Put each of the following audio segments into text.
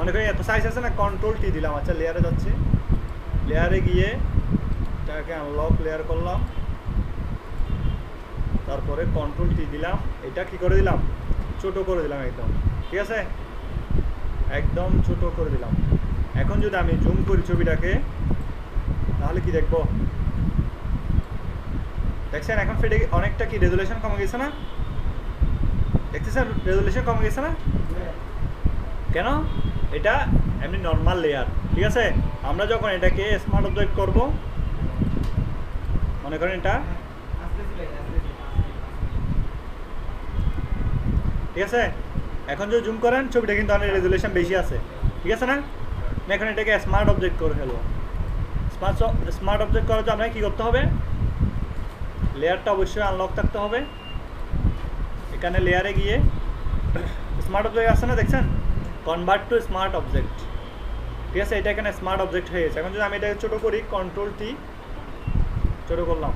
মনে করি এত সাইজ আছে না, কন্ট্রোল টি দিলাম। আচ্ছা লেয়ারে যাচ্ছি, লেয়ারে গিয়ে এটাকে আনলক লেয়ার করলাম, তারপরে কন্ট্রোল টি দিলাম, এটা কি করে দিলাম, ছোট করে দিলাম একদম, ঠিক আছে, একদম ছোট করে দিলাম। এখন যদি আমি জুম করি ছবিটাকে, তাহলে কি দেখবো, দেখছেন এখন ফেটে অনেকটা কি রেজুলেশন কমে গেছে না, দেখতেছেন রেজুলেশন কমে গেছে না, কেন, এটা এমনি নর্মাল লেয়ার, ঠিক আছে। আমরা যখন এটাকে স্মার্ট অবজেক্ট করব, মনে করেন এটা, ঠিক আছে, এখন যদি জুম করেন ছবিটা কিন্তু অনেক রেজুলেশন বেশি আছে, ঠিক আছে না। আমি এখন এটাকে স্মার্ট অবজেক্ট করে ফেলবো। স্মার্ট অবজেক্ট করার জন্য আপনাকে কী করতে হবে, লেয়ারটা অবশ্যই আনলক থাকতে হবে। এখানে লেয়ারে গিয়ে স্মার্ট অবজেক্ট আছে না, দেখছেন, কনভার্ট টু স্মার্ট অবজেক্ট, ঠিক আছে, এটা এখানে স্মার্ট অবজেক্ট হয়ে গেছে। এখন যদি আমি এটাকে ছোটো করি, কন্ট্রোল টি, ছোটো করলাম,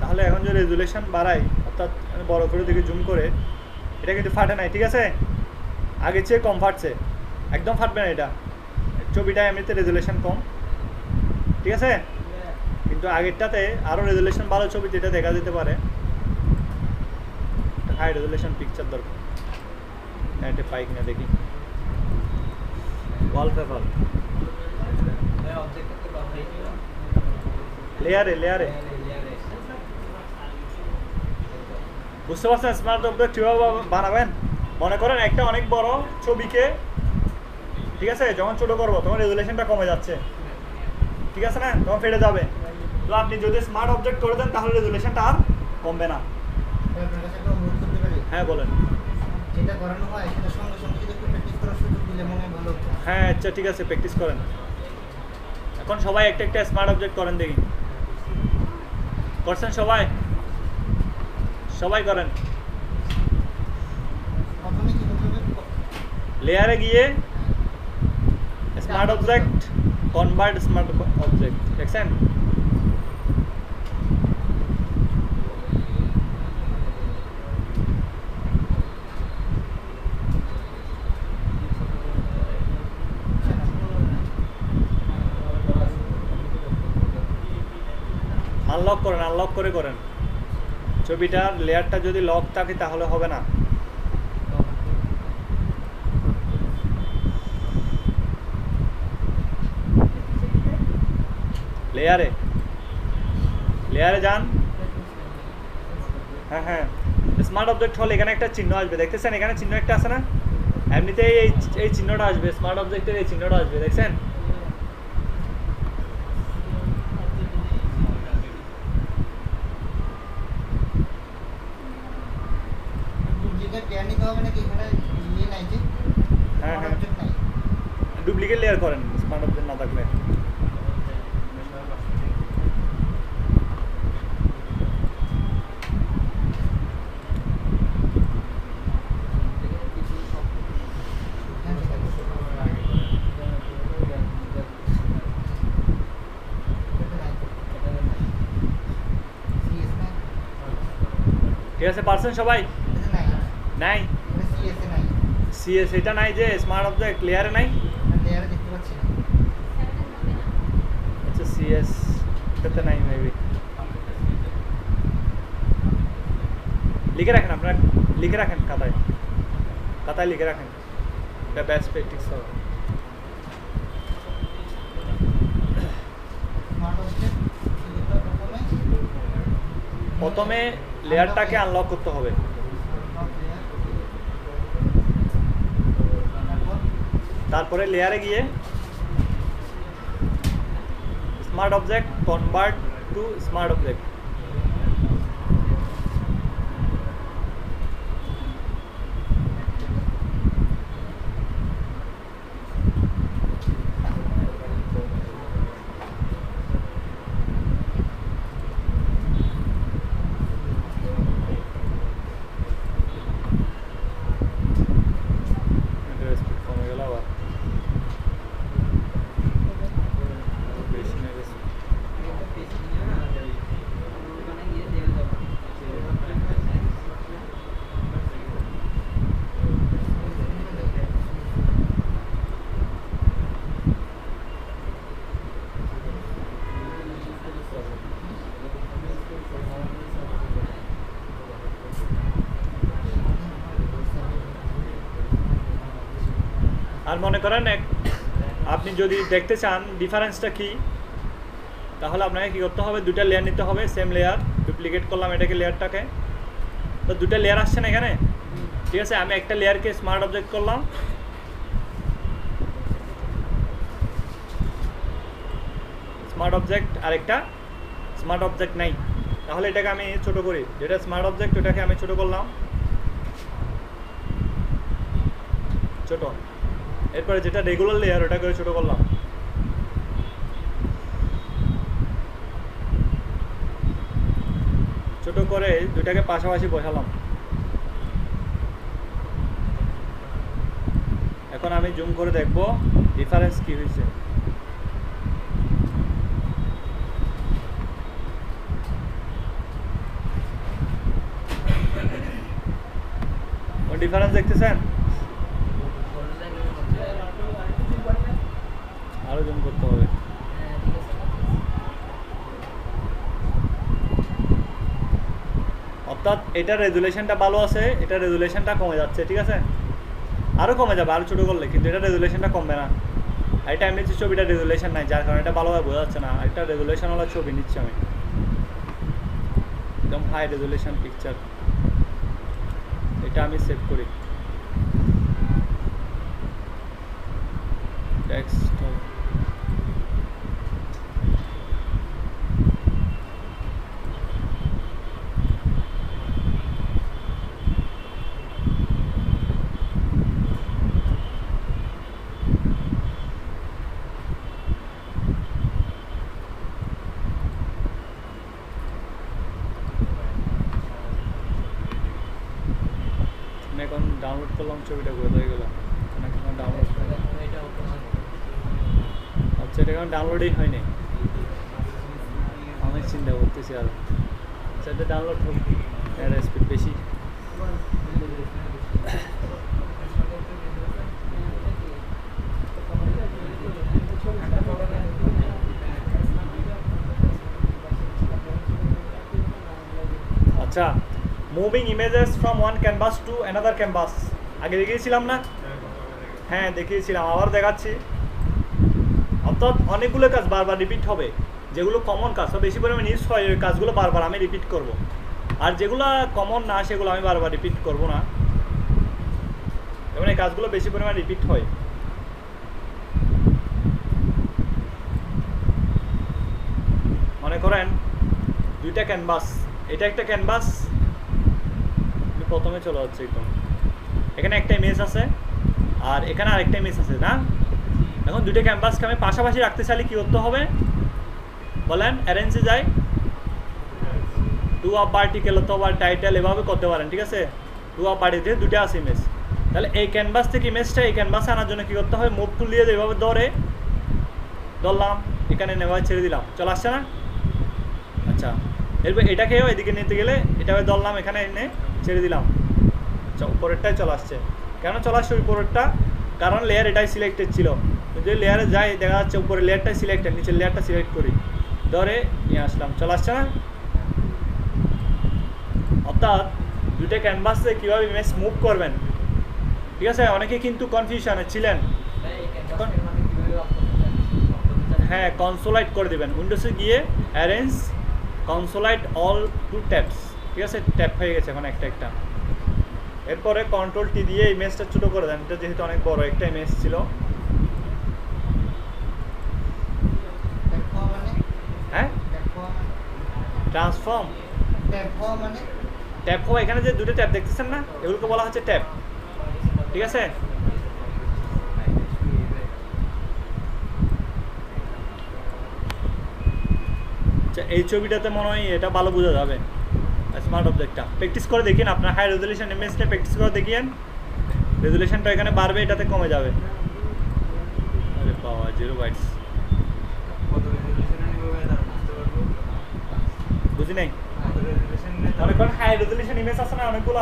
তাহলে এখন যে রেজুলেশন বাড়াই, অর্থাৎ বড় করে দিকে জুম করে, এটা কিন্তু ফাটে নাই, ঠিক আছে, আগের চেয়ে কম ফাটছে, একদম ফাটবে না এটা, ছবিটা এমনিতে রেজুলেশন কম, ঠিক আছে, কিন্তু আগেরটাতে আরও রেজুলেশন ভালো ছবি যেটা দেখা যেতে পারে, হাই রেজুলেশন পিকচার দরকার, এটা পাই কিনা দেখি, ওয়ালপেপার, লেয়ারে লেয়ারে, বুঝতে পারছেন স্মার্ট অবজেক্ট কীভাবে বানাবেন। মনে করেন একটা অনেক বড় ছবিকে, ঠিক আছে, যখন ছোটো করবো তখন রেজুলেশনটা কমে যাচ্ছে, ঠিক আছে না, তখন ফেটে যাবে। তো আপনি যদি স্মার্ট অবজেক্ট করে দেন তাহলে রেজুলেশনটা আর কমবে না। হ্যাঁ বলেন। হ্যাঁ আচ্ছা ঠিক আছে, প্র্যাকটিস করেন। এখন সবাই একটা একটা স্মার্ট অবজেক্ট করেন দেখি, করছেন সবাই, সবাই করেন। লেয়ারে গিয়ে smart object, convert smart object, দেখছেন, আনলক করেন, আনলক করে করেন। ছবিটার লেয়ারটা যদি লক থাকে তাহলে হবে না। লেয়ারে লেয়ারে যান, হ্যাঁ হ্যাঁ, স্মার্ট অবজেক্ট হলে এখানে একটা চিহ্ন আসবে, দেখতেছেন এখানে চিহ্ন একটা আছে না, এমনিতেই এই চিহ্নটা আসবে, স্মার্ট অবজেক্টের এই চিহ্নটা আসবে, দেখছেন, হ্যাঁ হ্যাঁ, ডুপ্লিকেট লেয়ার করেন স্মার্ট অবজেক্ট না থাকলে। ঠিক আছে, পারছেন সবাই? নাই সিএস, এটা নাই যে স্মার্ট অবজেক্ট লেয়ারে নাই, আচ্ছা সিএস এটাতে নাই, মেবি লিখে রাখেন, আপনারা লিখে রাখেন খাতায়, খাতায় লিখে রাখেন, এটা বেস্ট প্র্যাকটিস হবে। প্রথমে লেয়ারটাকে আনলক করতে হবে, তারপরে লেয়ারে গিয়ে smart object, convert to smart object, আর মনে করেন আপনি যদি দেখতে চান ডিফারেন্সটা কি, তাহলে আপনাকে কী করতে হবে, দুটা লেয়ার নিতে হবে, সেম লেয়ার ডুপ্লিকেট করলাম এটাকে, লেয়ারটাকে, তো দুটা লেয়ার আসছে না এখানে, ঠিক আছে। আমি একটা লেয়ারকে স্মার্ট অবজেক্ট করলাম, স্মার্ট অবজেক্ট, আর একটা স্মার্ট অবজেক্ট নাই, তাহলে এটাকে আমি ছোট করি, যেটা স্মার্ট অবজেক্ট ওটাকে আমি ছোট করলাম, ছোট। এরপরে যেটা রেগুলার লেয়ার ওটা করে ছোট করলাম, ছোট করে দুটাকে পাশাপাশি বসালাম। এখন আমি জুম করে দেখব ডিফারেন্স কি হয়েছে। ডিফারেন্স দেখতেছেন? আরো জুম করতে হবে। অর্থাৎ এটার রেজুলেশনটা ভালো আছে, এটা রেজুলেশনটা কমে যাচ্ছে, ঠিক আছে, আরও কমে যাবে আরও ছোটো করলে, কিন্তু এটা রেজুলেশনটা কমবে না। এটা এমনি ছবিটা রেজুলেশন নাই, যার কারণে এটা ভালোভাবে বোঝা যাচ্ছে না। একটা রেজুলেশনওয়ালা ছবি নিচ্ছি আমি, একদম হাই রেজুলেশন পিকচার। এটা আমি সেভ করি, ডেস্কটপ, এখন ডাউনলোড করলাম ছবিটা, কোথায় গেল? ডাউনলোড, আচ্ছা এটা এখন ডাউনলোডই হয়নি, আমি চিন্তা করতেছি আর। আচ্ছা এটা ডাউনলোড হোক, এর স্পিড বেশি। আচ্ছা, moving images from one canvas to another canvas, আগে দেখিয়েছিলাম না? হ্যাঁ দেখিয়েছিলাম, আবার দেখাচ্ছি। অর্থাৎ অনেকগুলো কাজ বারবার রিপিট হবে, যেগুলো কমন কাজ হবে, বেশি পরিমাণে ইউজ হয় ওই কাজগুলো বারবার আমি রিপিট করব, আর যেগুলো কমন না সেগুলো আমি বারবার রিপিট করব না, এবং এই কাজগুলো বেশি পরিমাণে রিপিট হয়। মনে করেন দুইটা ক্যানভাস, এটা একটা ক্যানভাস, প্রথমে চলে যাচ্ছে একদম, এখানে একটা ইমেজ আছে আর এখানে আরেকটা ইমেজ আছে না। এখন দুইটা ক্যানভাসকে আমি পাশাপাশি রাখতে চাইলে কী করতে হবে বলেন? অ্যারেঞ্জে যাই, টু আপ ভার্টিক্যাল অথবা টাইটেল এভাবে করতে পারেন, ঠিক আছে। টু আপ ভার্টিক্যাল দুটো আছে ইমেজ, তাহলে এই ক্যানভাস থেকে ইমেজটা এই ক্যানভাসে আনার জন্য কী করতে হবে? মুভ টুল দিয়ে এভাবে ধরলাম, এখানে নেওয়া ছেড়ে দিলাম, চলে আসছে না? আচ্ছা, এরপর এটাকেও এদিকে নিতে গেলে এটাকে ধরলাম, এখানে এনে ছেড়ে দিলাম, উপরেরটাই চলে আসছে। কেন চলে আসছে উপরেরটা? কারণ লেয়ার এটাই সিলেক্টেড ছিল, যদি লেয়ারে যাই দেখা যাচ্ছে উপরে লেয়ারটাই সিলেক্টেড, নিচের লেয়ারটা সিলেক্ট করি, ধরে নিয়ে আসলাম, চলে আসছে না? অর্থাৎ দুইটা ক্যানভাসে কীভাবে ইমেজ মুভ করবেন, ঠিক আছে। অনেকে কিন্তু কনফিউশনে ছিলেন। হ্যাঁ, কনসোলাইট করে দেবেন, উইন্ডোজে গিয়ে অ্যারেঞ্জ কনসোলাইট অল টু ট্যাপস, ঠিক আছে, ট্যাপ হয়ে গেছে এখন একটা একটা। এরপরে কন্ট্রোল টি দিয়ে ইমেজটা ছোটো করে দেন, এটা যেহেতু অনেক বড় একটা ইমেজ ছিল। হ্যাঁ, ট্রান্সফর্ম, ট্যাপ হওয়া, এখানে যে দুটো ট্যাপ দেখতেছেন না, এগুলোকে বলা হচ্ছে ট্যাপ, ঠিক আছে। আচ্ছা, এই ছবিটাতে মনে হয় এটা ভালো বোঝা যাবে, স্মার্ট অবজেক্টটা প্র্যাকটিস করে দেখিয়েন, আপনার হাই রেজুলেশন ইমেজটা প্র্যাকটিস করে দেখিয়েন, রেজুলেশনটা এখানে বাড়বে, এটাতে কমে যাবে। আরে বাবা, 0 বাইটস, বুঝি নাই। মনে করেন হাই রেজুলেশন ইমেজ আছে না অনেকগুলো,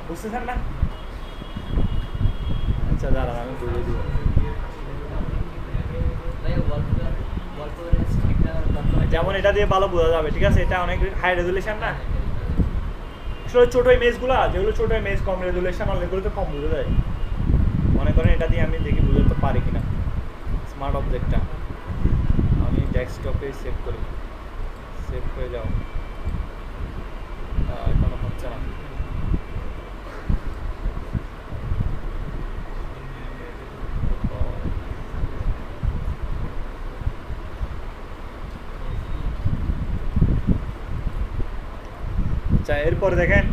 বুঝতেছেন না? আচ্ছা দাঁড়ান আমি বুঝিয়ে দিব। যেমন এটা দিয়ে ভালো বোঝা যাবে, ঠিক আছে, এটা অনেক হাই রেজুলেশন না। আসলে ছোটো ইমেজগুলো, যেগুলো ছোটো ইমেজ কম রেজুলেশন, এগুলো তো কম বোঝা যায়। মনে করেন এটা দিয়ে আমি দেখি বুঝতে পারি কিনা স্মার্ট অবজেক্টটা আমি ডেস্কটপে সেভ করি, সেভ হয়ে যাও, এখনো হচ্ছে না। আচ্ছা এরপর দেখেন,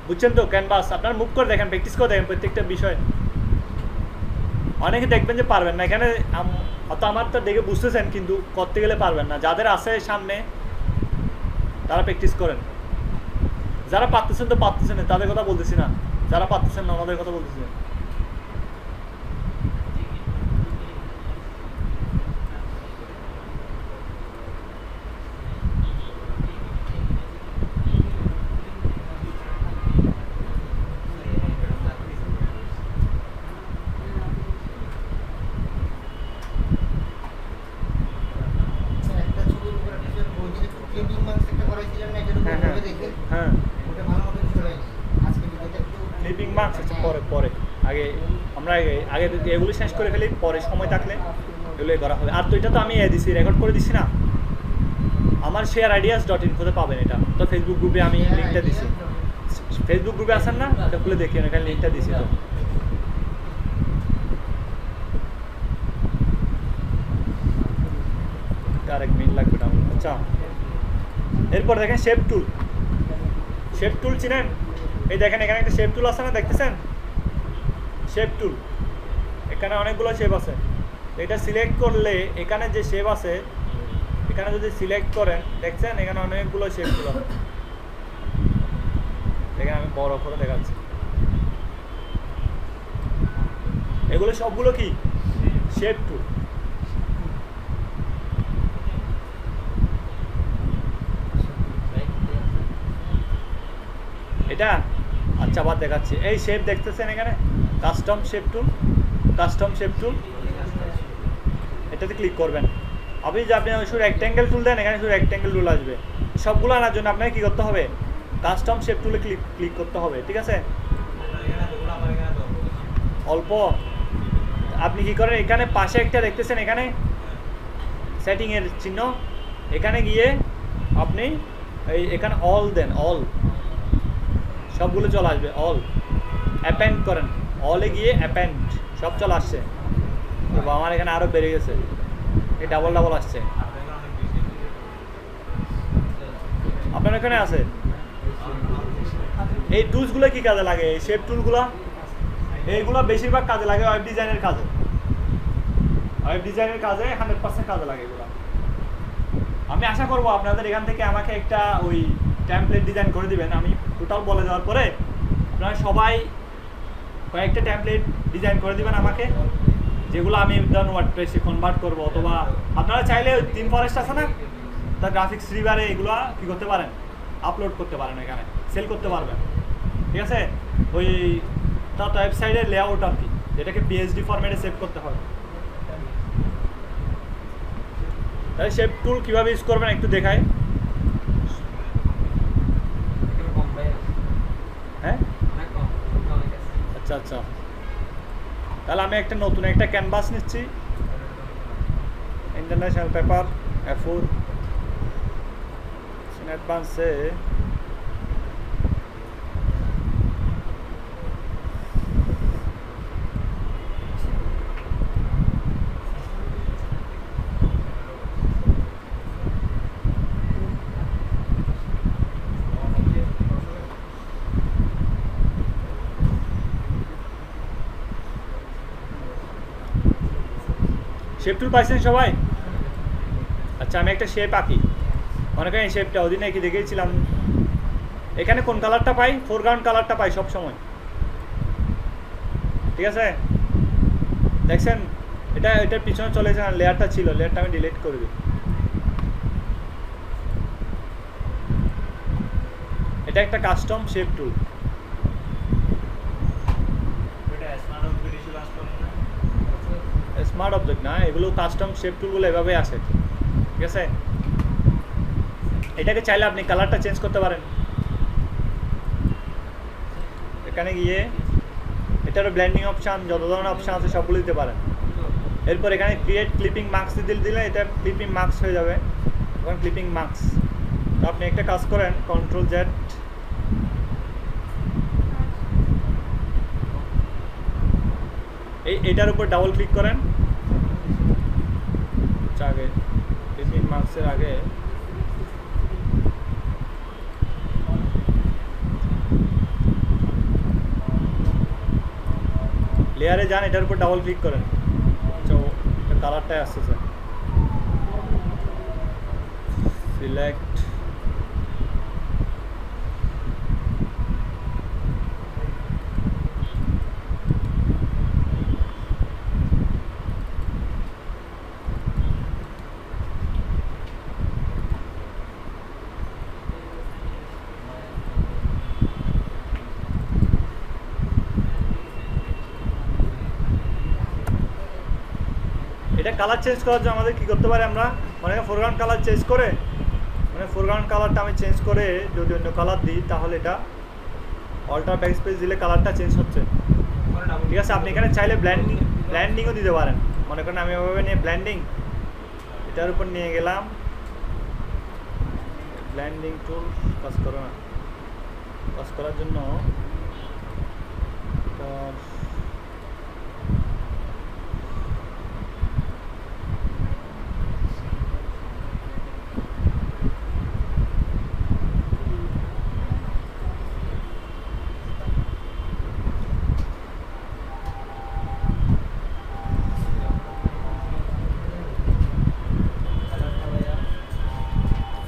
বুঝছেন তো ক্যানভাস আপনার মুভ করে দেখেন, প্র্যাকটিস করে দেখেন প্রত্যেকটা বিষয়। অনেকে দেখবেন যে পারবেন না, এখানে অত আমার তো দেখে বুঝতেছেন কিন্তু করতে গেলে পারবেন না। যাদের আছে সামনে তারা প্র্যাকটিস করেন, যারা পারতেছেন তো পারতেছেন না তাদের কথা বলতেছি না, যারা পারতেছেন না ওনাদের কথা বলতেছি না। হ্যাঁ ক্লিপিং মার্কস আছে পরে পরে, আগে আমরা আগে এগুলো শেষ করে ফেলি, পরে সময় থাকলে এগুলো করা হবে। আর তো এটা তো আমি দিছি, রেকর্ড করে দিছি না, আমার শেয়ার আইডিয়াস .info-তে পাবেন এটা। তো ফেসবুক গ্রুপে আমি লিঙ্কটা দিছি, ফেসবুক গ্রুপে আসেন না, এটা খুলে দেখেন, এখানে লিঙ্কটা দিছি। তো আরেক মিনিট লাগবে না। আচ্ছা এরপর দেখেন শেপ টুল, শেপ টুল চিনেন? এই দেখেন এখানে একটা শেপ টুল আছে না, দেখতেছেন? শেপ টুল, এখানে অনেকগুলো শেপ আছে। এটা সিলেক্ট করলে এখানে যে শেপ আছে, এখানে যদি সিলেক্ট করেন দেখছেন এখানে অনেকগুলো শেপ টুল আছে। দেখেন আমি বড় করে দেখাচ্ছি, এগুলো সবগুলো কি শেপ টুল। এটা আচ্ছা আবার দেখাচ্ছি, এই শেপ দেখতেছেন এখানে কাস্টম শেপ টুল, কাস্টম শেপ টুল, এটাতে ক্লিক করবেন। আপনি যে আপনি শুধু রেক্ট্যাঙ্গেল টুল দেন, এখানে শুধু রেক্ট্যাঙ্গেল টুল আসবে। সবগুলো আনার জন্য আপনাকে কী করতে হবে? কাস্টম শেপ টুলে ক্লিক করতে হবে, ঠিক আছে? অল্প আপনি কি করেন, এখানে পাশে একটা দেখতেছেন এখানে সেটিংয়ের চিহ্ন, এখানে গিয়ে আপনি এখানে অল দেন, অল সবগুলো চলে আসবে, অল অ্যাপেন্ড করেন, অলে গিয়ে অ্যাপেন্ড সব চলে আসছে। তো আমার এখানে আরও বেড়ে গেছে, এই ডাবল ডাবল আসছে। আপনার এখানে আছে এই টুলসগুলো কি কাজে লাগে? এই শেপ টুলগুলো এইগুলো বেশিরভাগ কাজে লাগে ওয়েব ডিজাইনের কাজে, ওয়েব ডিজাইনের কাজে 100% কাজে লাগে এগুলো। আমি আশা করব আপনাদের এখান থেকে আমাকে একটা ওই টেমপ্লেট ডিজাইন করে দিবেন। আমি টোটাল বলে দেওয়ার পরে আপনারা সবাই কয়েকটা টেমপ্লেট ডিজাইন করে দিবেন আমাকে, যেগুলো আমি ধরুন ওয়ার্ডপ্রেসে কনভার্ট করবো, অথবা আপনারা চাইলে থিম ফরেস্ট আছে না, তার গ্রাফিক্স রিভারে এগুলো কী করতে পারেন, আপলোড করতে পারেন, এখানে সেল করতে পারবেন, ঠিক আছে? ওই তার ওয়েবসাইটের লেআউট আর কি, যেটাকে পিএইচডি ফরম্যাটে সেভ করতে হবে। তাহলে শেপ টুল কীভাবে ইউজ করবেন একটু দেখায়। হ্যাঁ আচ্ছা আচ্ছা, তাহলে আমি একটা নতুন একটা ক্যানভাস নিচ্ছি, ইন্টারন্যাশনাল পেপার A4 অ্যাডভান্সে। শেপ টুল পাইছেন সবাই? আচ্ছা আমি একটা শেপ আঁকি, মনে করেন এই শেপটা ওদিনে কি দেখেছিলাম, এখানে কোন কালারটা পাই? ফোরগ্রাউন্ড কালারটা পাই সব সময়, ঠিক আছে? দেখছেন এটার পিছনে চলে গেছে না, লেয়ারটা ছিল, লেয়ারটা আমি ডিলিট করে দিই। এটা একটা কাস্টম শেপ টুল। স্মার্ট অবজেক্ট না, এগুলো কাস্টম শেপ টুলগুলো এভাবে আসে, ঠিক আছে? এটাকে চাইলে আপনি কালারটা চেঞ্জ করতে পারেন, এখানে গিয়ে এটারও ব্লেন্ডিং অপশান, যত ধরনের অপশান আছে সবগুলো দিতে পারেন। এরপর এখানে ক্রিয়েট ক্লিপিং মার্কস দিলে এটা ক্লিপিং মার্কস হয়ে যাবে। এখন ক্লিপিং মার্কস, তো আপনি একটা কাজ করেন, কন্ট্রোল জেড, এটার উপর ডাবল ক্লিক করেন। আগে ক্লিপিং মার্কসের আগে লেয়ারে যান, এটার উপর ডাবল ক্লিক করেন। কালারটাই আসছে স্যার, সিলেক্ট, এটা কালার চেঞ্জ করার জন্য আমাদের কী করতে পারি, আমরা মনে হয় ফোরগ্রাউন্ড কালার চেঞ্জ করে, মানে ফোরগ্রাউন্ড কালারটা আমি চেঞ্জ করে যদি অন্য কালার দিই তাহলে এটা অল্টার ব্যাকস্পেস দিলে কালারটা চেঞ্জ হচ্ছে। ঠিক আছে, আপনি এখানে চাইলে ব্ল্যান্ডিংও দিতে পারেন। মনে করেন আমি এভাবে নিয়ে ব্ল্যান্ডিং এটার উপর নিয়ে গেলাম, ব্ল্যান্ডিং টুল কাজ করে না, কাজ করার জন্য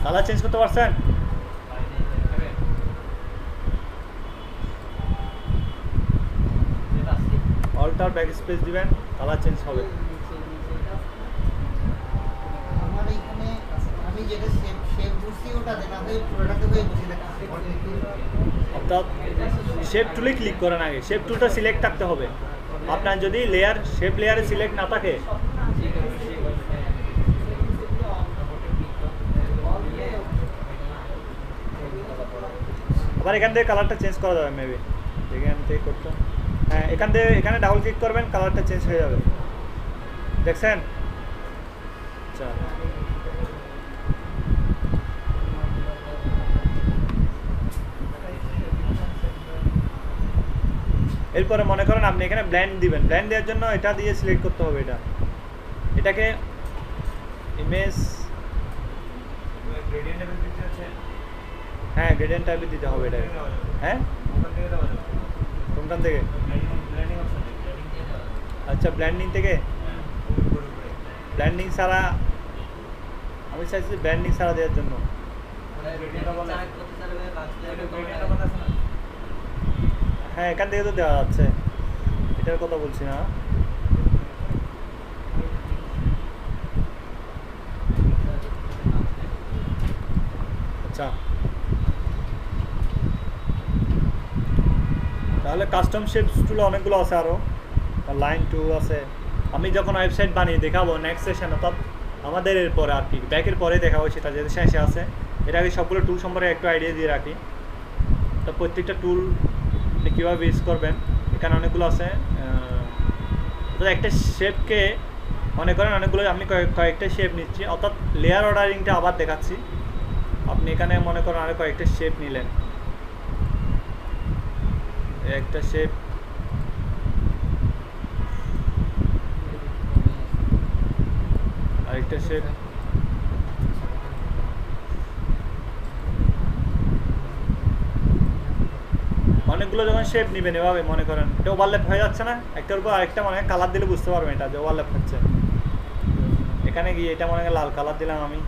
কালার চেঞ্জ করতে পারছেন? অল্টার ব্যাক স্পেস দিবেন, কালার চেঞ্জ হবে। আমার এখানে আমি যেটা শেপ বুঝছি ওটা দেন, আমি পুরোটাতে হয়ে বুঝি না। অর্থাৎ শেপ টুলে ক্লিক করেন, আগে শেপ টুলটা সিলেক্ট থাকতে হবে। আপনার যদি লেয়ার শেপ লেয়ারে সিলেক্ট না থাকে, আবার এখান থেকে কালারটা চেঞ্জ করা যাবে মেবি, এখান থেকে করতে, হ্যাঁ এখান থেকে এখানে ডাবল ক্লিক করবেন, কালারটা চেঞ্জ হয়ে যাবে, দেখছেন? আচ্ছা, এরপরে মনে করেন আপনি এখানে ব্ল্যান্ড দিবেন, ব্ল্যান্ড দেওয়ার জন্য এটা দিয়ে সিলেক্ট করতে হবে, এটাকে ইমেজ, হ্যাঁ গ্রেডিয়েন্ট টাইপে দিতে হবে এটা। হ্যাঁ কোনখান থেকে? আচ্ছা ব্ল্যান্ডিং থেকে, ব্ল্যান্ডিং ছাড়া আমি চাইছি ব্ল্যান্ডিং ছাড়া দেওয়ার জন্য। হ্যাঁ এখান থেকে তো দেওয়া যাচ্ছে, এটার কথা বলছি না। আচ্ছা তাহলে কাস্টম শেপস টুল অনেকগুলো আছে, আরও লাইন টু আছে। আমি যখন ওয়েবসাইট বানিয়ে দেখাবো নেক্সট সেশন, অর্থাৎ আমাদের এরপরে আর কি ব্যাকের পরে দেখাবো, সেটা যেটা শেষে আছে। এর আগে সবগুলো টুল সম্পর্কে একটু আইডিয়া দিয়ে রাখি। তো প্রত্যেকটা টুল আপনি কীভাবে ইউজ করবেন, এখানে অনেকগুলো আছে। তো একটা শেপকে মনে করেন অনেকগুলো, আমি কয়েকটা শেপ নিচ্ছি, অর্থাৎ লেয়ার অর্ডারিংটা আবার দেখাচ্ছি। আপনি এখানে মনে করেন আরও কয়েকটা শেপ নিলেন, একটা শেপ, আরেকটা শেপ, অনেকগুলো যখন শেপ নেবেন এভাবে মনে করেন এটা ওভারল্যাপ হয়ে যাচ্ছে না, একটার উপর আরেকটা মনে হয় কালার দিলে বুঝতে পারবেন এটা যে ওভারল্যাপ হচ্ছে। এখানে গিয়ে এটা মনে হয় লাল কালার দিলাম, আমি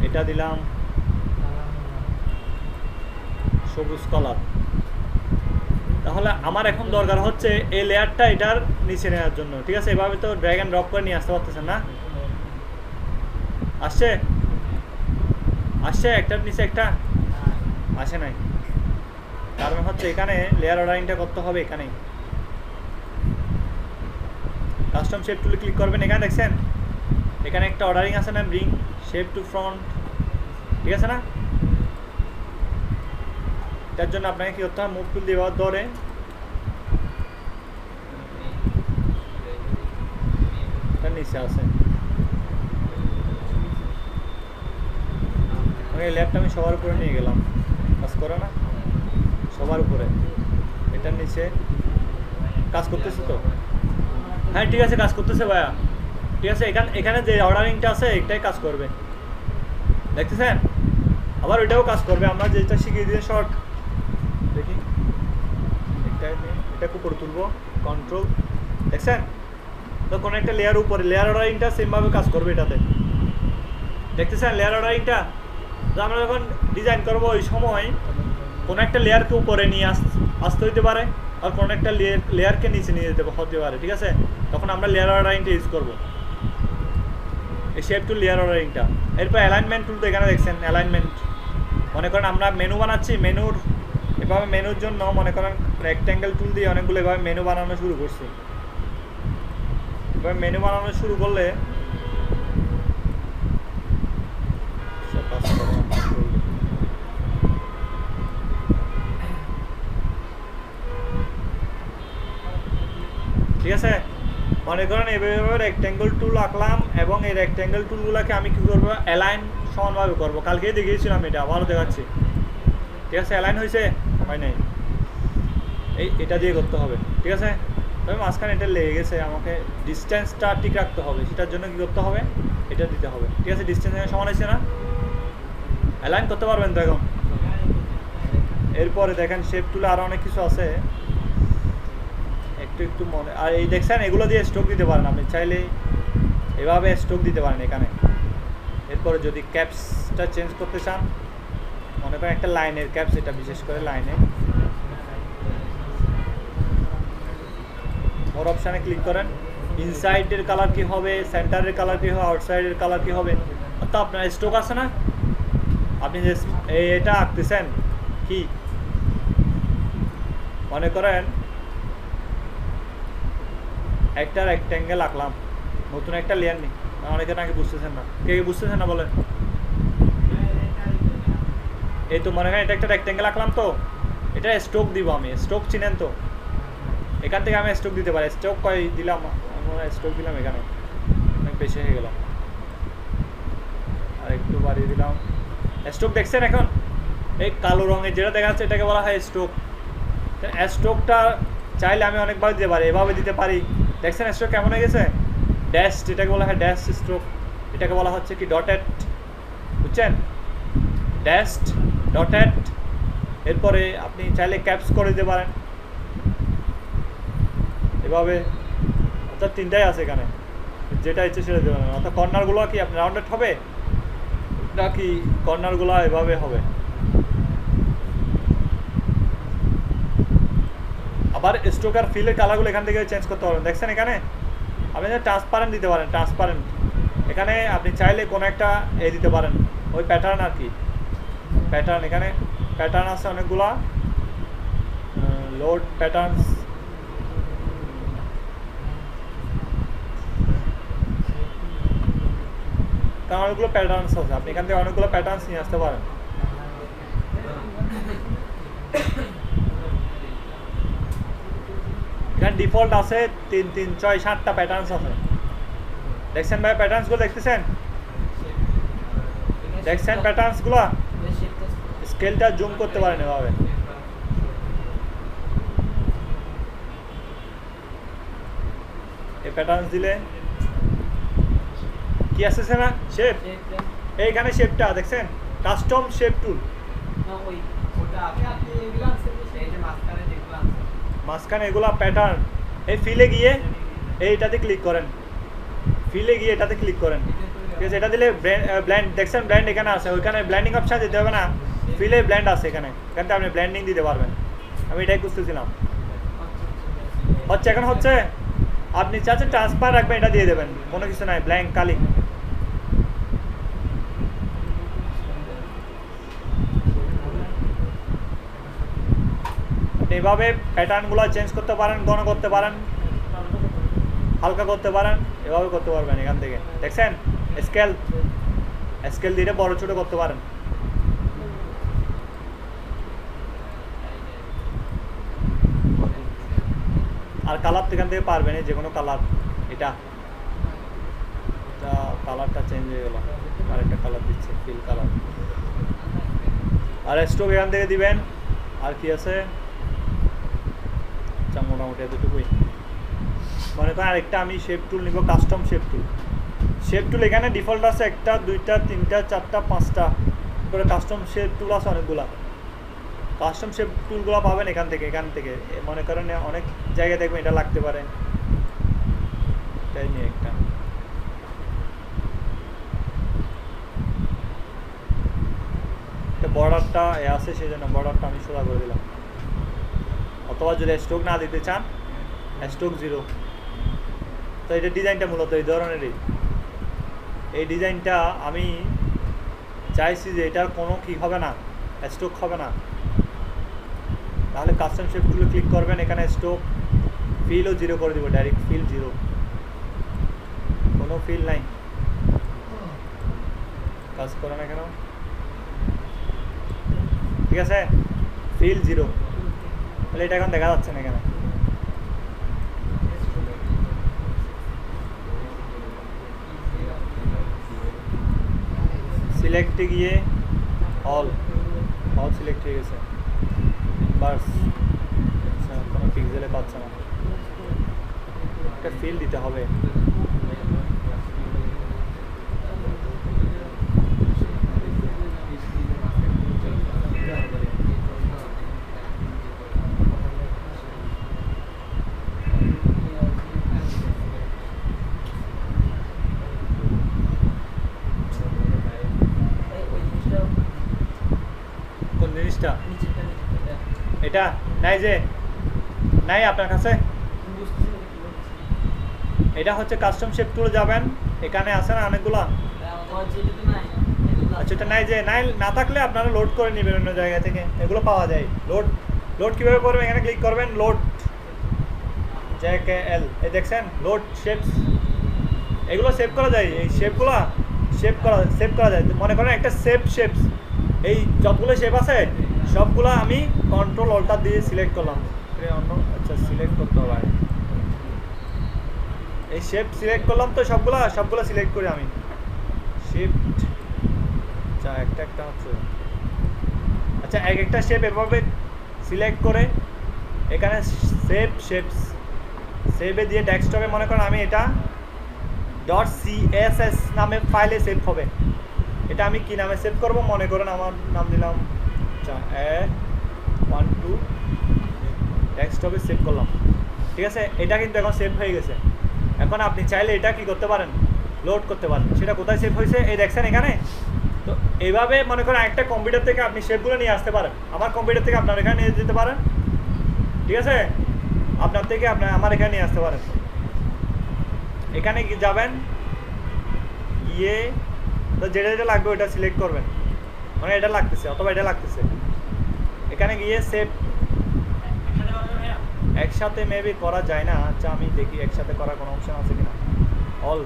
এটা দিলাম সবুজ কালার। তাহলে আমার এখন দরকার হচ্ছে এই লেয়ারটা এটার নিচে নেওয়ার জন্য। ঠিক আছে, এভাবে তো ড্র্যাগ অ্যান্ড ড্রপ করে নিয়ে আসতে পারতেছেন না? আসছে আসছে, একটার নিচে একটা আসে নাই, কারণ হচ্ছে এখানে লেয়ার অর্ডারিংটা করতে হবে। এখানেই কাস্টম শেপ টুলে ক্লিক করবেন, এখানে দেখছেন এখানে একটা অর্ডারিং আছে না, ব্রিং শেপ টু ফ্রন্ট, ঠিক আছে না? এটার জন্য আপনাকে কী করতে হবে, মুভ টুল দিয়ে ধরে এটা নিচে আছে। এই ল্যাবটা আমি সবার উপরে নিয়ে গেলাম, কাজ করে না সবার উপরে, এটার নিচে কাজ করতেছে তো। হ্যাঁ ঠিক আছে, কাজ করতেছে ভাইয়া, ঠিক আছে। এখানে যে অর্ডারিংটা আছে একটাই কাজ করবে, দেখতেছেন? আবার ওইটাও কাজ করবে, আমরা যেটা শিখিয়ে দিয়ে শর্ট দেখি, এটাকে উপরে তুলবো, কন্ট্রোল, দেখছেন তো? কোনো একটা লেয়ার উপরে, লেয়ার অর্ডারিংটা সেমভাবে কাজ করবে এটাতে, দেখতেছেন লেয়ার অর্ডারিংটা? তো আমরা যখন ডিজাইন করবো ওই সময় কোনো একটা লেয়ারকে উপরে নিয়ে আসতে হইতে পারে, আর কোনো একটা লেয়ারকে নিচে নিয়ে যেতে হতে পারে, ঠিক আছে? তখন আমরা লেয়ার অর্ডারিংটা ইউজ করবো, এই শেপ টুল লেয়ার অর্ডারিংটা। এরপর অ্যালাইনমেন্ট টুল, তো এখানে দেখছেন অ্যালাইনমেন্ট। মনে করেন আমরা মেনু বানাচ্ছি, মেনুর এভাবে মেনুর জন্য মনে করেন রেক্ট্যাঙ্গেল টুল দিয়ে অনেকগুলো এভাবে মেনু বানানো শুরু করছি। এবার মেনু বানানো শুরু করলে ঠিক আছে, মনে করেন এভাবে রেক্ট্যাঙ্গেল টুল আঁকলাম এবং এই রেক্ট্যাঙ্গেল টুলগুলোকে আমি কী করবো, অ্যালাইন সমানভাবে করবো। কালকেই দেখিয়েছিলাম, এটা আবারও দেখাচ্ছি, ঠিক আছে? অ্যালাইন হয়েছে? হয় নাই, এটা দিয়ে করতে হবে, ঠিক আছে? তবে মাঝখানে এটা লেগে গেছে, আমাকে ডিস্টেন্সটা ঠিক রাখতে হবে, সেটার জন্য কী করতে হবে, এটা দিতে হবে, ঠিক আছে? ডিস্টেন্স সমান হয়েছে না? অ্যালাইন করতে পারবেন তো এখন। এরপরে দেখেন শেপ টুলে আরও অনেক কিছু আছে, একটু মনে, আর এই দেখছেন এগুলো দিয়ে স্ট্রোক দিতে পারেন, আপনি চাইলে এভাবে স্ট্রোক দিতে পারেন এখানে। এরপরে যদি ক্যাপসটা চেঞ্জ করতে চান, মনে করেন একটা লাইনের ক্যাপস, এটা বিশেষ করে লাইনে, মোর অপশানে ক্লিক করেন, ইনসাইডের কালার কী হবে, সেন্টারের কালার কী হবে, আউটসাইডের কালার কী হবে, অর্থাৎ আপনার স্ট্রোক আছে না, আপনি যে এটা আঁকতেছেন কি, মনে করেন একটা রেক্ট্যাঙ্গেল আঁকলাম, নতুন একটা লেয়ার নেই, অনেকে নাকি বুঝতেছেন না, কে বুঝতেছেন না বলেন? এই তো মনে করেন এটা একটা রেক্ট্যাঙ্গেল আঁকলাম, তো এটা স্ট্রোক দিব আমি, স্ট্রোক চিনেন তো? এখান থেকে আমি স্ট্রোক দিতে পারি, স্ট্রোক কয় দিলাম, আমরা স্ট্রোক দিলাম এখানে, অনেক বেশি হয়ে গেল, আর একটু বাড়িয়ে দিলাম। স্ট্রোক দেখছেন এখন? এই কালো রঙের যেটা দেখা যাচ্ছে এটাকে বলা হয় স্ট্রোক। স্ট্রোকটা চাইলে আমি অনেকবার দিতে পারি, এভাবে দিতে পারি, দেখছেন স্ট্রোক কেমন হয়ে গেছে? ড্যাশ, এটাকে বলা হয় ড্যাশ স্ট্রোক, এটাকে বলা হচ্ছে কি ডটেড, বুঝছেন? Dash, dotted. এরপরে আপনি চাইলে ক্যাপস করে দিতে পারেন এভাবে, অর্থাৎ তিনটাই আছে এখানে, যেটা ইচ্ছে সেটা দিতে পারেন। অর্থাৎ কর্নারগুলো কি আপনি রাউন্ডেড হবে নাকি কর্নারগুলো এভাবে হবে। আবার স্ট্রোক আর ফিলের কালারগুলো এখান থেকে চেঞ্জ করতে পারবেন, দেখছেন এখানে? আপনি ট্রান্সপারেন্ট দিতে পারেন, ট্রান্সপারেন্ট, এখানে আপনি চাইলে কোনো একটা দিতে পারেন, ওই প্যাটার্ন আর কি, প্যাটার্ন, এখানে প্যাটার্ন আছে অনেকগুলা, লোড প্যাটার্নস, কারণ অনেকগুলো প্যাটার্নস আছে, আপনি এখান থেকে অনেকগুলো প্যাটার্নস নিয়ে আসতে পারেন। এখানে ডিফল্ট আছে 3, 3, 6, 7টা প্যাটার্নস আছে, দেখছেন ভাই? প্যাটার্নসগুলো দেখতেছেন? দেখছেন প্যাটার্নসগুলো? স্কেলটা জুম করতে পারেন এভাবে, এই প্যাটার্নস দিলে কি আসতেছে না, শেপ, এইখানে শেপটা দেখছেন, কাস্টম শেপ টুল, মাঝখানে এগুলা প্যাটার্ন। এই ফিলে গিয়ে এইটাতে ক্লিক করেন, ফিলে গিয়ে এটাতে ক্লিক করেন, ঠিক আছে? এটা দিলে ব্ল্যান্ড, দেখছেন ব্ল্যান্ড এখানে আছে, ওইখানে ব্ল্যান্ডিং অপশন দিতে হবে না, ফিলে ব্ল্যান্ড আছে এখানে, এখান থেকে আপনি ব্ল্যান্ডিং দিতে পারবেন। আমি এটাই খুঁজতেছিলাম, হচ্ছে এখন হচ্ছে। আপনি চাচ্ছেন ট্রান্সফার রাখবেন, এটা দিয়ে দেবেন, কোনো কিছু নাই, ব্ল্যাঙ্ক কালি। আপনি এভাবে প্যাটার্নগুলো চেঞ্জ করতে পারেন, ঘন করতে পারেন, হালকা করতে পারেন, এভাবে করতে পারবেন এখান থেকে, দেখছেন? স্কেল দিয়ে বড় ছোট করতে পারেন। আর কালার তো এখান থেকে পারবেন, যে কোনো কালার, এটা কালারটা চেঞ্জ হয়ে গেল, আরেকটা কালার দিচ্ছে, ফিল কালার। আর স্ট্রোক এখান থেকে দিবেন। আর কি আছে, আচ্ছা মোটামুটি এতটুকুই। মনে করেন আরেকটা আমি শেপ টুল নিব, কাস্টম শেপ টুল। শেপ টুল এখানে ডিফল্ট আছে 1টা 2টা 3টা 4টা 5টা করে কাস্টম শেপ টুল আছে অনেকগুলা। কাস্টম শেপ টুলগুলো পাবেন এখান থেকে মনে করেন অনেক জায়গায় দেখবেন এটা লাগতে পারে, এটাই নিয়ে একটা। বর্ডারটা আছে সেই জন্য বর্ডারটা আমি সোজা করে দিলাম। অথবা যদি স্ট্রোক না দিতে চান, স্ট্রোক 0। তো এটা ডিজাইনটা মূলত এই ধরনেরই। এই ডিজাইনটা আমি চাইছি যে এটার কোনো কি হবে না, স্ট্রোক হবে না। তাহলে কাস্টম শেপ টুলে ক্লিক করবেন, এখানে স্ট্রোক ফিলও 0 করে দিব, ডাইরেক্ট ফিল 0, কোনো ফিল নাই, কাজ করে না কেন, ঠিক আছে, ফিল 0। তাহলে এটা এখন দেখা যাচ্ছে না এখানে। সিলেক্টে গিয়ে অল সিলেক্ট হয়ে গেছে, বাস কোনো পিক্সেলে পাচ্ছে না, একটা ফিল দিতে হবে। কোন জিনিসটা? এটা নাই যে নাই আপনার কাছে। এটা হচ্ছে কাস্টম শেপ টুলে যাবেন, এখানে আছে না অনেকগুলা। আচ্ছা এটা নাই যে না থাকলে আপনারা লোড করে নেবেন অন্য জায়গা থেকে, এগুলো পাওয়া যায়। লোড কীভাবে করবেন, এখানে ক্লিক করবেন, লোড JKL, এই দেখছেন লোড শেপস, এগুলো সেভ করা যায়। এই শেপগুলো সেভ করা যায়। মনে করেন একটা শেপস, এই যতগুলো শেপ আছে সবগুলো আমি কন্ট্রোল অল্টার দিয়ে সিলেক্ট করলাম। আচ্ছা সিলেক্ট করতে হবে, এই শেপ সিলেক্ট করলাম, তো সবগুলো সিলেক্ট করি আমি, শিফট আচ্ছা একটা হচ্ছে। আচ্ছা একটা শেপ এভাবে সিলেক্ট করে এখানে সেভে দিয়ে ডেস্কটপে মনে করেন আমি এটা .css নামে ফাইলে সেভ হবে। এটা আমি কি নামে সেভ করব, মনে করেন আমার নাম দিলাম, আচ্ছা 1 2 ডেস্কটপে সেভ করলাম, ঠিক আছে। এটা কিন্তু এখন সেভ হয়ে গেছে। এখন আপনি চাইলে এটা কি করতে পারেন, লোড করতে পারেন। সেটা কোথায় সেভ হয়েছে এই দেখছেন এখানে। তো এইভাবে মনে করেন একটা কম্পিউটার থেকে আপনি শেপগুলো নিয়ে আসতে পারেন, আমার কম্পিউটার থেকে আপনার এখানে নিয়ে যেতে পারেন, ঠিক আছে। আপনার থেকে আমার এখানে নিয়ে আসতে পারেন। এখানে যাবেন, গিয়ে তো যেটা লাগবে ওটা সিলেক্ট করবেন, মানে এটা লাগতেছে অথবা এটা লাগতেছে। এখানে গিয়ে সেভ একসাথে মেবি করা যায় না। আচ্ছা আমি দেখি একসাথে করার কোনো অপশন আছে কিনা। অল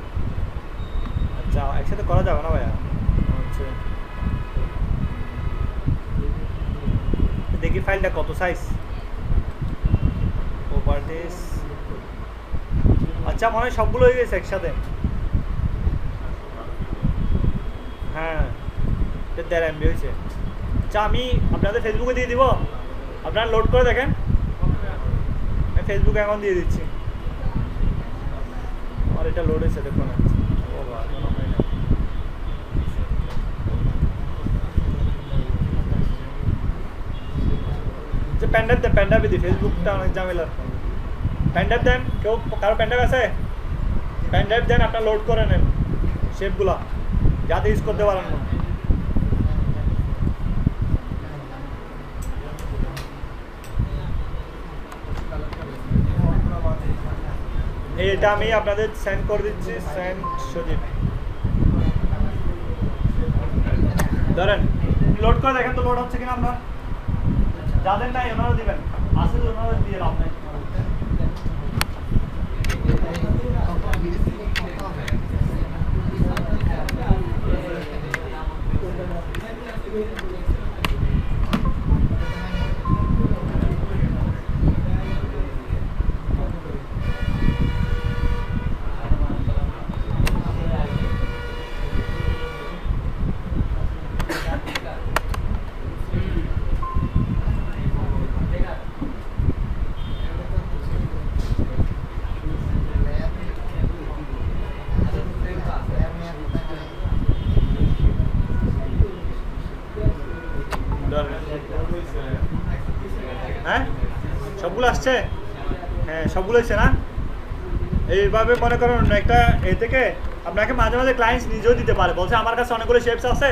আচ্ছা একসাথে করা যাবে না ভাইয়া, আচ্ছা দেখি ফাইলটা কত সাইজ, প্রপার্টিস, আচ্ছা মনে হয় সবগুলো হয়ে গেছে একসাথে। হ্যাঁ 1.5 MB হয়েছে। আচ্ছা আমি আপনাদের ফেসবুকে দিয়ে দিব, আপনারা লোড করে দেখেন। ফেসবুকে এখন দিয়ে দিচ্ছি, আর এটা লোড হয়েছে দেখুন। যে প্যান্ডাইভ দিই, ফেসবুকটা অনেক ঝামেলার। প্যান্ডাইভ দেন, কারো প্যান্ডাইভ আছে, প্যান্ডাইভ দেন, আপনার লোড করে নেন শেপগুলা যাতে ইউজ করতে পারেন না। এটা আমি আপনাদের সেন্ড করে দিচ্ছি, সেন্ড সজীব ধরেন লোড করে দেখেন তো লোড হচ্ছে কিনা। আপনার যাদের নাই ওনারা দিবেন, আসলে ওনারা দিয়ে লাভ নাই। হচ্ছে? হ্যাঁ, সবগুলো হচ্ছে না? এইভাবে মনে করেন অন্য একটা এ থেকে আপনাকে মাঝে মাঝে ক্লায়েন্টস নিজেও দিতে পারে, বলছে আমার কাছে অনেকগুলো শেপস আছে,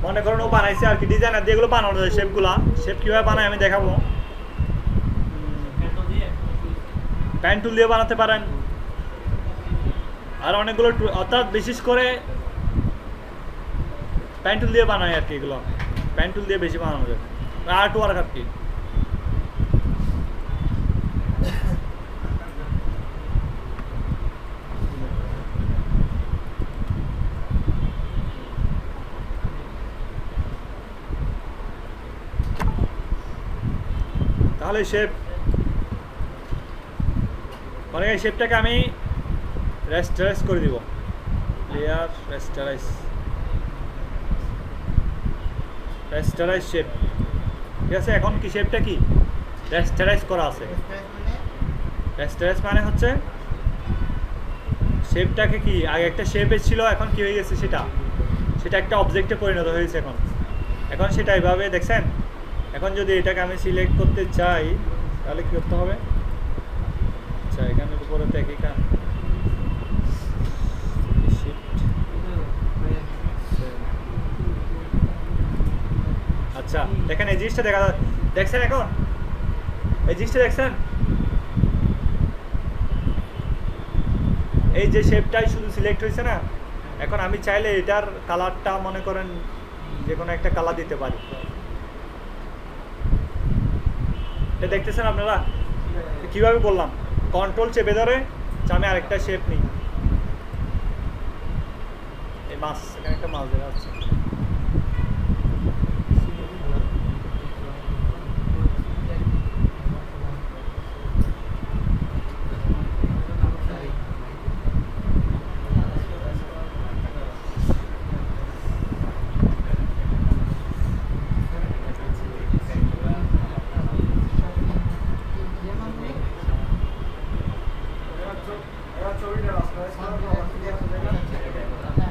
মনে করেন ও বানাইছে আর কি, ডিজাইনার দিয়ে এগুলো বানানো যায় শেপগুলো। শেপ কীভাবে বানায় আমি দেখাবো। প্যান টুল দিয়ে বানাতে পারেন, আর অনেকগুলো অর্থাৎ বিশেষ করে প্যান টুল দিয়ে বানায় আর কি, এগুলো প্যান টুল দিয়ে বেশি বানানো যায়, আর্ট ওয়ার্ক আর কি। তাহলে শেপ মানে এই শেপটাকে আমি রেস্টারাইজ করে দিব, লেয়ার রেস্টারাইজ শেপ, ঠিক আছে। এখন কি শেপটা কি রেস্টারাইজ করা আছে, রেস্টারাইজ মানে হচ্ছে শেপটাকে কি আগে একটা শেপে ছিল, এখন কি হয়ে গেছে সেটা একটা অবজেক্টে পরিণত হয়েছে এখন। এখন সেটা এইভাবে দেখছেন। এখন যদি এটাকে আমি সিলেক্ট করতে চাই তাহলে কী করতে হবে? আচ্ছা, এখানের উপরে তো একই কাজ। আচ্ছা, দেখেন এই জিনিসটা দেখছেন, এখন এই জিনিসটা দেখছেন, এই যে শেপটাই শুধু সিলেক্ট হয়েছে না। এখন আমি চাইলে এটার কালারটা মনে করেন যে কোনো একটা কালার দিতে পারি। এটা দেখতেছেন আপনারা কিভাবে বললাম, কন্ট্রোল চেপে ধরে আমি আরেকটা শেপ নিই, এই মাছ, এখানে একটা মাছ দেখা যাচ্ছে।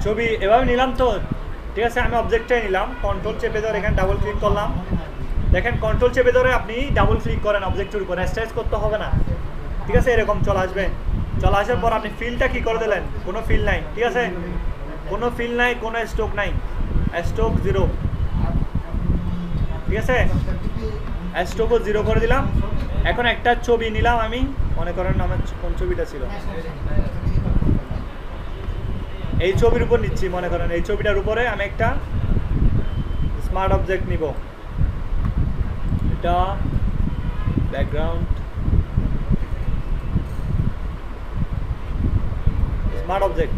ছবি এভাবে নিলাম তো, ঠিক আছে। আমি অবজেক্টটাই নিলাম, কন্ট্রোল চেপে ধরে এখানে ডাবল ক্লিক করলাম। দেখেন কন্ট্রোল চেপে ধরে আপনি ডাবল ক্লিক করেন অবজেক্টের উপর, রেস্টারাইজ করতে হবে না, ঠিক আছে। এরকম চলে আসবে, চলে আসার পর আপনি ফিলটা কি করে দিলেন, কোনো ফিল নাই, ঠিক আছে, কোনো ফিল নাই, কোনো স্ট্রোক নাই, স্ট্রোক 0, ঠিক আছে। স্ট্রোকও 0 করে দিলাম। এখন একটা ছবি নিলাম আমি, মনে করেন আমার কোন ছবিটা ছিল, এই ছবির উপর নিচ্ছি, মনে করেন এই ছবিটার উপরে আমি একটা স্মার্ট অবজেক্ট নিব, এটা ব্যাকগ্রাউন্ড স্মার্ট অবজেক্ট,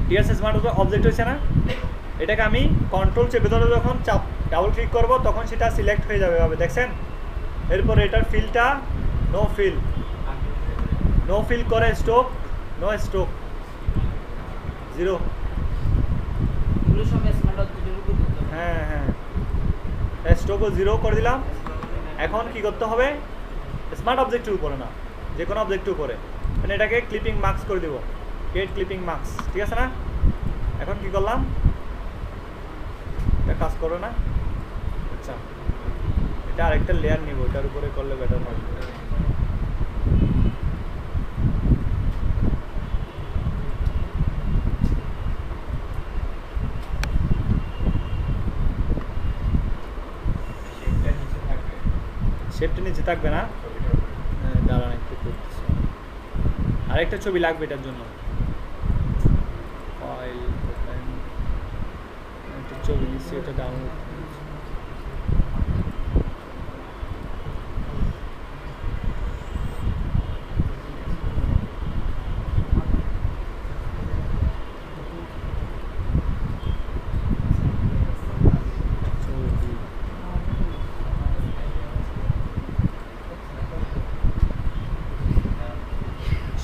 ঠিক আছে। স্মার্ট অবজেক্ট হয়েছে না? এটাকে আমি কন্ট্রোল চেপে ধরে যখন ডাবল ক্লিক করব তখন সেটা সিলেক্ট হয়ে যাবে এভাবে, দেখছেন। এরপর এটার ফিলটা নো ফিল করে স্ট্রোক, নো স্ট্রোক 0। হ্যাঁ হ্যাঁ, স্ট্রোকও 0 করে দিলাম। এখন কি করতে হবে? স্মার্ট অবজেক্টের উপরে না, যে কোনো অবজেক্টের উপরে, মানে এটাকে ক্লিপিং মার্কস করে দেবো, গেট ক্লিপিং মার্কস, ঠিক আছে না? এখন কি করলাম, এটা কাজ করো না। আচ্ছা, এটা আরেকটা লেয়ার নিব, এটার উপরে করলে বেটার হবে। শেপটা নিচে থাকবে না, দাঁড়ান একটু করতেছি, আরেকটা ছবি লাগবে এটার জন্য। ফাইল একটা ছবি নিচ্ছি, এটা ডাউনলোড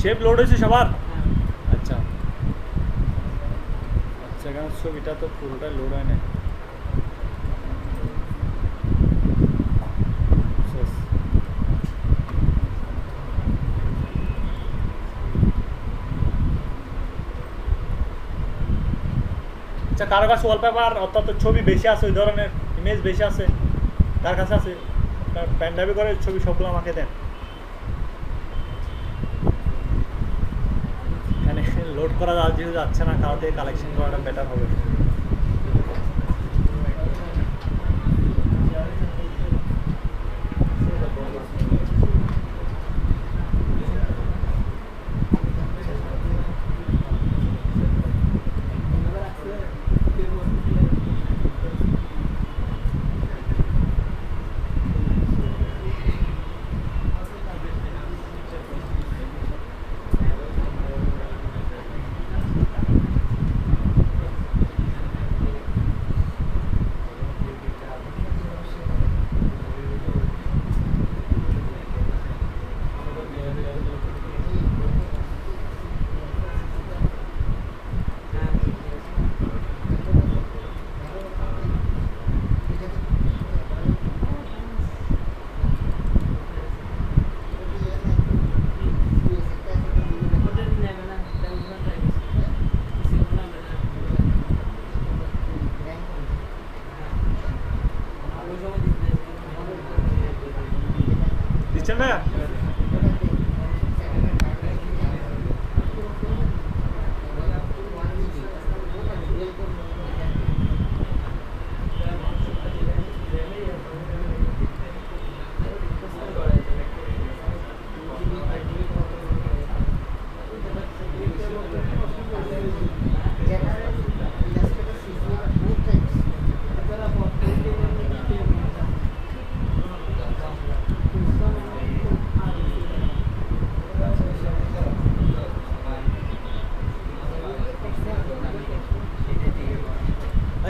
শেপ লোড হয়েছে সবার। আচ্ছা আচ্ছা, এখানে ছবিটা তো পুরোটা লোড হয় না। আচ্ছা, কারো কাছে ওয়ালপেপার অর্থাৎ ছবি বেশি আছে, ওই ধরনের ইমেজ বেশি আছে, কার কাছে আছে? আপনার পেন ড্রাইভে করে ছবি সবগুলো আমাকে দেন। এখানে লোড করা যেহেতু যাচ্ছে না, কারো থেকে কালেকশন করাটা বেটার হবে। দিচ্ছেন ভাইয়া?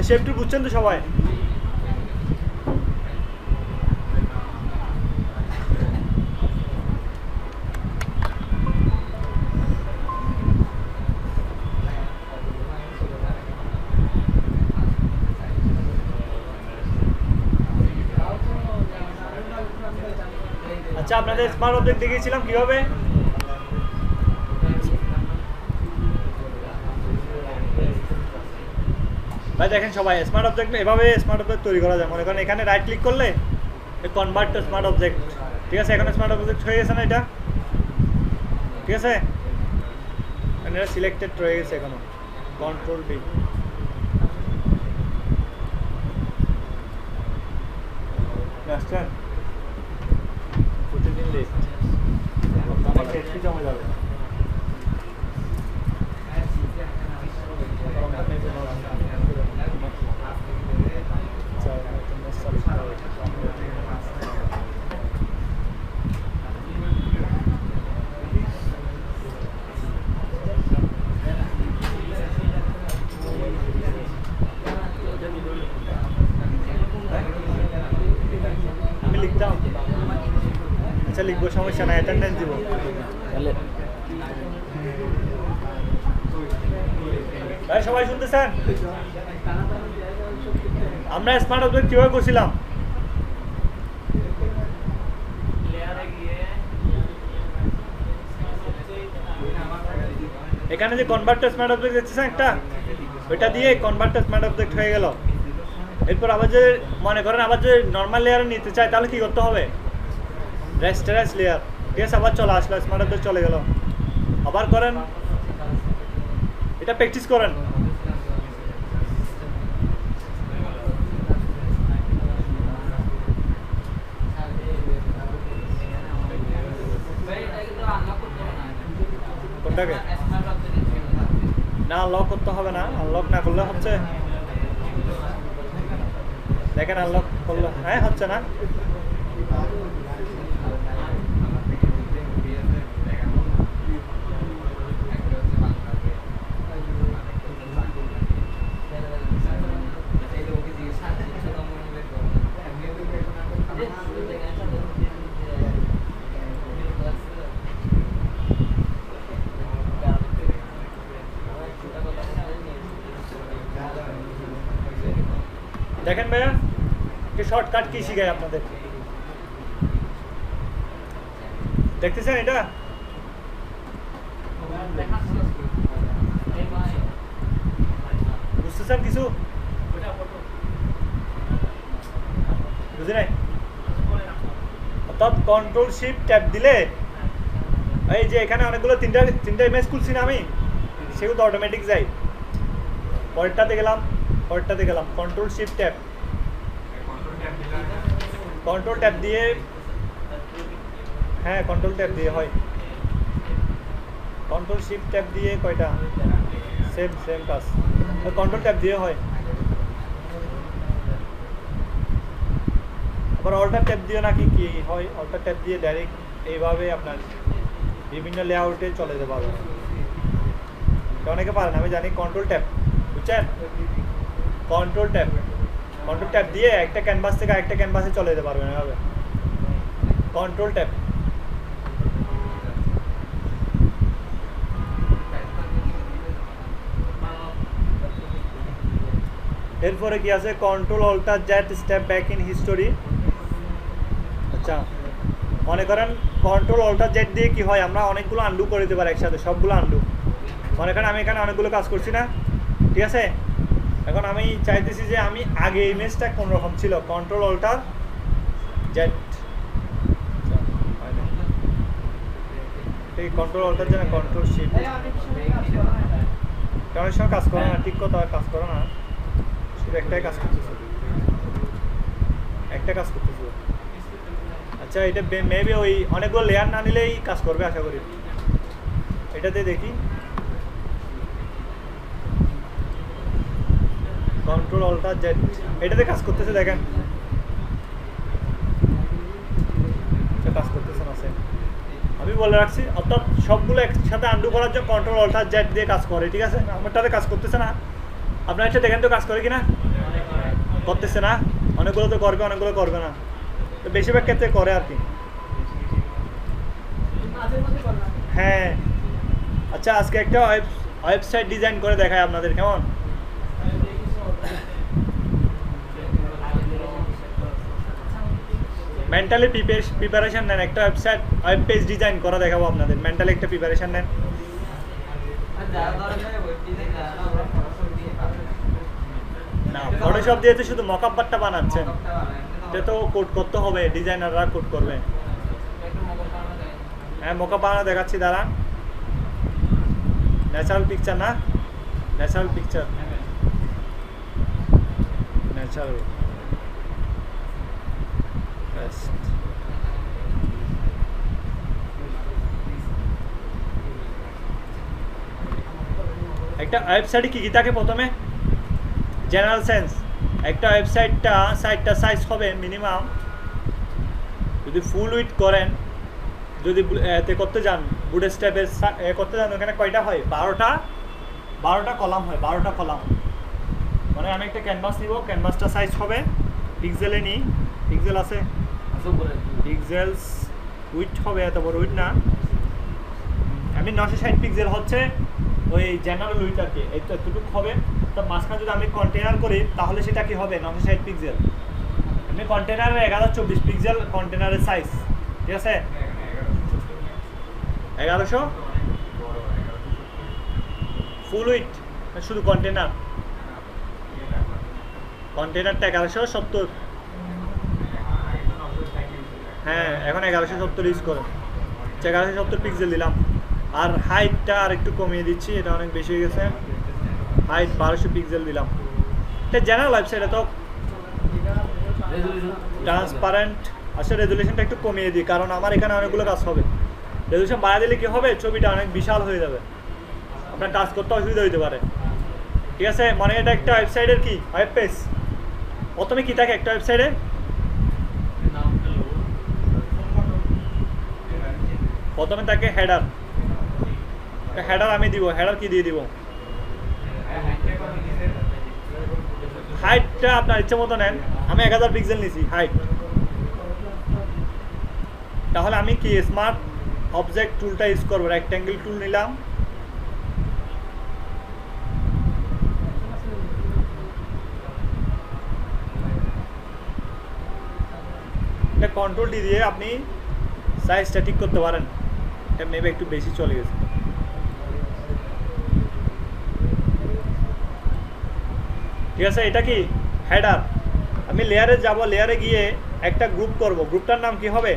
শেপটি বুঝছেন তো সবাই? আচ্ছা, আপনাদের স্মার্ট অবজেক্ট দেখিয়েছিলাম কিভাবে। ভাই দেখেন সবাই, স্মার্ট অবজেক্ট এভাবে স্মার্ট অবজেক্ট তৈরি করা যায়। মনে করেন এখানে রাইট ক্লিক করলে কনভার্ট টু স্মার্ট অবজেক্ট, ঠিক আছে? এখানে স্মার্ট অবজেক্ট হয়ে গেছে না এটা, ঠিক আছে? এটা সিলেক্টেড রয়ে গেছে এখনো, কন্ট্রোল ডি। মাস্টার প্রতিদিন লিস্ট আমার টেস্টই জমা যাবে। আমি লিখতাম, আচ্ছা লিখবো, সমস্যা না, অ্যাটেন্ডেন্স দিব। ভাই সবাই শুনতেছেন? আমরা স্মার্ট অবজেক্ট কিভাবে করছিলাম? এখানে যে কনভার্ট টু স্মার্ট অবজেক্ট দেখতেছেন একটা, ওইটা দিয়ে কনভার্ট টু স্মার্ট অবজেক্ট হয়ে গেল। এরপর আবার যে মনে করেন আবার যে নর্মাল লেয়ারে নিতে চাই, তাহলে কি করতে হবে? রেস্টারাইজ লেয়ার, ঠিক আছে? আবার চলে আসলো, স্মার্ট অবজেক্ট চলে গেল। আবার করেন, এটা প্র্যাকটিস করেন। কোনটাকে না আনলক করতে হবে না, আনলক না করলে হচ্ছে, দেখেন আনলক করলে হ্যাঁ হচ্ছে না। দেখেন ভাইয়া, কি শর্টকাট কি শিখায় আপনাদের, দেখতেছেন এটা? বুঝতেছেন কিছু? বুঝি নাই? অর্থাৎ কন্ট্রোল শিফট ট্যাব দিলে এই যে এখানে অনেকগুলো তিনটা ইমেজ খুলছি না আমি, সেগুলো তো অটোমেটিক যাই। পরেরটাতে গেলাম control shift tab, control tab দিয়ে, হ্যাঁ কন্ট্রোল ট্যাব দিয়ে হয়, কন্ট্রোল শিফট ট্যাব দিয়ে কয়টা সেম কাজ, কন্ট্রোল ট্যাব দিয়ে হয়। আবার অল্টার ট্যাব দিয়ে নাকি কি হয়, অল্টার ট্যাব দিয়ে ডাইরেক্ট এইভাবে আপনার বিভিন্ন লেআউটে চলে যেতে পারবে। অনেকে পারেন, আমি জানি। কন্ট্রোল ট্যাব, বুঝছেন? কন্ট্রোল ট্যাব দিয়ে একটা ক্যানভাস থেকে আরেকটা ক্যানভাসে চলে যেতে পারবেন এভাবে। Control tab. এরপরে কি আছে? Control alt Z step back in history. আচ্ছা, মনে করেন কন্ট্রোল অল্টার জেড দিয়ে কি হয়, আমরা অনেকগুলো আন্ডু করে দিতে পারি একসাথে, সবগুলো আন্ডু। মনে করেন আমি এখানে অনেকগুলো কাজ করছি না, ঠিক আছে? এখন আমি চাইতেছি যে আমি আগে ইমেজটা কোন রকম ছিল, কন্ট্রোল অল্টার জেড, ঠিক control alt Z, control shift. অনেক সময় কাজ করে না, ঠিক কথা কাজ করে না, শুধু একটা কাজ করতেছে। আচ্ছা, এটা মেবি ওই অনেকগুলো লেয়ার না নিলেই কাজ করবে আশা করি। এটাতে দেখি কন্ট্রোল অল্টার জেড, এটাতে কাজ করতেছে, দেখেন কাজ করতেছে না। আমি বলে রাখছি, অর্থাৎ সবগুলো একসাথে আন্ডু করার জন্য কন্ট্রোল অল্টার জেড দিয়ে কাজ করে, ঠিক আছে? আমারটাতে কাজ করতেছে না, আপনার একটা দেখেন তো কাজ করে কিনা। করতেছে না, অনেকগুলো তো করবে, অনেকগুলো করবে না, তো বেশিরভাগ ক্ষেত্রে করে আর কি। হ্যাঁ, আচ্ছা আজকে একটা ওয়েবসাইট ডিজাইন করে দেখায় আপনাদের, কেমন? মেন্টালি প্রিপারেশন নেন, একটা ওয়েব পেজ ডিজাইন করা দেখাবো আপনাদের। মেন্টালি একটা প্রিপারেশন নেন। না, ফটোশপ দিয়ে তো শুধু মকআপ বারটা বানাচ্ছেন, এটা তো কোড করতে হবে, ডিজাইনাররা কোড করবে। হ্যাঁ, মকআপ বানানো দেখাচ্ছি, দাঁড়ান। ন্যাচারাল পিকচার না, ন্যাচারাল পিকচার, ন্যাচারাল একটা ওয়েবসাইটে কি থাকে? প্রথমে জেনারেল সেন্স, একটা সাইটটা সাইজ হবে মিনিমাম, যদি ফুল উইথ করেন, যদি এতে করতে যান, বুট স্টেপের করতে যান, ওখানে কয়টা হয়? 12টা কলাম হয়, 12টা কলাম। মানে আমি একটা ক্যানভাস নিব, ক্যানভাসটা সাইজ হবে, পিক্সেলে নিই, পিক্সেল আছে, পিক্সেলস উইথ হবে, এত বড় উইথ না, আমি 960 পিক্সেল হচ্ছে ওই জেনারেল উইথ আর কি, এতটুকু হবে। তো মাঝখানে যদি আমি কন্টেনার করি তাহলে সেটা কি হবে? 960 পিক্সেল। আমি কন্টেনারের 1124 পিক্সেল কন্টেনারের সাইজ, ঠিক আছে? 1100 ফুল উইথ, শুধু কন্টেনারটা 1170। হ্যাঁ, এখন 1170 ইউজ করে, 1170 পিক্সেল দিলাম। আর হাইটটা আর একটু কমিয়ে দিচ্ছি, এটা অনেক বেশি হয়ে গেছে, হাইট 1200 পিক্সেল দিলাম। এটা জেনারেল ওয়েবসাইটে তো ট্রান্সপারেন্ট আসলে রেজুলেশনটা একটু কমিয়ে দিই, কারণ আমার এখানে অনেকগুলো কাজ হবে। রেজুলেশন বাড়া দিলে কি হবে? ছবিটা অনেক বিশাল হয়ে যাবে, আপনার কাজ করতে অসুবিধা হতে পারে, ঠিক আছে? মানে এটা একটা ওয়েবসাইটের কি ওয়েব পেজ, প্রথমে কি থাকে একটা ওয়েবসাইটে? প্রথমে থাকে হেডার, আমি দিব, হেডার কি দিয়ে দিব? হাইটটা আপনার ইচ্ছে মতো নেন, আমি 1000 পিক্সেল নিছি হাইট। তাহলে আমি কি স্মার্ট অবজেক্ট টুলটা ইউজ করবো, রেক্ট্যাঙ্গেল টুল নিলাম, এটা কন্ট্রোল ডি দিয়ে আপনি সাইজটা ঠিক করতে পারেন। এটা মেবি একটু বেশি চলে গেছে, ঠিক আছে? এটা কি হেডার। আমি লেয়ারে যাব, লেয়ারে গিয়ে একটা গ্রুপ করব, গ্রুপটার নাম কি হবে?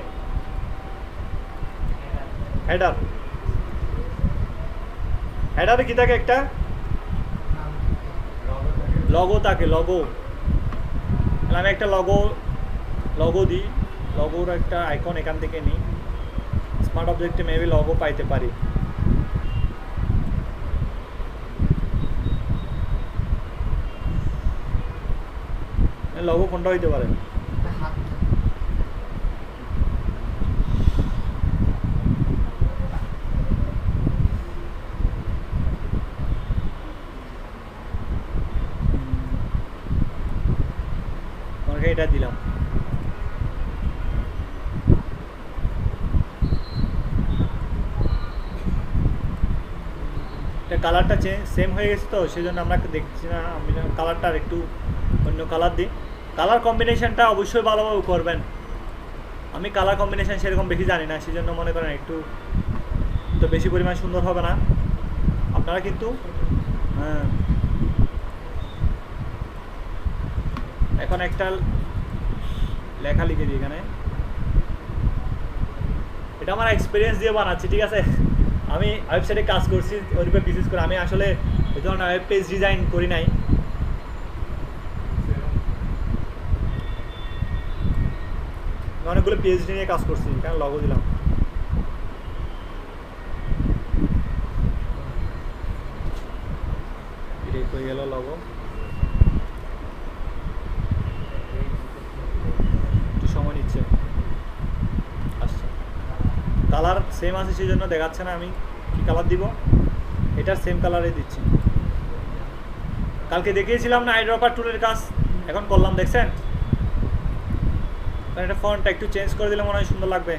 হেডার, হেডারে কি থাকে? একটা লগো থাকে, লগো। আমি একটা লগো দিই, লগোর একটা আইকন এখান থেকে নিই, স্মার্ট অবজেক্টে মেবি লগো পাইতে পারি। লগো কোনটা হইতে পারে? হাত তোমাকে এটা দিলাম। এটা কালারটা সেম হয়ে গেছে, তো সেই জন্য আমরা দেখছি না। আমি কালারটা আর একটু অন্য কালার দিই। কালার কম্বিনেশনটা অবশ্যই ভালোভাবে করবেন। আমি কালার কম্বিনেশন সেরকম বেশি জানি না, সেই জন্য মনে করেন একটু তো বেশি পরিমাণ সুন্দর হবে না। আপনারা কিন্তু হ্যাঁ, এখন একটা লেখা লিখে দিই এখানে। এটা আমার এক্সপিরিয়েন্স দিয়ে বানাচ্ছি, ঠিক আছে? আমি ওয়েবসাইটে কাজ করছি ওইভাবে বিশেষ করে। আমি আসলে এই ধরনের ওয়েব পেজ ডিজাইন করি নাই। অনেকগুলো পিএইচডি নিয়ে কাজ করছি, এখানে লগো দিলাম। এটাই হয়ে গেল লগো। একটু সময় নিচ্ছে, আসছে। কালার সেম আছে সেই জন্য দেখাচ্ছে না। আমি কি কালার দিব? এটার সেম কালারে দিচ্ছি। কালকে দেখিয়েছিলাম না আইড্রপার টুলের কাজ, এখন করলাম, দেখছেন? এটা ফন্টটা একটু চেঞ্জ করে দিলে মনে হয় সুন্দর লাগবে।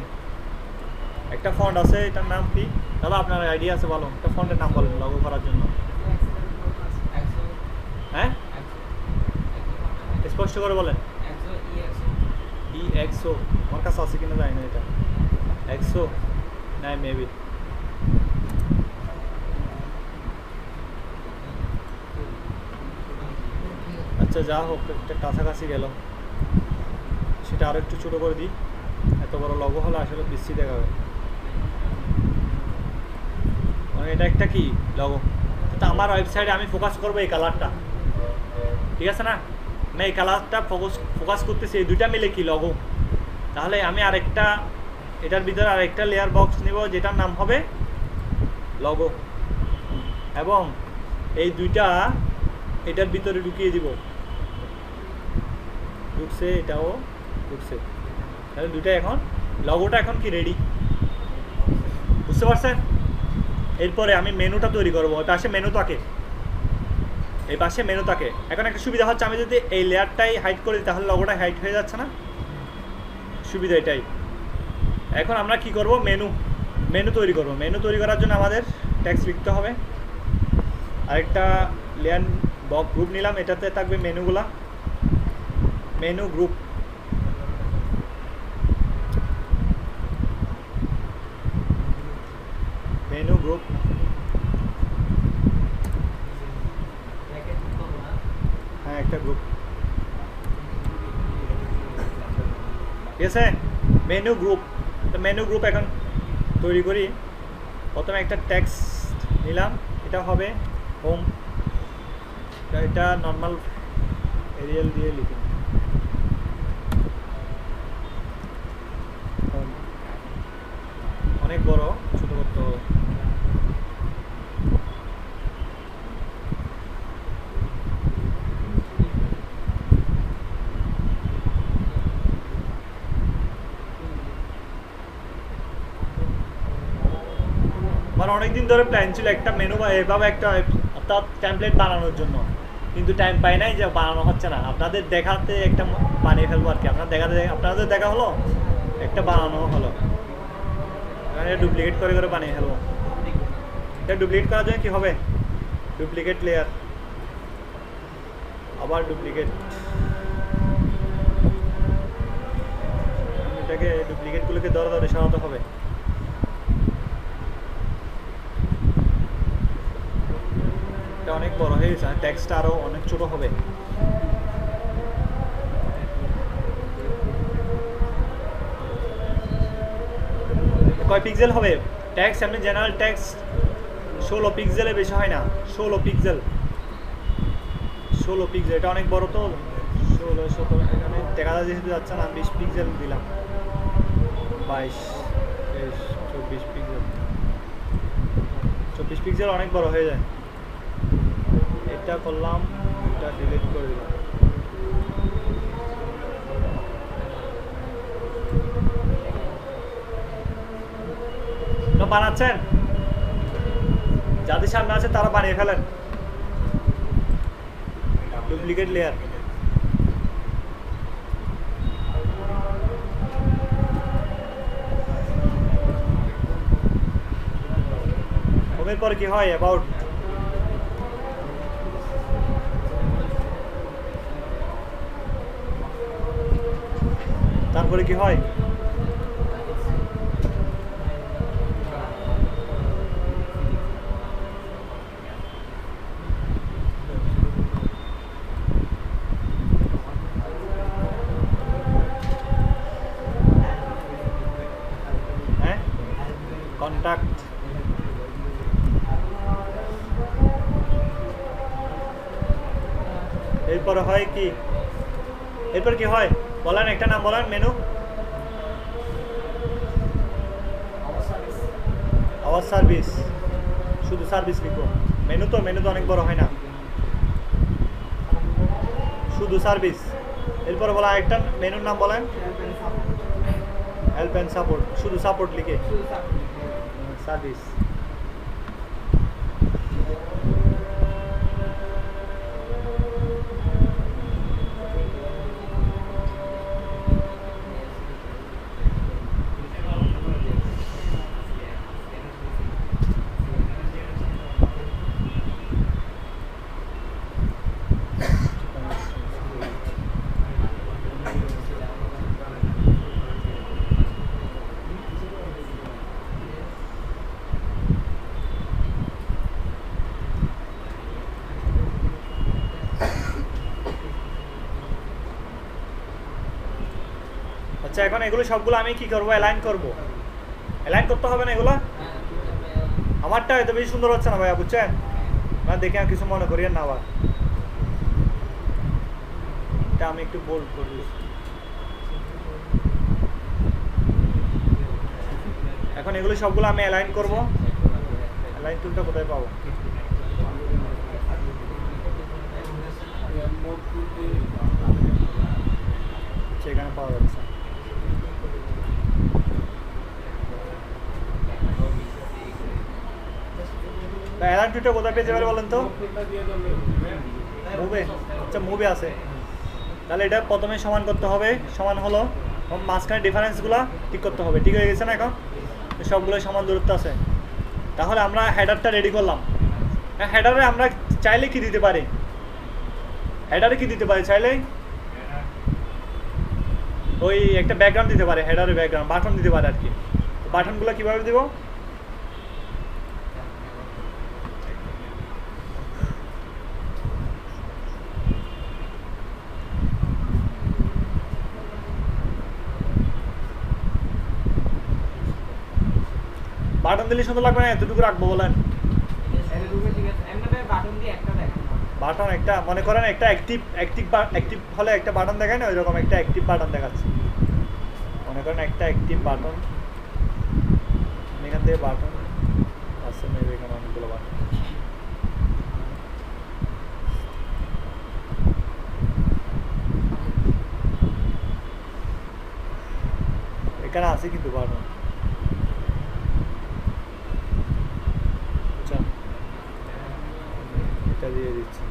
একটা ফন্ট আছে, এটার নাম কি দাদা? আপনার আইডিয়া আছে ভালো, একটা ফন্টের নাম বলেন লগো করার জন্য। হ্যাঁ, স্পষ্ট করে বলেন। EXO, আমার কাছে আছে কিনা জানি না। এটা EXO নাই মেবি। আচ্ছা, যা হোক, একটা কাছাকাছি গেল। সেটা আরো একটু ছোটো করে দিই। এত বড় লগো হলে আসলে বেশি দেখাবে। মানে এটা একটা কি লগো, তো আমার ওয়েবসাইটে আমি ফোকাস করবো এই কালারটা, ঠিক আছে না? আমি এই কালারটা ফোকাস করতেছি, এই দুইটা মিলে কি লগো। তাহলে আমি আরেকটা, এটার ভিতরে আরেকটা লেয়ার বক্স নিব যেটার নাম হবে লগো, এবং এই দুইটা এটার ভিতরে ঢুকিয়ে দিব। ঢুকছে, এটাও ঢুকছে। তাহলে দুইটা এখন লগোটা এখন কি রেডি, বুঝতে পারছেন? এরপরে আমি মেনুটা তৈরি করবো। ওই পাশে মেনু থাকে, এই পাশে মেনু থাকে। এখন একটা সুবিধা হচ্ছে, আমি যদি এই লেয়ারটাই হাইড করি তাহলে লগোটা হাইড হয়ে যাচ্ছে না। সুবিধা এটাই। এখন আমরা কি করব? মেনু তৈরি করব। মেনু তৈরি করার জন্য আমাদের টেক্সট লিখতে হবে। আরেকটা লেয়ার গ্রুপ নিলাম, এটাতে থাকবে মেনুগুলা, মেনু গ্রুপ। মেনু গ্রুপ, হ্যাঁ একটা গ্রুপ, ঠিক আছে? Menu group. তো মেনু গ্রুপ এখন তৈরি করি। প্রথমে একটা টেক্সট নিলাম, এটা হবে হোম। এটা নর্মাল এরিয়াল দিয়ে লিখি, হোম। অনেক বড়, ছোট করতে হবে। আমার অনেকদিন ধরে প্ল্যান ছিল একটা মেনু বা এভাবে একটা অর্থাৎ টেমপ্লেট বানানোর জন্য, কিন্তু টাইম পাই নাই, যে বানানো হচ্ছে না। আপনাদের দেখাতে একটা বানিয়ে ফেলবো আর কি। আপনাদের দেখা হলো, একটা বানানো হলো। ডুপ্লিকেট করে করে বানিয়ে ফেলবো। এটা ডুপ্লিকেট করার জন্য কী হবে? ডুপ্লিকেট লেয়ার, আবার ডুপ্লিকেট। এটাকে ডুপ্লিকেটগুলোকে দরে দরে সরাতে হবে। এটা অনেক বড় হয়ে গেছে, টেক্সটটা আরও অনেক ছোট হবে। কয় পিক্সেল হবে? টেক্সট এমনি জেনারেল টেক্সট 16 পিক্সেলে বেশি হয় না, 16 পিক্সেল, 16 পিক্সেল, এটা অনেক বড় তো, 16 17 এখানে দেখা যেহেতু যাচ্ছে না, 20 পিক্সেল দিলাম, 22 23 24 পিক্সেল, 24 পিক্সেল অনেক বড় হয়ে যায়। এটা করলাম, এটা ডিলিট করে দিলাম। বানাচ্ছেন যাদের সামনে আছে তারা বানিয়ে ফেলেন ডুপ্লিকেট লেয়ার। হোমের পর কি হয় অ্যাবাউট, তারপরে কি হয় কন্টাক্ট, এরপরে হয় কি, এরপর কি হয় বলেন, একটা নাম বলেন, মেনু, আওয়ার সার্ভিস, শুধু সার্ভিস লিখো, মেনু তো অনেক বড় হয় না, শুধু সার্ভিস। এরপরে বলা একটা মেনুর নাম বলেন, হেল্প অ্যান্ড সাপোর্ট, শুধু সাপোর্ট লিখে সার্ভিস। আচ্ছা এখন এগুলো সবগুলো আমি কি করবো, অ্যালাইন করবো, অ্যালাইন করতে হবে না এগুলো, আমারটা হয়তো বেশি সুন্দর হচ্ছে না ভাইয়া, বুঝছেন না, দেখে আর কিছু মনে করিয়েন না আবার, এটা আমি একটু বোল্ড করি। এখন এগুলো সবগুলো আমি অ্যালাইন করবো, অ্যালাইন টুলটা কোথায় পাবো, সেখানে পাওয়া যাচ্ছে। অ্যালাইন টুলটা কোথায় পেয়ে যাবে বলেন তো, মুভে, আচ্ছা মুভে আছে, তাহলে এটা প্রথমে সমান করতে হবে, সমান হলো, মাঝখানে ডিফারেন্সগুলো ঠিক করতে হবে, ঠিক হয়ে গেছে না, এখন সবগুলো সমান দূরত্ব আছে। তাহলে আমরা হেডারটা রেডি করলাম, হেডারে আমরা চাইলে কি দিতে পারি, হেডারে কি দিতে পারি চাইলে, ওই একটা ব্যাকগ্রাউন্ড দিতে পারে, হেডারে ব্যাকগ্রাউন্ড বাটন দিতে পারে আর কি। বাটনগুলো কিভাবে দিব, বাটন দিলে সুন্দর লাগবে না, এতটুকু রাখবো বলেন, বাটন একটা মনে করেন একটা অ্যাক্টিভ হলে একটা বাটন দেখায় না, ওইরকম একটা অ্যাক্টিভ বাটন দেখাচ্ছে, মনে করেন একটা অ্যাক্টিভ বাটন, এখান থেকে বাটন আছে, মেবি এখানে অনেকগুলো বাটন, এখানে আছে কিন্তু বাটন, আচ্ছা এটা দিয়ে দিচ্ছি।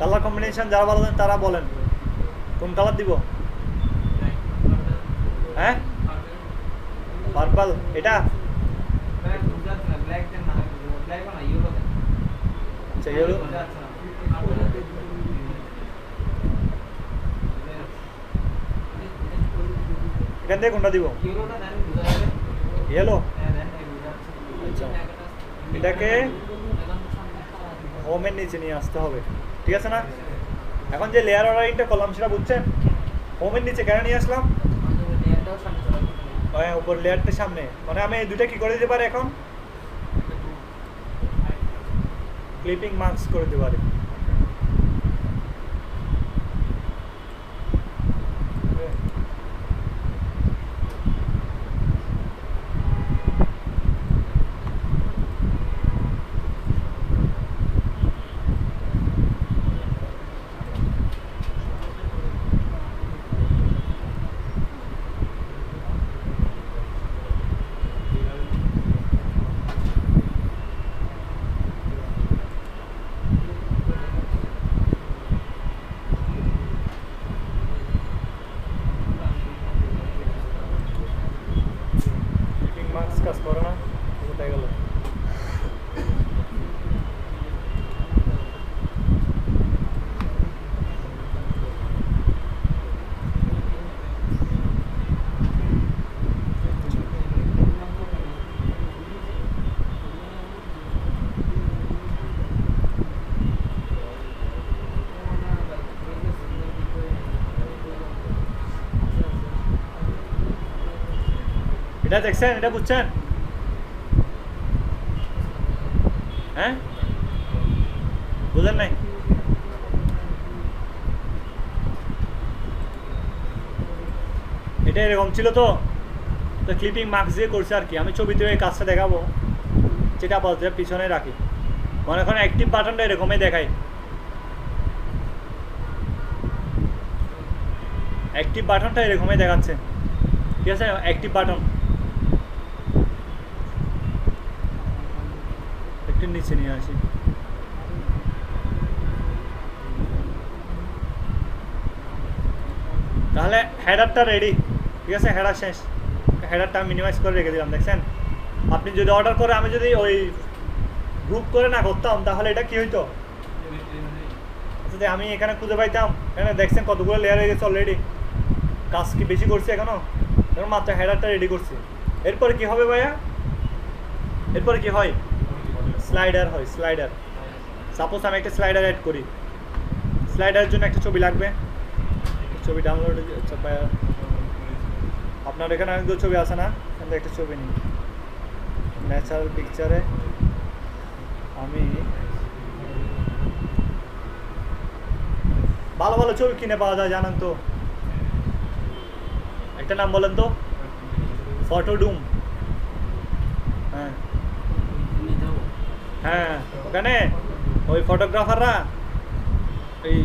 কালার কম্বিনেশন যারা বলেন তারা বলেন কোন কালার দিব, হ্যাঁ পার্পল, এটা আচ্ছা ইয়েলো, এখান থেকে কোনটা দিব, ইয়েলো, আচ্ছা এটাকে হোমের নিচে নিয়ে আসতে হবে, ঠিক আছে না? এখন যে লেয়ার অর্ডারিংটা করলাম সেটা বুঝছেন? হোমের নিচে কেন নিয়ে আসলাম? হ্যাঁ, উপর লেয়ারটার সামনে, মানে আমি এই দুইটা কি করে দিতে পারি এখন? ক্লিপিং মার্কস করে দিতে পারি। মার্কস কাজ করে না, কোথায় গেল? এটা দেখছেন, এটা বুঝছেন? হ্যাঁ, বুঝেন নাই? এটা এরকম ছিল তো ক্লিপিং মার্কস দিয়ে করছে আর কি। আমি ছবিতে ওই কাজটা দেখাবো, যেটা বলতে পিছনে রাখি। মনে করেন অ্যাক্টিভ বাটনটা এরকমই দেখাই, অ্যাক্টিভ বাটনটা এরকমই দেখাচ্ছে, ঠিক আছে? অ্যাক্টিভ বাটন একটু নিচে নিয়ে আসি। তাহলে হেডারটা রেডি, ঠিক আছে? হেডার শেষ, হেডারটা মিনিমাইজ করে রেখে দিলাম। দেখছেন, আপনি যদি অর্ডার করে আমি যদি ওই গ্রুপ করে না করতাম তাহলে এটা কি হইতো? যদি আমি এখানে খুঁজে পাইতাম, এখানে দেখছেন কতগুলো লেয়ার হয়ে গেছে অলরেডি। কাজ কি বেশি করছে এখনো? এখন মাত্র হেডারটা রেডি করছি। এরপরে কি হবে ভাইয়া? এরপরে কি হয়? স্লাইডার হয়, স্লাইডার। সাপোজ আমি একটা স্লাইডার অ্যাড করি, স্লাইডারের জন্য একটা ছবি লাগবে। ছবি ডাউনলোড, আচ্ছা ভাইয়া আপনার এখানে অনেকগুলো ছবি আছে না? কিন্তু একটা ছবি নিই, ন্যাচারাল পিকচারে আমি ভালো ভালো ছবি কিনে পাওয়া যায় জানেন তো? একটা নাম বলেন তো, ফটোডুম। হ্যাঁ হ্যাঁ, ওখানে ওই ফটোগ্রাফাররা এই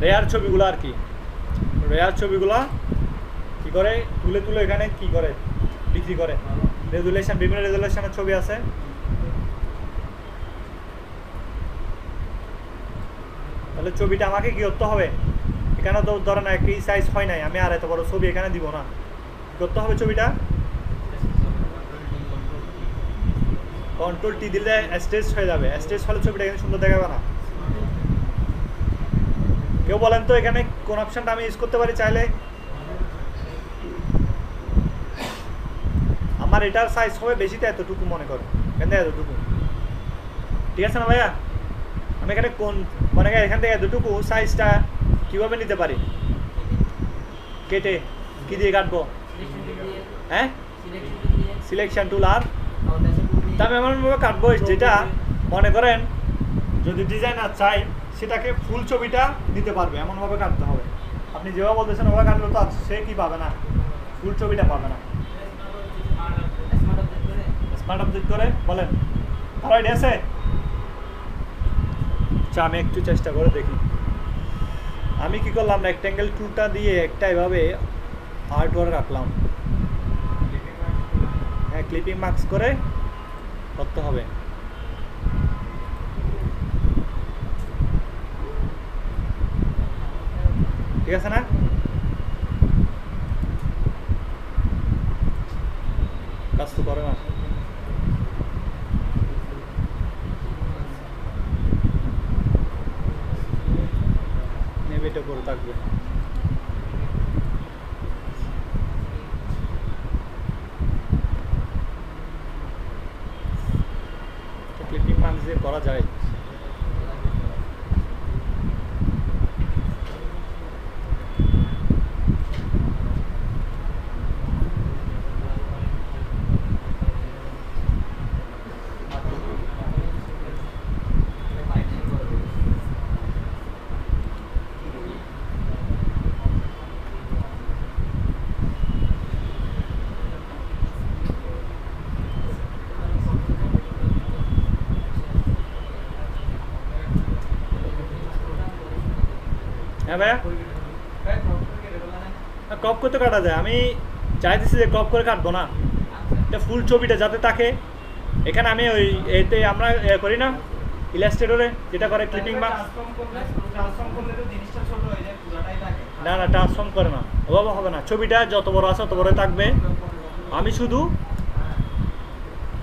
রেয়ার ছবিগুলো আর কি, রেয়ার ছবিগুলা কি করে তুলে তুলে এখানে কি করে বিক্রি করে। রেজুলেশন, বিভিন্ন রেজুলেশনের ছবি আছে। তাহলে ছবিটা আমাকে কি করতে হবে? এখানে তো ধরেন একই সাইজ হয় নাই, আমি আর এত বড় ছবি এখানে দিব না। কি করতে হবে? ছবিটা কন্ট্রোল টি দিলে স্টেজ হয়ে যাবে। স্টেজ হলে ছবিটা এখানে সুন্দর দেখাবে না। কেউ বলেন তো এখানে কোন অপশনটা আমি ইউজ করতে পারি চাইলে? আমার এটার সাইজ হবে বেশিতে এতটুকু, মনে করো এখান থেকে এতটুকু, ঠিক আছে না ভাইয়া? আমি এখানে কোন মানে এখান থেকে এতটুকু সাইজটা কীভাবে নিতে পারি? কেটে কি দিয়ে কাটবো? হ্যাঁ, সিলেকশন টুল। আর তা আমি এমনভাবে কাটবো যেটা মনে করেন যদি ডিজাইনার চাই সেটাকে ফুল ছবিটা নিতে পারবে, এমনভাবে কাটতে হবে। আপনি যেভাবে বলতেছেন ওভাবে কাটলে তো সে কি পাবে না, ফুল ছবিটা পাবে না। স্মার্ট অবজেক্ট করে বলেন, তার আইডিয়া আছে? আচ্ছা আমি একটু চেষ্টা করে দেখি। আমি কি করলাম, রেক্ট্যাঙ্গেল টুলটা দিয়ে একটা এভাবে আর্ট ওয়ার্ক রাখলাম। হ্যাঁ, ক্লিপিং মার্কস করে করতে হবে। ঠিক আছে না? কাজ তো করে না। নেভিটা করে থাকবে। ক্লিপিং মার্কস দিয়ে করা যায়। হ্যাঁ ভাইয়া, ক্রপ করতে কাটা যায়, আমি চাইতেছি যে ক্রপ করে কাটবো না, এটা ফুল ছবিটা যাতে থাকে। এখানে আমি ওই এতে আমরা করি না ইলাস্ট্রেটরে যেটা করে ক্লিপিং মার্কস, না না ট্রান্সফর্ম করে না, ওভাবে হবে না, ছবিটা যত বড় আছে তত বড় থাকবে। আমি শুধু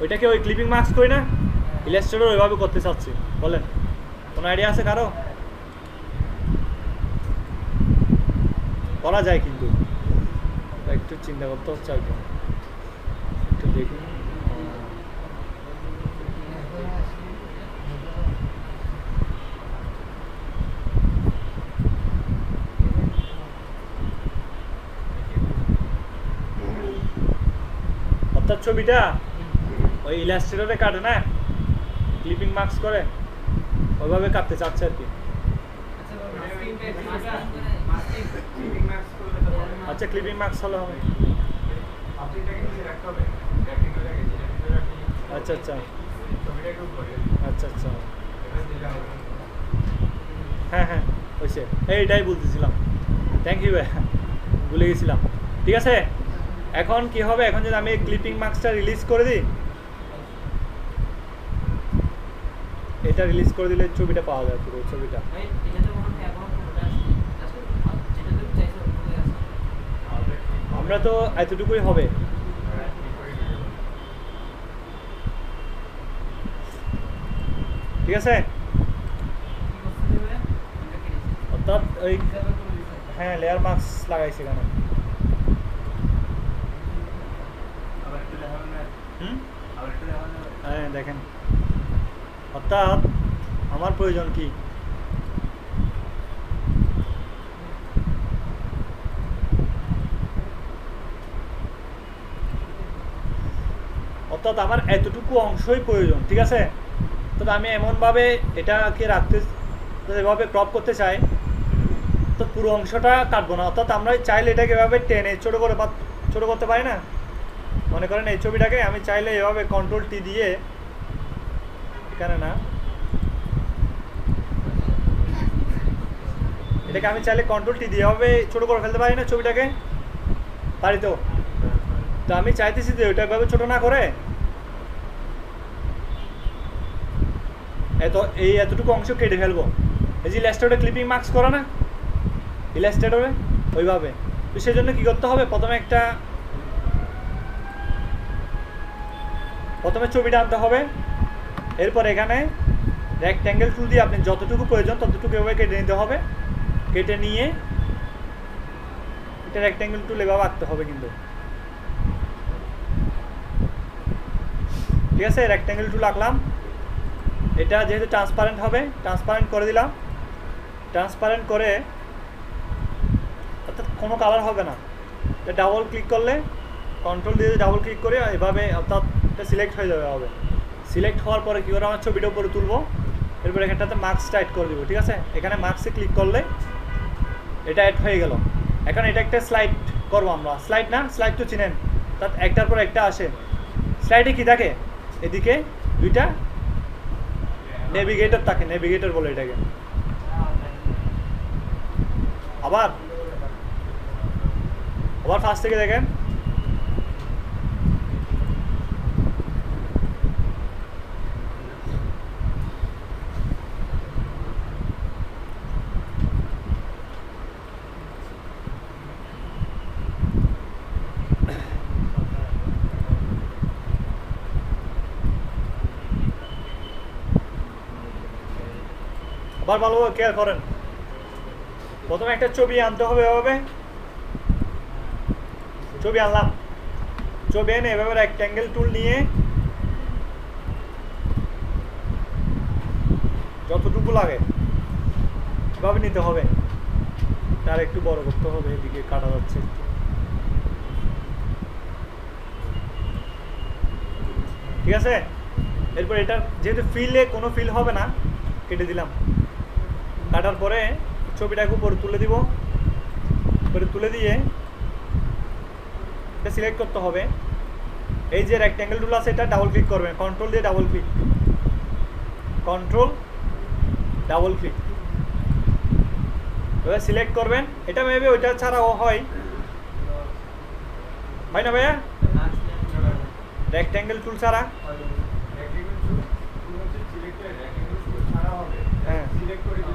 ওইটাকে ওই ক্লিপিং মার্কস করি না, ইলাস্ট্রেটর ওইভাবে করতে চাচ্ছি। বলেন কোনো আইডিয়া আছে কারো? করা যায় কিন্তু একটু চিন্তা করতে হচ্ছে আর কি, একটু দেখুন। অর্থাৎ ছবিটা ওই ইলাস্ট্রেটরে কাটে না, ক্লিপিং মার্কস করে ওইভাবে কাটতে চাচ্ছে আর কি। আচ্ছা ক্লিপিং মার্কস হলে হবে। আচ্ছা আচ্ছা আচ্ছা আচ্ছা, হ্যাঁ হ্যাঁ হয়েছে, এইটাই বলতেছিলাম। থ্যাংক ইউ ভাই, ভুলে গেছিলাম। ঠিক আছে, এখন কি হবে, এখন যদি আমি ক্লিপিং মার্কসটা রিলিজ করে দিই, এটা রিলিজ করে দিলে ছবিটা পাওয়া যায়, পুরো ছবিটা। আমরা তো এতটুকুই হবে। ঠিক আছে, অর্থাৎ ওই হ্যাঁ লেয়ার মার্কস লাগাইছি এখানে। হ্যাঁ দেখেন, অর্থাৎ আমার প্রয়োজন কি, অর্থাৎ আমার এতটুকু অংশই প্রয়োজন। ঠিক আছে, তবে আমি এমনভাবে এটাকে রাখতে, এভাবে ক্রপ করতে চাই, তো পুরো অংশটা কাটবো না। অর্থাৎ আমরা চাইলে এটাকে এভাবে টেনে ছোটো করে ছোটো করতে পারি না। মনে করেন এই ছবিটাকে আমি চাইলে এভাবে কন্ট্রোল টি দিয়ে, এখানে না, এটাকে আমি চাইলে কন্ট্রোল টি দিয়ে এভাবে ছোটো করে ফেলতে পারি না ছবিটাকে, পারি তো। তো আমি চাইতেছি যে ওইটা এভাবে ছোটো না করে এতটুকু অংশ কেটে ফেলবো। এই যে ইলাস্ট্রেটরে ক্লিপিং মার্কস করা না, ইলাস্ট্রেটরে ওইভাবে। তো সেই জন্য কী করতে হবে, প্রথমে ছবিটা আনতে হবে, এরপর এখানে রেক্ট্যাঙ্গেল টুল দিয়ে আপনি যতটুকু প্রয়োজন ততটুকু এভাবে কেটে নিতে হবে। কেটে নিয়ে এটা রেক্ট্যাঙ্গেল টুল এভাবে আঁকতে হবে কিন্তু। ঠিক আছে, রেক্ট্যাঙ্গেল টুল আঁকলাম। এটা যেহেতু ট্রান্সপারেন্ট হবে, ট্রান্সপারেন্ট করে দিলাম। ট্রান্সপারেন্ট করে অর্থাৎ কোনো কালার হবে না, এটা ডাবল ক্লিক করলে, কন্ট্রোল দিয়ে ডাবল ক্লিক করে এভাবে, অর্থাৎ এটা সিলেক্ট হয়ে যাবে হবে। সিলেক্ট হওয়ার পরে কী করে আমার ছবিটা উপরে তুলবো, এরপর এখানটাতে মার্কসটা অ্যাড করে দেবো। ঠিক আছে, এখানে মার্কসে ক্লিক করলে এটা অ্যাড হয়ে গেল। এখন এটা একটা স্লাইড করবো আমরা, স্লাইড না, স্লাইড তো চিনেন, তার একটার পর একটা আসে। স্লাইডে কী থাকে, এদিকে দুইটা নেভিগেটর থাকে, নেভিগেটর বলে এটাকে। আবার ফার্স্ট থেকে দেখেন, আবার ভালোভাবে কেয়ার করেন। প্রথমে একটা ছবি আনতে হবে, এভাবে ছবি আনলাম, ছবি এনে এভাবে রেক্ট্যাঙ্গেল টুল নিয়ে যতটুকু লাগে এভাবে নিতে হবে। তার একটু বড় করতে হবে, এদিকে কাটা যাচ্ছে। ঠিক আছে, এরপর এটা যেহেতু কোনো ফিল হবে না, কেটে দিলাম। কাটার পরে ছবিটাকে উপরে তুলে দিব, উপরে তুলে দিয়ে এটা সিলেক্ট করতে হবে। এই যে রেক্ট্যাঙ্গেল টুল আছে এটা ডাবল ক্লিক করবেন, কন্ট্রোল দিয়ে double click, control double click. এবার সিলেক্ট করবেন, এটা মেবি ওইটা ছাড়াও হয় না ভাইয়া? রেক্ট্যাঙ্গেল টুল ছাড়া?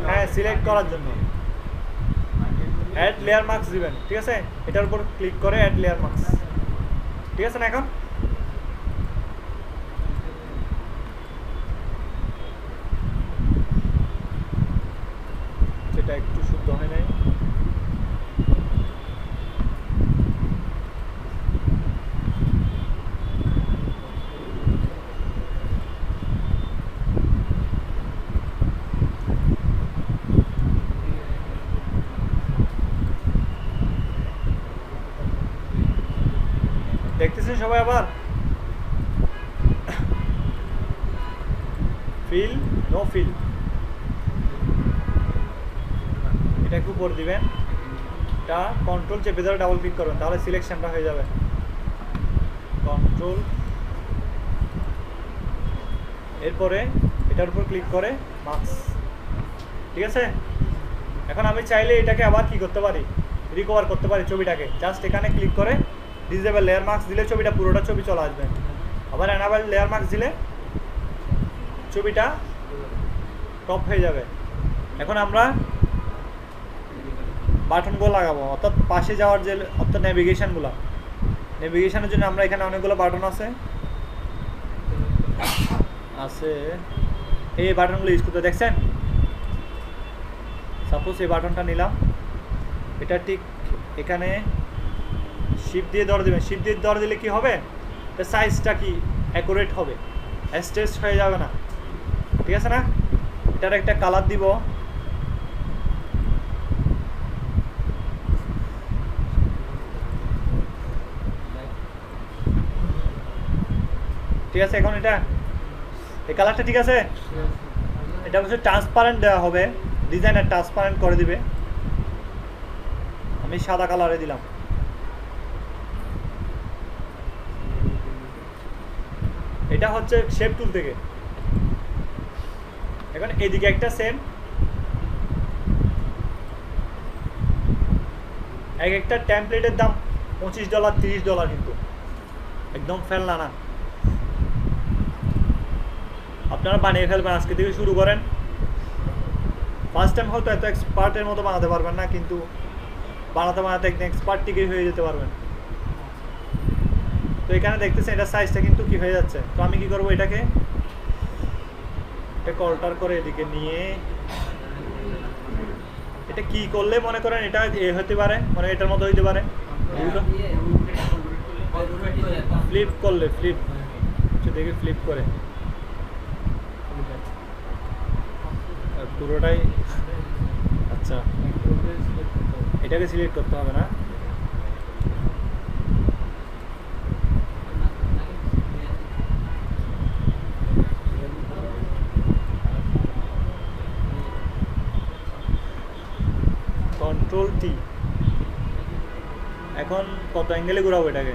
হ্যাঁ সিলেক্ট করার জন্য অ্যাড লেয়ার মার্কস দিবেন, ঠিক আছে? এটার উপর ক্লিক করে অ্যাড লেয়ার মার্কস, ঠিক আছে না? এখন সেটা একটু শুদ্ধ হয় নাই। দেখতেছেন সবাই? আবার ফিল নো ফিল, এটা একটু করে দিবেন, এটা কন্ট্রোল চেপে ধরে ডাবল ক্লিক করবেন, তাহলে সিলেকশনটা হয়ে যাবে। কন্ট্রোল, এরপরে এটার উপর ক্লিক করে মার্কস, ঠিক আছে? এখন আমি চাইলে এটাকে আবার কি করতে পারি, রিকভার করতে পারি ছবিটাকে। জাস্ট এখানে ক্লিক করে ডিসেবল লেয়ার মার্কস দিলে ছবিটা পুরোটা ছবি চলে আসবে। আবার এনাবল লেয়ার মার্কস দিলে ছবিটা টপ হয়ে যাবে। এখন আমরা বাটনগুলো লাগাবো, অর্থাৎ পাশে যাওয়ার যে অর্থাৎ নেভিগেশনগুলো, নেভিগেশনের জন্য আমরা এখানে অনেকগুলো বাটন আছে এই বাটনগুলো ইউজ করতে দেখছেন। সাপোজ এই বাটনটা নিলাম, এটা ঠিক এখানে শিফট দিয়ে ধরে দেবেন। শিফট দিয়ে ধরে দিলে কি হবে, সাইজটা কি অ্যাকুরেট হবে, স্ট্রেচ হয়ে যাবে না, ঠিক আছে না? এটার একটা কালার দিব, ঠিক আছে? এখন এটা এই কালারটা ঠিক আছে, এটা হচ্ছে ট্রান্সপারেন্ট দেওয়া হবে, ডিজাইনার ট্রান্সপারেন্ট করে দিবে। আমি সাদা কালারে দিলাম। এটা হচ্ছে শেপ টুল থেকে। এখন এদিকে একটা সেম, এক একটা টেমপ্লেটের দাম $25 $30 কিন্তু একদম ফেলনা না। আপনারা বানিয়ে ফেলবেন, আজকে থেকে শুরু করেন। ফার্স্ট টাইম হয়তো এত এক্সপার্টের মতো বানাতে পারবেন না, কিন্তু বানাতে একদম এক্সপার্ট টিকে হয়ে যেতে পারবেন। তো এখানে দেখতেছেন এটা সাইজটা কিন্তু কি হয়ে যাচ্ছে। তো আমি কি করব, এটাকে অল্টার করে এদিকে নিয়ে, এটা কি করলে মনে করেন এটা হতে পারে, মানে এটার মতো হইতে পারে। ফ্লিপ করলে, ফ্লিপ দেখে ফ্লিপ করে পুরোটাই। আচ্ছা, এটাকে সিলেক্ট করতে হবে না, কন্ট্রোল টি। এখন কত অ্যাঙ্গেলে ঘোরাবো এটাকে,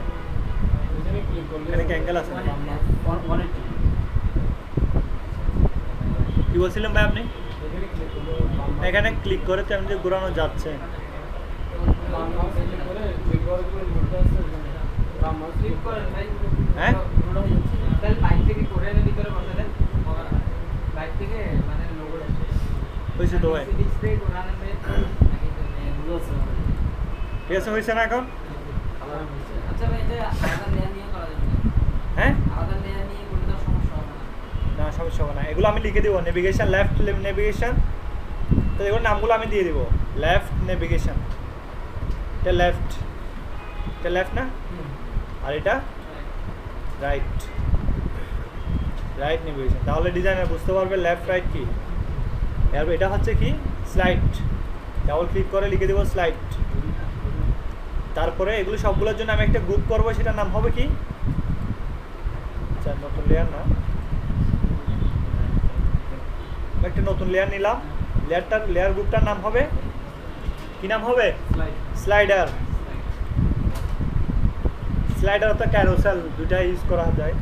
এখানে কি অ্যাঙ্গেল আছে? কি বলছিলেন ভাই আপনি? এখানে ক্লিক করে তেমন যে ঘোরানো যাচ্ছে। হ্যাঁ হয়েছে তো ভাই, ঠিক আছে? হয়েছে না এখন? হ্যাঁ না, সমস্যা হবে না, এগুলো আমি লিখে দিব। নেভিগেশন, লেফট নেভিগেশন, তো এগুলোর নামগুলো আমি দিয়ে দিব। লেফট নেভিগেশন, এটা লেফট, এটা লেফট না, আর এটা রাইট, রাইট নেভিগেশন। তাহলে ডিজাইনার বুঝতে পারবে লেফট রাইট কি। আর এটা হচ্ছে কি স্লাইড, ডাবল ক্লিক করে লিখে দেবো স্লাইড। তারপরে এগুলো সবগুলোর জন্য আমি একটা গ্রুপ করবো, সেটার নাম হবে কি, আচ্ছা নতুন লেয়ার না, একটা নতুন লেয়ার নিলাম। লেয়ার গ্রুপটার নাম হবে কি, নাম হবে স্লাইডার। স্লাইডার অর্থাৎ ক্যারোসেল, দুটা ইউজ করা যায়।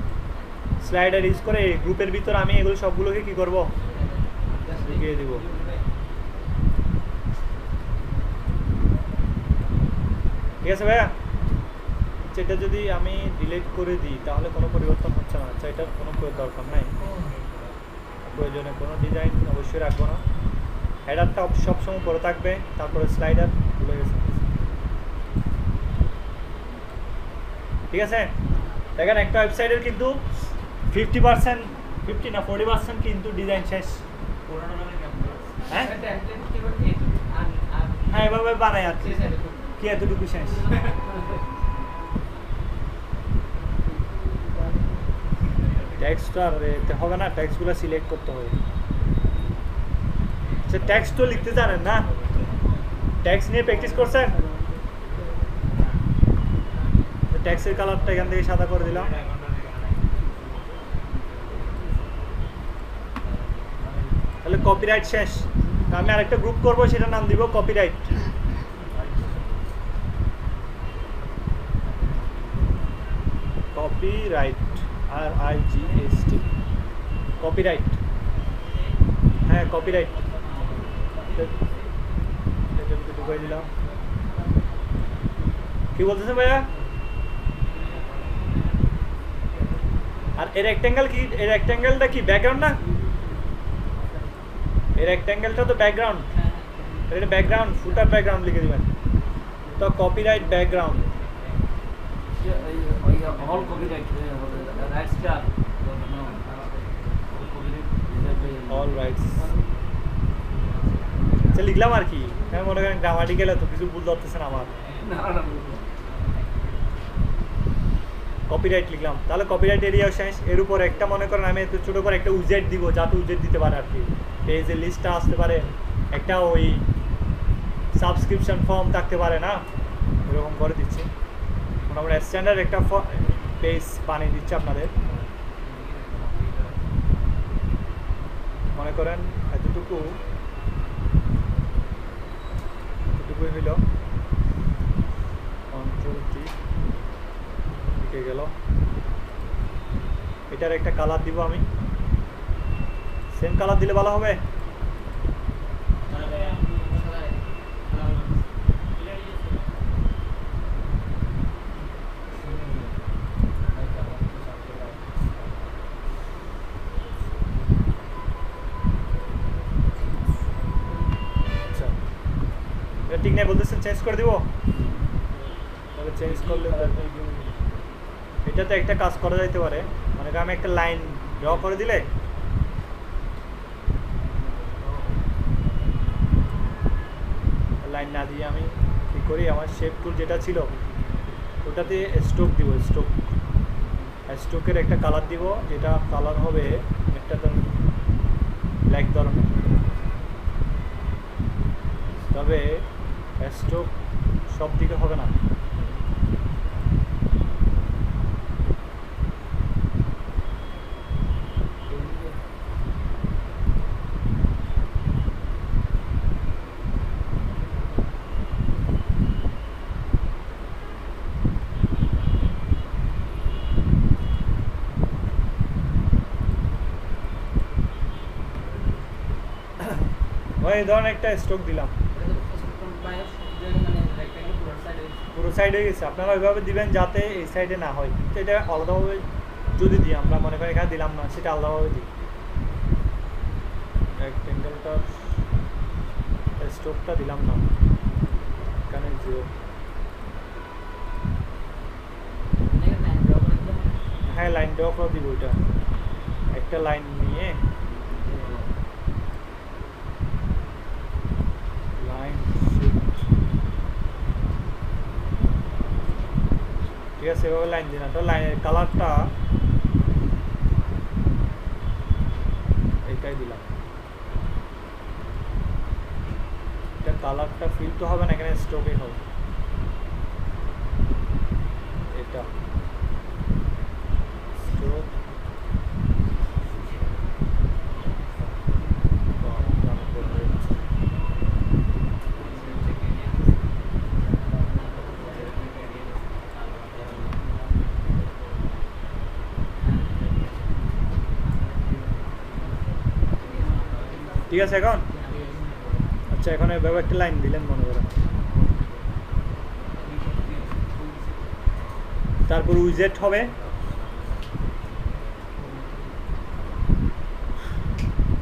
স্লাইডার ইউজ করে এই গ্রুপের ভিতর আমি এগুলো সবগুলোকে কি করব, ঢুকিয়ে দিব। ঠিক আছে ভাইয়া? আচ্ছা, এটা যদি আমি ডিলিট করে দিই তাহলে কোনো পরিবর্তন হচ্ছে না। আচ্ছা, এটার কোনো দরকার নাই, প্রয়োজনে কোনো ডিজাইন অবশ্যই রাখবো না। হেডারটা সবসময় পরে থাকবে, তারপরে স্লাইডার ভুলে গেছে। ঠিক আছে, দেখেন একটা ওয়েবসাইটের কিন্তু 50%, 50 না 40% কিন্তু ডিজাইন শেষ। হ্যাঁ হ্যাঁ, এভাবে বানাই আর কি, এতটুকু শেষ। টেক্সট আর এতে হবে না, টেক্সটগুলো সিলেক্ট করতে হবে। সে টেক্সট তো লিখতে জানেন না, টেক্সট নিয়ে প্র্যাকটিস করছেন? টেক্সটের কালারটা এখান থেকে সাদা করে দিলাম। তাহলে কপিরাইট শেষ। আমি আরেকটা গ্রুপ করবো, সেটার নাম দিব কপিরাইট। Copyright, RIGHT, copyright. হ্যাঁ, কপিরাইট। ঢুকাই দিলাম। কি বলতেছেন ভাইয়া? আর এর রেক্ট্যাঙ্গেল কি? এর রেক্ট্যাঙ্গেলটা কি ব্যাকগ্রাউন্ড না? এর রেক্ট্যাঙ্গেলটা তো ব্যাকগ্রাউন্ড। এটা ব্যাকগ্রাউন্ড, ফুটার ব্যাকগ্রাউন্ড লিখে দিবেন। তো copyright background. all copyright rights টা অল রাইটস। আচ্ছা, লিখলাম আর কি। হ্যাঁ, মনে করেন গ্রামাটিক্যাল তো কিছু ভুল ধরতেছেন আমার। কপিরাইট লিখলাম, তাহলে কপিরাইট এরিয়াও শেষ। এর উপর একটা মনে করেন আমি একটু ছোটো করে একটা উজেট দিব, যাতে উজেট দিতে পারে আর কি, পেজের লিস্টটা আসতে পারে, একটা ওই সাবস্ক্রিপশন ফর্ম থাকতে পারে না, এরকম করে দিচ্ছি। আমরা স্ট্যান্ডার্ড একটা পেজ বানিয়ে দিচ্ছি আপনাদের। মনে করেন এতটুকুই হইল। কন্ট্রোল-T লিখে গেল। এটার একটা কালার দিব আমি। সেম কালার দিলে ভালো হবে। ঠিক নাই বলতেছেন, চেঞ্জ করে দিব? তাহলে চেঞ্জ করলে এটাতে একটা কাজ করা যাইতে পারে। মানে আমি একটা লাইন ড্র করে দিলে লাইন না দিয়ে আমি কি করি, আমার শেপ টুল যেটা ছিল ওটাতে স্ট্রোক দিব। স্ট্রোকের একটা কালার দিব, যেটা কালার হবে একটা ব্ল্যাক ধরনের। তবে স্ট্রোক সব দিকে হবে না। ওই ধরনের একটা স্ট্রোক দিলাম, পুরো সাইড হয়ে গেছে। আপনারা ওইভাবে দিবেন যাতে এই সাইডে না হয়। তো এটা আলাদাভাবে যদি দিই, আমরা মনে করি এখানে দিলাম না, সেটা আলাদাভাবে দিই। রেক্টেঙ্গেলটার স্ট্রোকটা দিলাম না, এখানে 0। হ্যাঁ, লাইন ড্র করে দিব। ওইটা একটা লাইন নিয়ে লাইন, ঠিক আছে, এভাবে লাইন দিন। তো লাইনের কালারটা এটাই দিলাম। এটা কালারটা ফিল তো হবে না, এখানে স্ট্রোকই হবে। এটা স্ট্রোক ঠিক আছে এখন? আচ্ছা, এখন এভাবে একটা লাইন দিলেন মনে করেন। তারপর উইজেট হবে,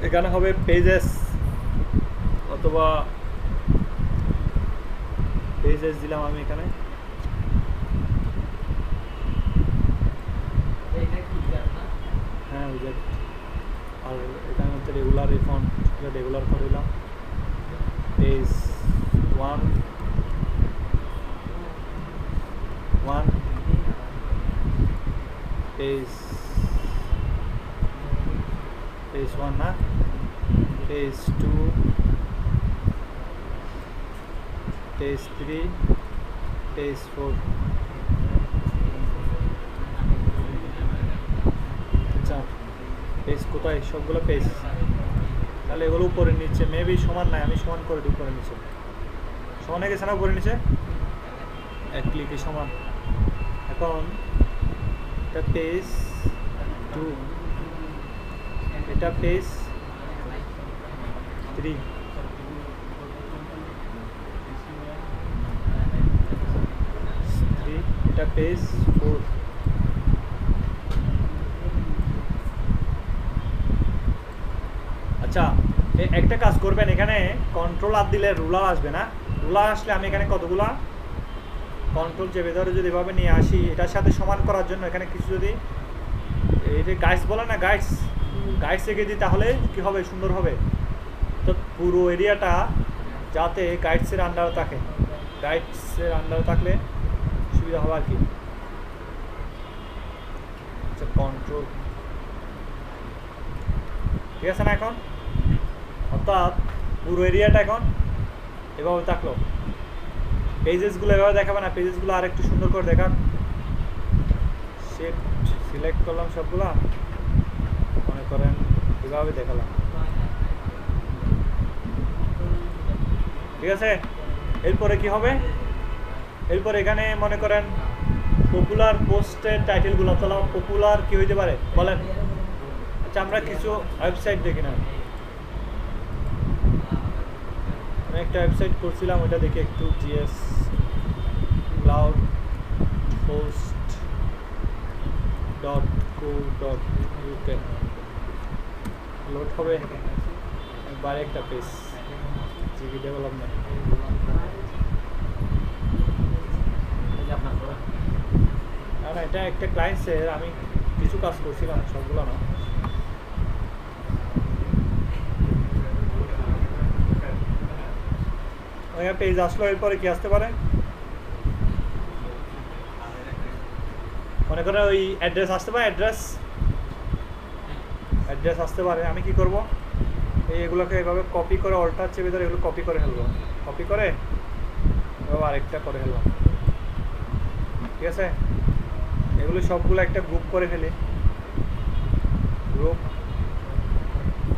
এখানে হবে পেজেস অথবা পেজেস দিলাম আমি এখানে। হ্যাঁ উইজেট, আর এখানে হচ্ছে রেগুলার এই ফন্টগুলো রেগুলার করে দিলাম। পেজ 1 পেজ 1 না, পেজ 2, পেজ 3, পেজ 4। আচ্ছা পেজ কোথায়? সবগুলো পেজ, তাহলে এগুলো উপরে নিচে মেবি সমান নাই, আমি সমান করে দিই উপরে নিচে। সমান হয়ে গেছে না উপরে নিচে? এক ক্লিকে সমান। এখন এটা পেজ 2, এটা পেজ 3, এটা পেজ 4। আচ্ছা একটা কাজ করবেন, এখানে কন্ট্রোল আর দিলে রুলার আসবে না। রুলার আসলে আমি এখানে কতগুলা কন্ট্রোল চেপে ধরে যদি এভাবে নিয়ে আসি, এটার সাথে সমান করার জন্য এখানে কিছু যদি এই যে গাইডস বলে না, গাইডস এঁকে দিই, তাহলে কি হবে? সুন্দর হবে। তো পুরো এরিয়াটা যাতে গাইডসের আন্ডারে থাকে, গাইডসের আন্ডারে থাকলে সুবিধা হবে আর কি। আচ্ছা কন্ট্রোল ঠিক আছে না এখন? অর্থাৎ পুরো এরিয়াটা এখন এভাবে থাকলো। পেজেসগুলো এভাবে দেখাবে না, পেজেসগুলো আর একটু সুন্দর করে দেখান। শিফট সিলেক্ট করলাম সবগুলা, মনে করেন এভাবে দেখালাম, ঠিক আছে? এরপরে কি হবে? এরপর এখানে মনে করেন পপুলার পোস্টের টাইটেলগুলো, তাহলে পপুলার কি হইতে পারে বলেন? আচ্ছা আমরা কিছু ওয়েবসাইট দেখি না, আমি একটা ওয়েবসাইট করছিলাম, ওইটা দেখি একটু, GS cloud host .co.uk load হবে একবার একটা পেজ, জিবি ডেভেলপমেন্ট। না না এটা একটা ক্লায়েন্টসের, আমি কিছু কাজ করছিলাম, সবগুলো না। পেজ আসলো, এরপরে কি আসতে পারে? মনে করেন ওই অ্যাড্রেস আসতে পারে, অ্যাড্রেস আসতে পারে। আমি কি করব? এগুলোকে এভাবে কপি করে অল্টার চেপে ধরে এগুলো কপি করে ফেলবো, কপি করে এভাবে আরেকটা করে ফেললাম, ঠিক আছে? এগুলো সবগুলো একটা গ্রুপ করে ফেলি, গ্রুপ,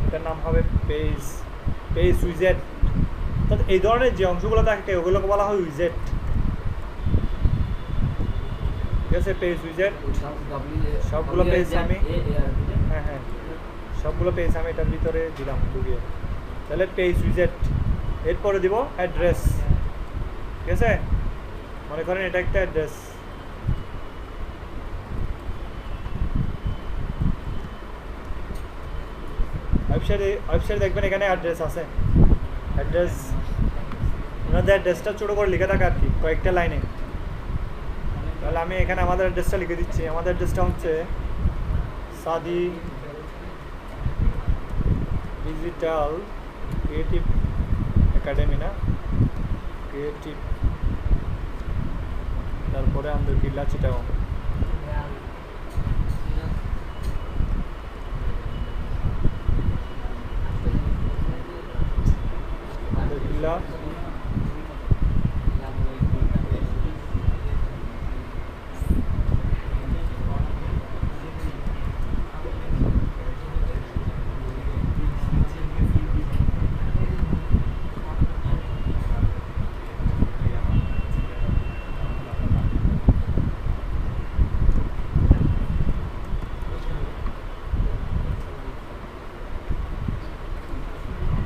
এটার নাম হবে পেজ উইজেট। এই ধরনের যে অংশগুলো থাকে ওগুলোকে বলা হয় উইজেট, ঠিক আছে? পেজ উইজেট সবগুলো পেজ আমি, হ্যাঁ হ্যাঁ সবগুলো পেজ আমি এটার ভিতরে দিলাম ঢুকিয়ে, তাহলে পেজ উইজেট। এরপরে দিব অ্যাড্রেস, ঠিক আছে? মনে করেন এটা একটা অ্যাড্রেস, ওয়েবসাইটে দেখবেন এখানে অ্যাড্রেস আছে, অ্যাড্রেস ওনাদের অ্যাড্রেসটা ছোটো করে লিখে থাকে আর কি, কয়েকটা লাইনে। তাহলে আমি এখানে আমাদের অ্যাড্রেসটা লিখে দিচ্ছি। আমাদের অ্যাড্রেসটা হচ্ছে সাদি ডিজিটাল ক্রিয়েটিভ একাডেমি, না ক্রিয়েটিভ, তারপরে আমাদের বিল্লা চিটাগং, বিল্লা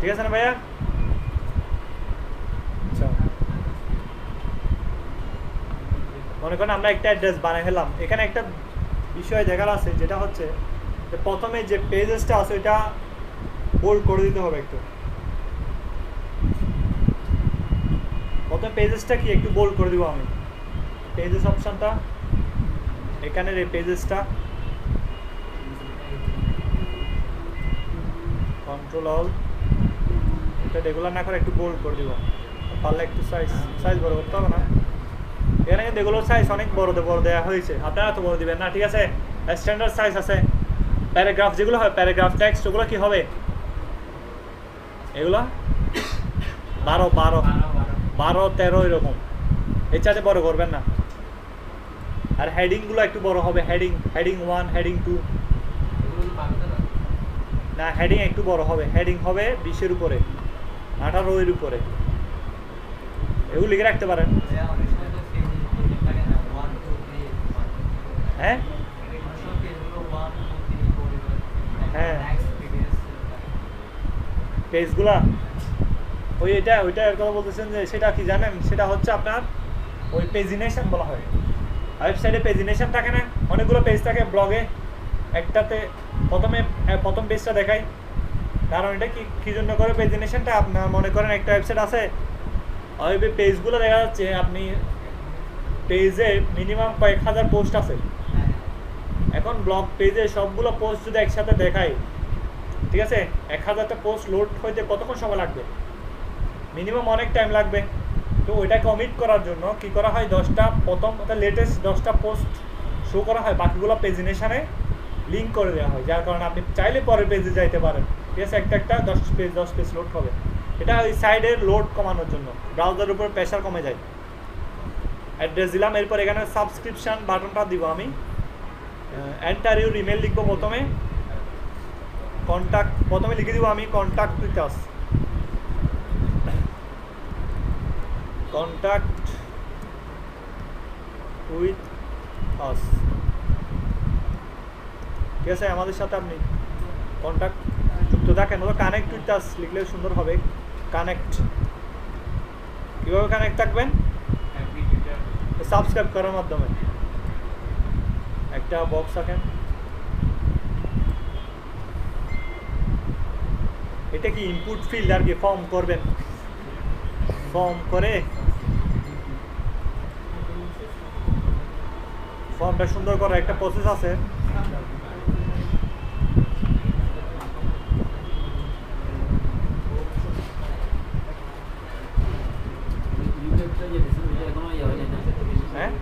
ঠিক আছে না ভাইয়া? আচ্ছা মনে করেন আমরা একটা অ্যাড্রেস বানিয়ে ফেললাম, এখানে একটা বিষয় দেখার আছে, যেটা হচ্ছে যে প্রথমে যে পেজেসটা আছে এটা বোল্ড করে দিতে হবে একটু। প্রথমে পেজেসটা কি একটু বোল্ড করে দিব আমি, পেজেস অপশনটা এখানের এই পেজেসটা কন্ট্রোল অল, এটা রেগুলার না করে একটু বোল্ড করে দিব, পারলে একটু সাইজ বড় করতে হবে না। এখানে কিন্তু এগুলোর সাইজ অনেক বড় দেওয়া হয়েছে, আপনারা তো বড় দিবেন না, ঠিক আছে। স্ট্যান্ডার্ড সাইজ আছে। প্যারাগ্রাফ যেগুলো হয়, প্যারাগ্রাফ টেক্সট, ওগুলো কি হবে, এগুলো 12-13 এরকম, এর চাইতে বড় করবেন না। আর হেডিংগুলো একটু বড় হবে, হেডিং 1, হেডিং 2, না হেডিং একটু বড় হবে, হেডিং হবে 20-এর উপরে, 18-এর উপরে, এগুলো লিখে রাখতে পারেন। হ্যাঁ হ্যাঁ পেজগুলা ওইটা এর কথা বলতেছেন যে সেটা কি জানেন, সেটা হচ্ছে আপনার ওই পেজিনেশন বলা হয়। ওয়েবসাইটে পেজিনেশন থাকে না, অনেকগুলো পেজ থাকে ব্লগে, একটাতে প্রথম পেজটা দেখাই, কারণ এটা কি জন্য করে পেজিনেশনটা, আপনার মনে করেন একটা ওয়েবসাইট আছে, ওই পেজগুলো দেখা যাচ্ছে আপনি পেজে মিনিমাম কয়েক হাজার পোস্ট আছে, এখন ব্লগ পেজে সবগুলো পোস্ট যদি একসাথে দেখাই, ঠিক আছে, 1000টা পোস্ট লোড হইতে কতক্ষণ সময় লাগবে, মিনিমাম অনেক টাইম লাগবে। তো ওইটাকে অমিট করার জন্য কি করা হয়, 10টা প্রথম লেটেস্ট 10টা পোস্ট শো করা হয়, বাকিগুলো পেজিনেশনে লিঙ্ক করে দেওয়া হয়, যার কারণে আপনি চাইলে পরের পেজে যাইতে পারেন, ঠিক আছে। একটা 10 পেজ লোড হবে, এটা ওই সাইডের লোড কমানোর জন্য, ব্রাউজারের উপর প্রেশার কমে যায়। অ্যাড্রেস দিলাম, এরপর এখানে সাবস্ক্রিপশন বাটনটা দিব আমি, এন্টার ইউর ইমেল লিখবো, প্রথমে লিখে দিব আমি কন্ট্যাক্ট উইথ আস, ঠিক আছে, আমাদের সাথে আপনি কন্ট্যাক্ট যুক্ত থাকেন, কানেক্ট উইথ আস লিখলে সুন্দর হবে। কানেক্ট, কীভাবে কানেক্ট থাকবেন, সাবস্ক্রাইব করার মাধ্যমে একটা বক্স রাখেন, এটা কি ইনপুট ফিল্ড আর কি, ফর্ম করবেন, ফর্ম করে ফর্মটা সুন্দর করার একটা প্রসেস আছে। হ্যাঁ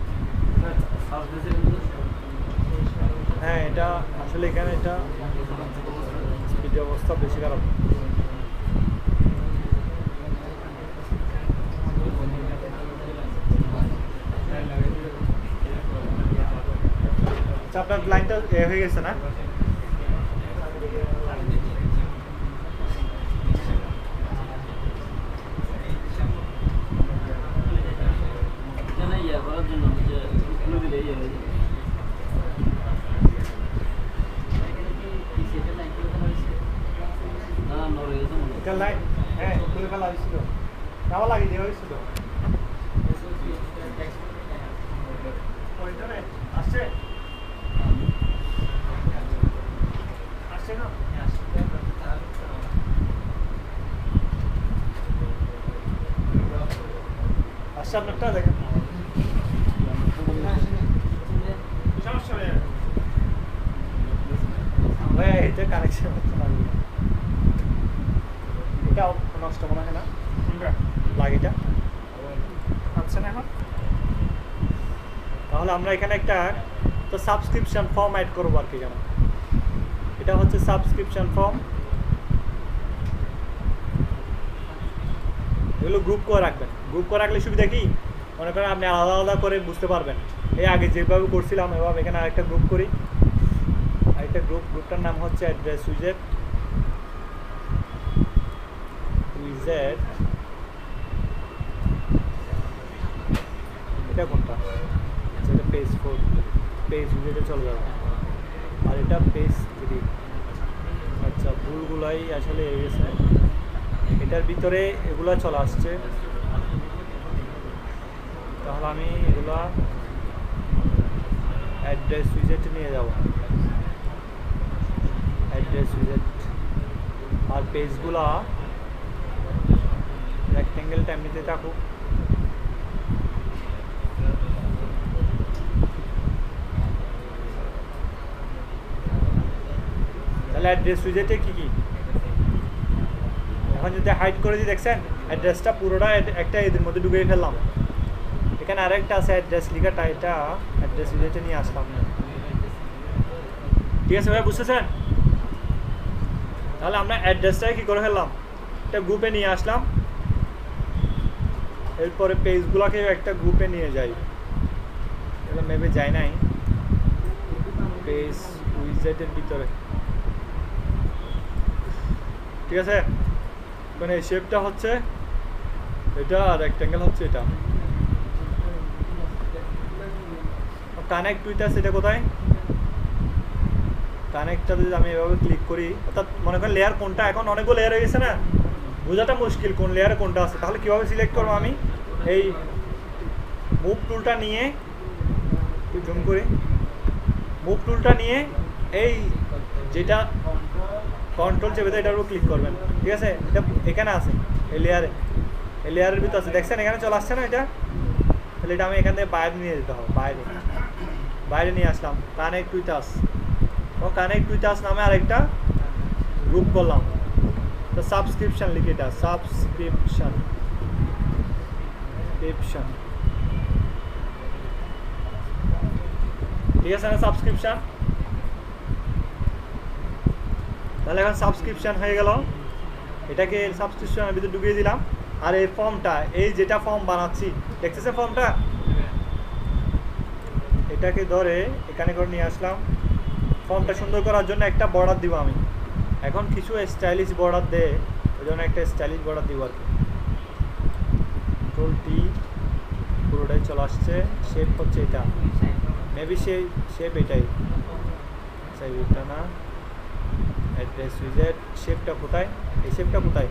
হ্যাঁ এটা আসলে এখানে এটা স্পিড অবস্থা বেশি খারাপ। আচ্ছা, আপনার লাইনটা হয়ে গেছে না? লাইন হ্যাঁ খুলে ফেলা হয়েছিল, তাও লাগিয়ে দেওয়া হয়েছিল। আসছে আসছে না, আসছে আপনারটা দেখেন, সমস্যা নেই ভাই, এটা কানেকশন হচ্ছে না, এটাও নষ্ট মনে হয় না, লাগিটা আচ্ছা না এখন। তাহলে আমরা এখানে একটা তো সাবস্ক্রিপশন ফর্ম অ্যাড করবো আর কি, যেমন এটা হচ্ছে সাবস্ক্রিপশন ফর্ম, এগুলো গ্রুপ করে রাখবেন। গ্রুপ করে রাখলে সুবিধা কি, মনে করেন আপনি আলাদা আলাদা করে বুঝতে পারবেন। এই আগে যেভাবে করছিলাম এভাবে এখানে আরেকটা গ্রুপ করি, আরেকটা গ্রুপটার নাম হচ্ছে অ্যাড্রেস উইজেট, এটা কোনটা, আচ্ছা এটা পেজ 4, পেজ উইজেটে চলে যাবে, আর এটা পেজ 3। আচ্ছা ভুলগুলাই আসলে হয়ে গেছে, এটার ভিতরে এগুলা চলে আসছে, তাহলে আমি এগুলা অ্যাড্রেস উইজেটে নিয়ে যাব, অ্যাড্রেস উইজেট। আর পেজগুলা রেক্টেঙ্গেলটা এমনিতে থাকুক। তাহলে অ্যাড্রেস উইজেটে কি কি এখন যদি হাইড করে দিই, দেখছেন অ্যাড্রেসটা পুরোটা একটা এদের মধ্যে ঢুকিয়ে ফেললাম। এখানে আরেকটা আছে অ্যাড্রেস লিখাটা, এটা অ্যাড্রেস উইজেটে নিয়ে আসলাম। ঠিক আছে ভাই, বুঝতেছেন? তাহলে আমরা অ্যাড্রেসটাকে কী করে ফেললাম, একটা গ্রুপে নিয়ে আসলাম। এরপরে পেজগুলোকে একটা গ্রুপে নিয়ে যাই, এগুলো মেবি যায় নাই পেজ উইজেটের ভিতরে। ঠিক আছে, মানে এই শেপটা হচ্ছে এটা, আর রেক্টেঙ্গেল হচ্ছে এটা। কানেক্ট উইথ আছে, এটা কোথায়? কানেক্টটা যদি আমি এভাবে ক্লিক করি, অর্থাৎ মনে করেন লেয়ার কোনটা, এখন অনেকগুলো লেয়ার হয়ে গেছে না, বোঝাটা মুশকিল কোন লেয়ারে কোনটা আছে। তাহলে কীভাবে সিলেক্ট করবো আমি? এই মুভ টুলটা নিয়ে, জুম করি, মুভ টুলটা নিয়ে এই যেটা কন্ট্রোল চেপে দেয় এটার উপর ক্লিক করবেন। ঠিক আছে, এটা এখানে আছে এই লেয়ারে, এই লেয়ারের ভিতর আছে, দেখছেন এখানে চলে আসছে না এটা। তাহলে এটা আমি এখান থেকে বাইরে নিয়ে যেতে হবে, বাইরে নিয়ে আসলাম। কানেক্ট উইথ আস, ও কানেক্ট উইথ আস নামে আরেকটা গ্রুপ করলাম। তো সাবস্ক্রিপশন লিখে, এটা সাবস্ক্রিপশন, ঠিক আছে না, সাবস্ক্রিপশন। তাহলে এখন সাবস্ক্রিপশন হয়ে গেল, এটাকে সাবস্ক্রিপশনের ভিতরে ঢুকিয়ে দিলাম। আর এই ফর্মটা, এই যেটা ফর্ম বানাচ্ছি, দেখতেছে ফর্মটা, এটাকে ধরে এখানে করে নিয়ে আসলাম। ফর্মটা সুন্দর করার জন্য একটা বর্ডার দিব আমি, এখন কিছু স্টাইলিশ বর্ডার দে, ওই জন্য একটা স্টাইলিশ বর্ডার দিব আর কি। কন্ট্রোল টি, পুরোটাই চলে আসছে। শেপ হচ্ছে এটা, মেবি সেই শেপ এটাই, আচ্ছা এটা না। অ্যাড্রেস উইজেট শেপটা কোথায়, এই শেপটা কোথায়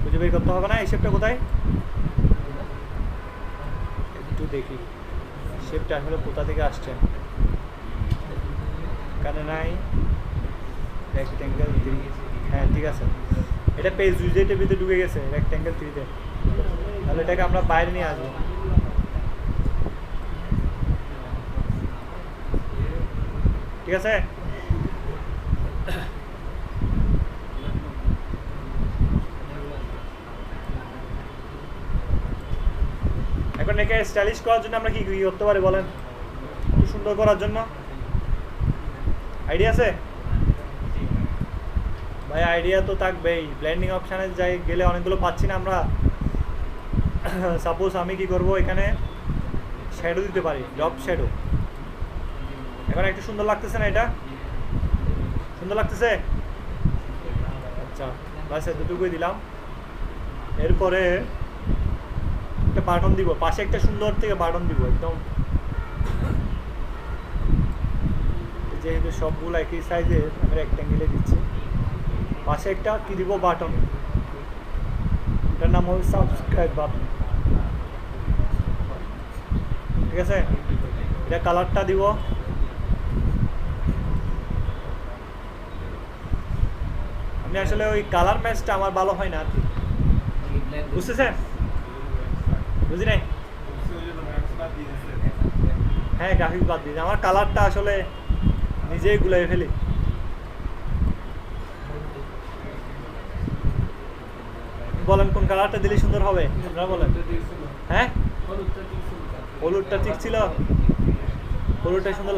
খুঁজে বের করতে হবে না, এই শেপটা কোথায় একটু দেখি, শেপটা আসলে কোথা থেকে আসছে। এখানে নাই, রেক্টেঙ্গেল 3, হ্যাঁ ঠিক আছে, এটা পেজ উইজেটের ভিতরে ঢুকে গেছে রেক্টেঙ্গেল 3-তে। তাহলে এটাকে আমরা বাইরে নিয়ে আসবো। ঠিক আছে, এখন একে স্টাইলিশ করার জন্য আমরা কি করতে পারি বলেন, একটু সুন্দর করার জন্য আইডিয়া আছে ভাই? আইডিয়া তো থাকবেই। ব্লেন্ডিং অপশানে যাই গেলে অনেকগুলো পাচ্ছি না আমরা। সাপোজ আমি কি করব, এখানে শ্যাডো দিতে পারি, ড্রপ শ্যাডো। এখন একটু সুন্দর লাগতেছে না, এটা সুন্দর লাগতেছে? আচ্ছা বাস এতটুকুই দিলাম। এরপরে একটা বাটন দিব, পাশে একটা সুন্দর থেকে বাটন দিব একদম, যেহেতু সবগুলো একই সাইজের আমি রেক্ট্যাঙ্গেলে দিচ্ছি। পাশে একটা কি দিব, বাটন, এটার নাম হবে সাবস্ক্রাইব বাটন। ঠিক আছে, এটা কালারটা দিব, আমি আসলে ওই কালার ম্যাচটা আমার ভালো হয় না আর কি, বুঝতেছেন? বুঝি নাই, হ্যাঁ গ্রাফিক্স বাদ দিয়েছি, আমার কালারটা আসলে নিজেই গুলাই ফেলি। বলেন কোন কালারটা দিলে সুন্দর হবে, আপনারা বলেন। হ্যাঁ হলুদটা ঠিক ছিল, হলুদটা সুন্দর।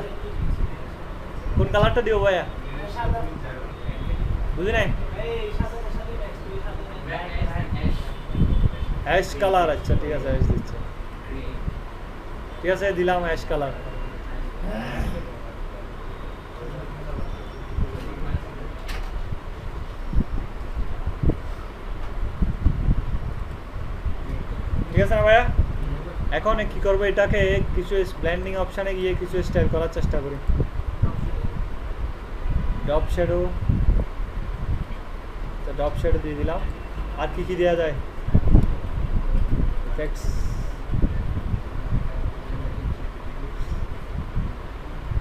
কোন কালারটা দিব ভাইয়া, বুঝি নাই? অ্যাশ কালার, আচ্ছা ঠিক আছে, অ্যাশ দিচ্ছে, ঠিক আছে দিলাম অ্যাশ কালার। ঠিক আছে না ভাইয়া? এখন কি করবো, এটাকে কিছু ব্লেন্ডিং অপশানে গিয়ে কিছু স্টাইল করার চেষ্টা করি। ড্রপ শ্যাডো, ড্রপ শ্যাডো দিয়ে দিলাম। আর কি কি দেওয়া যায়, effects,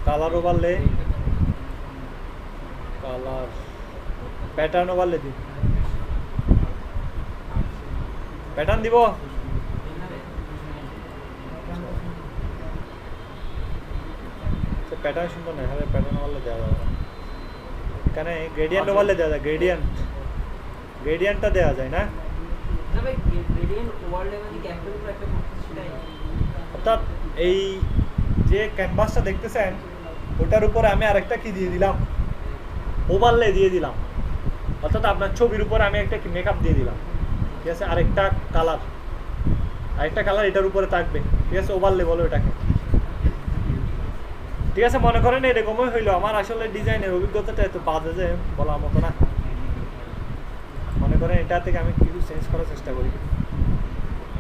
colour overlay, colour pattern overlay দিন, প্যাটার্ন দিব। প্যাটার্ন সুন্দর নয়, হ্যাঁ প্যাটার্ন ওভারলে দেওয়া যাবে না। এখানে গ্রেডিয়েন্ট ওভারলে দেওয়া যায়, গ্রেডিয়েন্টটা দেওয়া যায় না। না ভাই গ্রেডিয়েন্ট ওভারলে মানে কি একটার উপর একটা করতেছি সেটাই। অর্থাৎ এই যে ক্যানভাসটা দেখতেছেন ওটার উপরে আমি আরেকটা কি দিয়ে দিলাম, ওভারলে দিয়ে দিলাম। অর্থাৎ আপনার ছবির উপর আমি একটা কি মেকআপ দিয়ে দিলাম, ঠিক আছে, আরেকটা কালার এটার উপরে থাকবে, ঠিক আছে, ওভারলে বলো এটাকে। ঠিক আছে, মনে করেন এরকমই হইলো। আমার আসলে ডিজাইনের অভিজ্ঞতাটা এত বাজে যে বলার মতো না। মনে করেন এটা থেকে আমি কিছু চেঞ্জ করার চেষ্টা করি,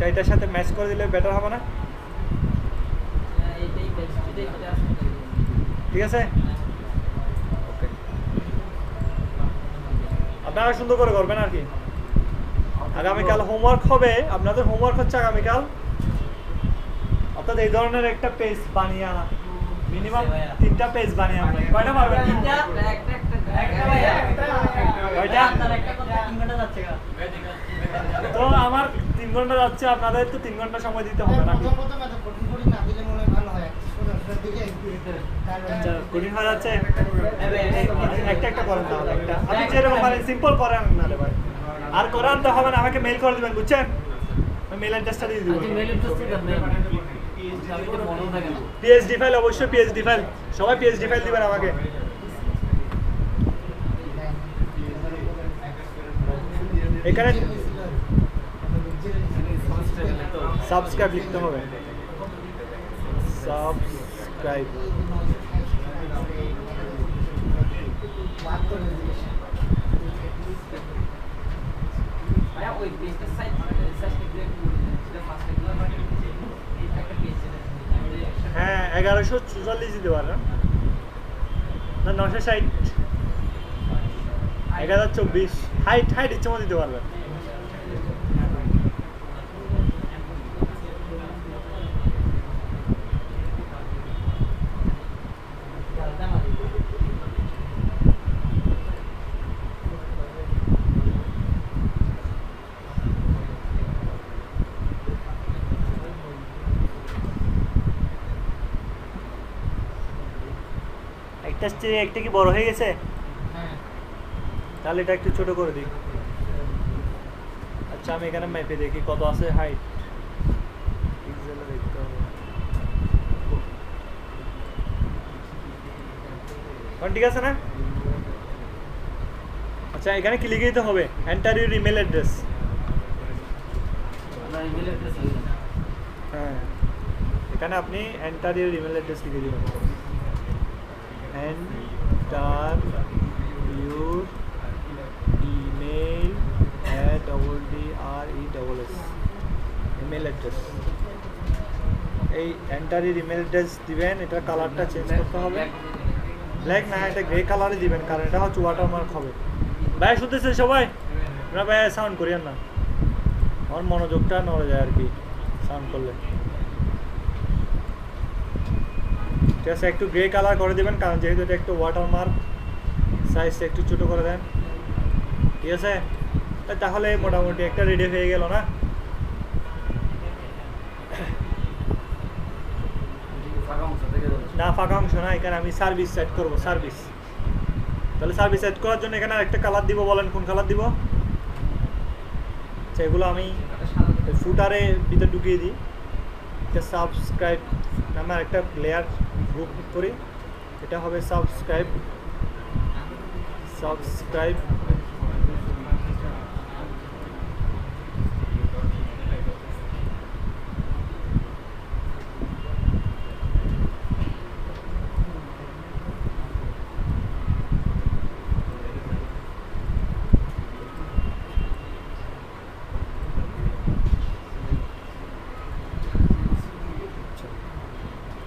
এটার সাথে ম্যাচ করে দিলে বেটার হবে না? এইটাই বেস্ট, এটাই এটা আসলে ঠিক আছে, ওকে। আপনারা সুন্দর করে করবেন আর কি। আগামীকাল হোমওয়ার্ক হবে, আপনাদের হোমওয়ার্ক হচ্ছে আগামীকাল, অর্থাৎ এই ধরনের একটা পেজ বানিয়ে আনা, মিনিমাম 3টা পেজ বানিয়ে আনবেন। কয়টা পারবেন? কয়টা? তো আমার 3 ঘন্টা যাচ্ছে, আপনাদের তো 3 ঘন্টা সময় দিতে হবে নাকি? প্রথম এত কঠিন করি না দিলে মনে হয় ভালো হয়। শোনার দিকে আচ্ছা, কঠিন হয়ে যাচ্ছে। একটা করেন তাহলে, একটা আপনি যেরকম পারেন সিম্পল করেন না রে ভাই। আর করে আনতে হবে না, আমাকে মেইল করে দিবেন, বুঝছেন? আমি মেইল অ্যাড্রেসটা দিয়ে দিব। মেল ইন্টারেস্টেড না আমি তো মনে থাকে না। পিএইচডি ফাইল, অবশ্যই পিএইচডি ফাইল, সবাই পিএইচডি ফাইল দিবেন আমাকে। এখানে সাবস্ক্রাইব লিখতে হবে, সাবস্ক্রাইব। ভাইয়া ওই পেজটা সাইজ করে সেটা ফার্স্ট একটা পেজ হ্যাঁ 1144 দিতে পারেন না, 960, 1024 হাইট ইচ্ছে মতো দিতে পারবেন। একটা কি বড় হয়ে গেছে? হ্যাঁ তাহলে এটা একটু ছোট করে দিই। আচ্ছা, আমি এখানে ম্যাপে দেখি কত আছে হাইট, পিক্সেলে দেখতে হবে। ঠিক আছে না? আচ্ছা, এখানে কি লিখে দিতে হবে? Enter your email address. আমরা ইমেল অ্যাড্রেস হ্যাঁ, এখানে আপনি এন্টার ইউর ইমেল অ্যাড্রেস লিখে দিবেন। Enter your email DRESS email address. এই এন্টার ইউর ইমেল অ্যাড্রেস দিবেন। এটার কালারটা চেঞ্জ করতে হবে, ব্ল্যাক না, এটা গ্রে কালারে দিবেন, কারণ এটা হচ্ছে ওয়াটারমার্ক হবে। ভাই শুনতেছে সবাই? আমরা ভাই সাউন্ড করিয়েন না, আমার মনোযোগটা নড়ে যায় আর কি সাউন্ড করলে। ঠিক আছে, একটু গ্রে কালার করে দিবেন, কারণ যেহেতু এটা একটু ওয়াটারমার্ক, সাইজটা একটু ছোটো করে দেন। ঠিক আছে, তাহলে মোটামুটি একটা রেডি হয়ে গেল না? না, ফাঁকা অংশ না, এখানে আমি সার্ভিস সেট করবো, সার্ভিস। তাহলে সার্ভিস সেট করার জন্য এখানে আরেকটা কালার দিব, বলেন কোন কালার দিব? আচ্ছা, এগুলো আমি ফুটারে ভিতরে ঢুকিয়ে দিই। এটা সাবস্ক্রাইব নামে একটা লেয়ার গ্রুপ করি, এটা হবে সাবস্ক্রাইব।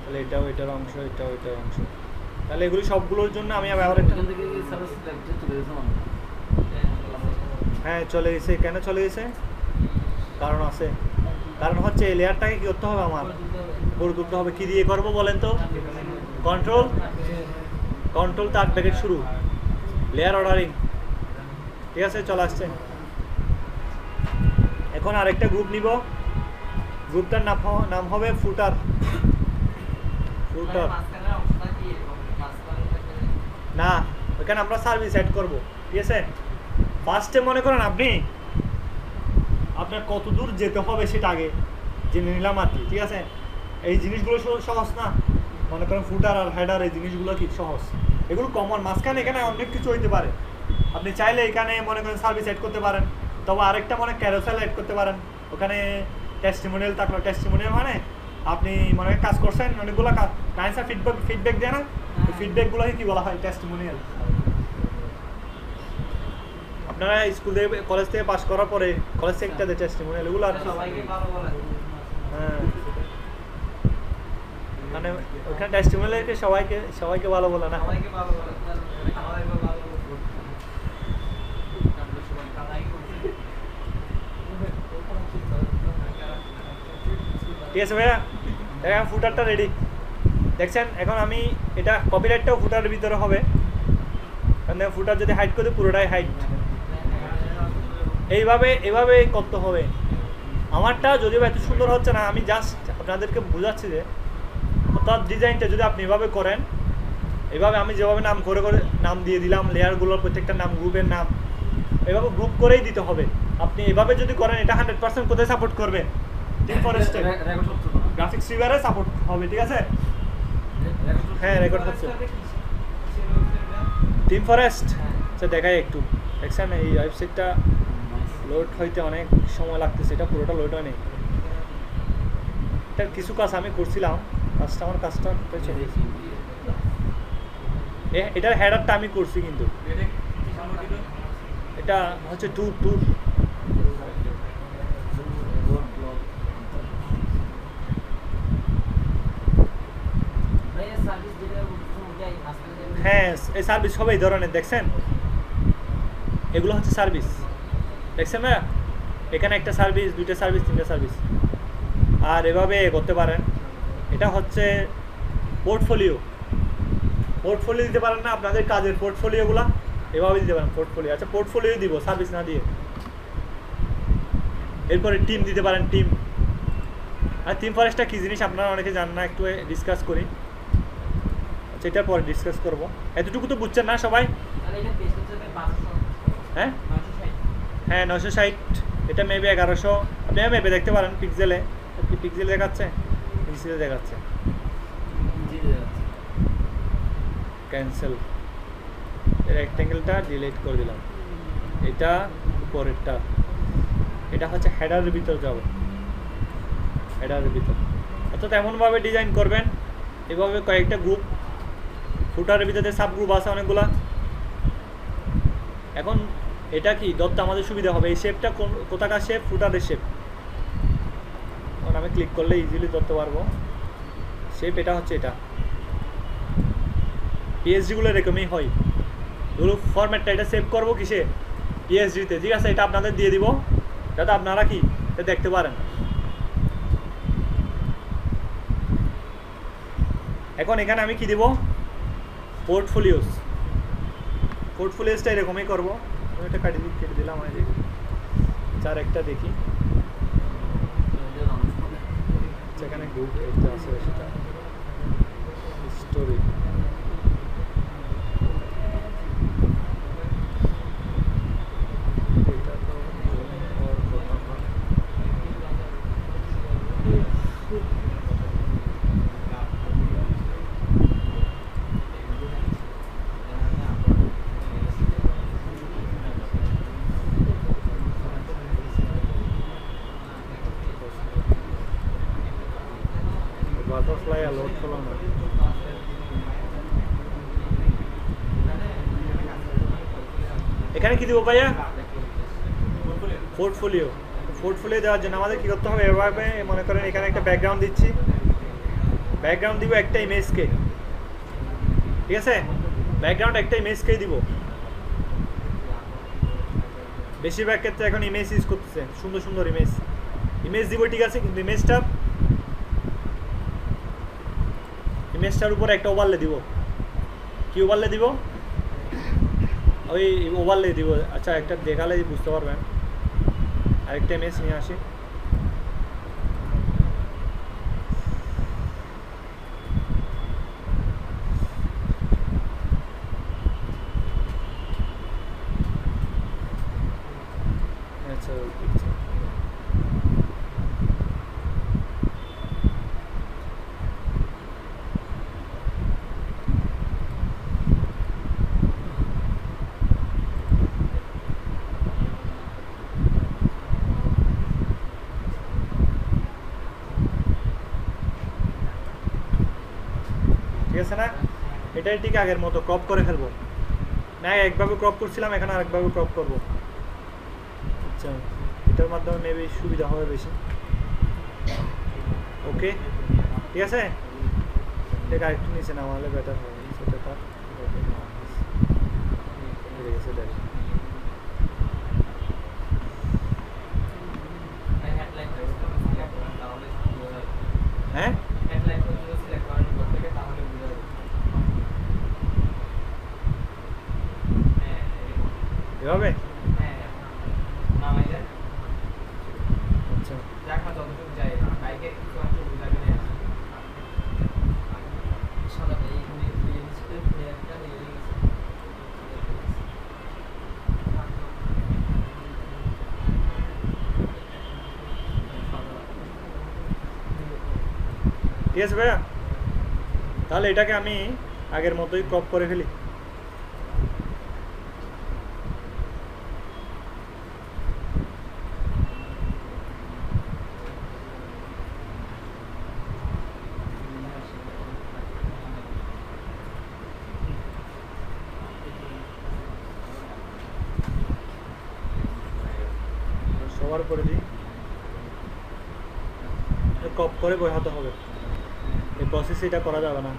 তাহলে এটাও এটার অংশ, এটাও এটার অংশ। তাহলে এগুলি সবগুলোর জন্য আমি আবার একটা, এখান থেকে সাবস্ক্রাইব চলে গেছে মানে হ্যাঁ চলে গেছে। কেন চলে গেছে? কারণ আছে, কারণ হচ্ছে এই লেয়ারটাকে কি করতে হবে, আমার করে তুলতে হবে। কি দিয়ে করবো বলেন তো? কন্ট্রোল 8 ব্র্যাকেট শুরু, লেয়ার অর্ডারিং, ঠিক আছে চলে আসছে। এখন আরেকটা গ্রুপ নিব, গ্রুপটার নাম হবে ফুটার। মাঝখানের অংশটা কি এরকম মাঝখানে না, ওখানে আমরা সার্ভিস অ্যাড করব, ঠিক আছে। ফার্স্টে মনে করেন আপনার কত দূর যেতে হবে সেটা আগে জেনে নিলাম আর কি, ঠিক আছে। এই জিনিসগুলো সহজ না, মনে করেন ফুটার আর হেডার এই জিনিসগুলো কি সহজ, এগুলো কমন। মাঝখানে এখানে অনেক কিছু হইতে পারে, আপনি চাইলে এখানে মনে করেন সার্ভিস অ্যাড করতে পারেন, তবে আরেকটা মনে ক্যারোসেল অ্যাড করতে পারেন। ওখানে টেস্টিমোনিয়াল থাকলো, টেস্টিমোনিয়াল মানে আপনি মনে হয় কাজ করছেন অনেকগুলো কাজ, ক্লায়েন্টসরা ফিডব্যাক দেয় না, ওই ফিডব্যাকগুলোকে কি বলা হয়? টেস্টিমোনিয়াল। আপনারা স্কুল থেকে কলেজ থেকে পাস করার পরে কলেজ থেকে একটা টেস্টিমোনিয়াল, এগুলো আর কি। সবাইকে ভালো বলে। হ্যাঁ, মানে ওখানে টেস্টিমোনিয়ালকে সবাইকে ভালো বলে না। সবাইকে ভালো বলে। সবাইকে ভালো বলে। আমরা সবাই কালাই করছি। ঠিক আছে ভাইয়া, এখন ফুটারটা রেডি দেখছেন। এখন আমি এটা কপিরাইটটাও ফুটারের ভিতরে হবে, কারণ ফুটার যদি হাইট করে পুরোটাই হাইট। এইভাবে করতে হবে। আমারটা যদিও এত সুন্দর হচ্ছে না, আমি জাস্ট আপনাদেরকে বোঝাচ্ছি যে অর্থাৎ ডিজাইনটা যদি আপনি এভাবে করেন, এভাবে আমি যেভাবে নাম করে নাম দিয়ে দিলাম, লেয়ারগুলোর প্রত্যেকটা নাম, গ্রুপের নাম এভাবে গ্রুপ করেই দিতে হবে। আপনি এভাবে যদি করেন, এটা 100% কোথায় সাপোর্ট করবে? টিম ফরেস্টে, গ্রাফিক্স রিভারে সাপোর্ট হবে, ঠিক আছে। হ্যাঁ, রেকর্ড হচ্ছে। টিম ফরেস্ট আচ্ছা দেখাই একটু, দেখছেন এই ওয়েবসাইটটা লোড হইতে অনেক সময় লাগতেছে, এটা পুরোটা লোড হয়নি। এটার কিছু কাজ আমি করছিলাম, কাজটা এটার হেডারটা আমি করছি, কিন্তু এটা হচ্ছে ট্যুর ভাইয়া সার্ভিস যেটা ওটাই মাঝখানে হ্যাঁ, এই সার্ভিস হবে এই ধরনের, দেখছেন এগুলো হচ্ছে সার্ভিস, দেখছেন না? এখানে একটা সার্ভিস, দুইটা সার্ভিস, তিনটা সার্ভিস, আর এভাবে করতে পারেন। এটা হচ্ছে পোর্টফোলিও দিতে পারেন না আপনাদের কাজের পোর্টফোলিওগুলো, এভাবে দিতে পারেন পোর্টফোলিও। আচ্ছা, পোর্টফোলিও দিব সার্ভিস না দিয়ে। এরপরে টিম দিতে পারেন, টিম। আর টিম ফরেস্টটা কী জিনিস আপনারা অনেকে জানেন না, একটু ডিসকাস করি। আচ্ছা, এটার পরে ডিসকাস করবো। এতটুকু তো বুঝছেন না সবাই? আর এটা পেজ করতে 500 হ্যাঁ 960 হ্যাঁ 960, এটা মেবি 1100। আপনি মেপে দেখতে পারেন পিক্সেলে, কি পিক্সেল দেখাচ্ছে? পিক্সেলে দেখাচ্ছে। ক্যান্সেল, এই রেক্ট্যাঙ্গেলটা ডিলিট করে দিলাম। এটা উপরেরটা, এটা হচ্ছে হেডারের ভিতর যাবে, হেডারের ভিতর। অর্থাৎ এমনভাবে ডিজাইন করবেন, এভাবে কয়েকটা গ্রুপ, ফুটারের ভিতরে সাব গ্রুপ আছে অনেকগুলা। এখন এটা কি ধরতে আমাদের সুবিধা হবে, এই শেপটা কোথাকার শেপ? ফুটারের শেপ। এখন আমি ক্লিক করলে ইজিলি ধরতে পারবো শেপ। এটা হচ্ছে এটা, পিএসডিগুলো এরকমই হয়। ধরুন ফরম্যাটটা এটা সেভ করবো কিসে? পিএসডিতে, ঠিক আছে। এটা আপনাদের দিয়ে দিব যাতে আপনারা কি এটা দেখতে পারেন। এখন এখানে আমি কি দিব? পোর্টফোলিওসটা এরকমই করবো। আমি এটা কেটে দিলাম, আমি দেখি চার একটা দেখি। সেখানে গ্রুপ একটা আছে, সেটা স্টোরি। এটা তো ওর কথা না। বাটারফ্লাই অ্যালোড হলো না। এখানে কি দিব ভাইয়া? পোর্টফোলিও দেওয়ার জন্য আমাদের কি করতে হবে? এভাবে মনে করেন এখানে একটা ব্যাকগ্রাউন্ড দিচ্ছি, ব্যাকগ্রাউন্ড দিব একটা ইমেজকে, ঠিক আছে। ব্যাকগ্রাউন্ড একটা ইমেজকেই দিব। বেশিরভাগ ক্ষেত্রে এখন ইমেজ ইউজ করতেছে, সুন্দর সুন্দর ইমেজ দিব, ঠিক আছে। কিন্তু ইমেজটার উপরে একটা ওভারলে দিব। কি ওভারলে দিব? ওই ওভারলে দিব। আচ্ছা একটা দেখালে বুঝতে পারবেন। আরেকটা ইমেজ নিয়ে আসি। আচ্ছা পিকচার ঠিক আছে না? এটাই ঠিক আগের মতো ক্রপ করে ফেলবো না, একভাবে ক্রপ করছিলাম, এখানে আরেকভাবে ক্রপ করব। আচ্ছা এটার মাধ্যমে মেবি সুবিধা হবে বেশি। ওকে ঠিক আছে, এটা আরেকটু নিচে নামালে বেটার হবে। সেটা তার গেছে দেখ। হ্যাঁ এভাবে আচ্ছা ঠিক আছে ভাইয়া, তাহলে এটাকে আমি আগের মতোই ক্রপ করে ফেলি। সবার করে দিই, ক্রপ করে বসাতে হবে। এই প্রসেস এটা করা যাবে না।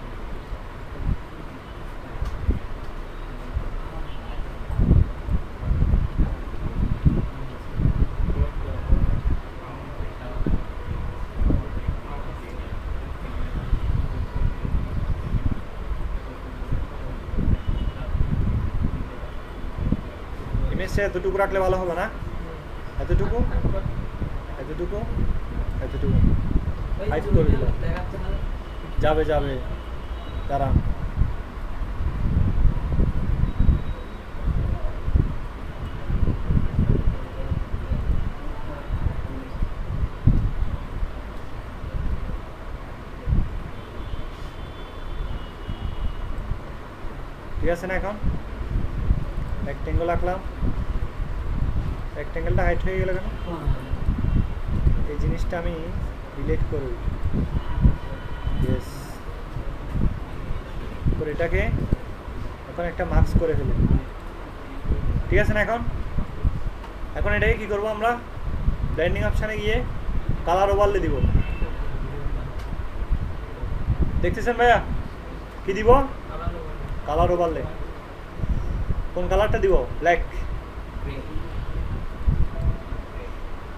ইমেজটা এতটুকু রাখলে ভালো হবে না? এতটুকু এতটুকু এতটুকু হাইট করে দিলাম। যাবে যাবে দাঁড়ান। ঠিক আছে না? এখন রেক্টেঙ্গল আঁকলাম, রেক্টেঙ্গলটা হাইট হয়ে গেল কেন? এই জিনিসটা আমি ডিলিট করব। ইয়েস, করে এটাকে এখন একটা মার্কস করে ফেলি। ঠিক আছে না? এখন এটাকে কি করব আমরা? ব্লেন্ডিং অপশানে গিয়ে কালার ওভারলে দিব। দেখতেছেন ভাইয়া? কি দিব? Colour overlay. কোন কালারটা দিব? ব্ল্যাক।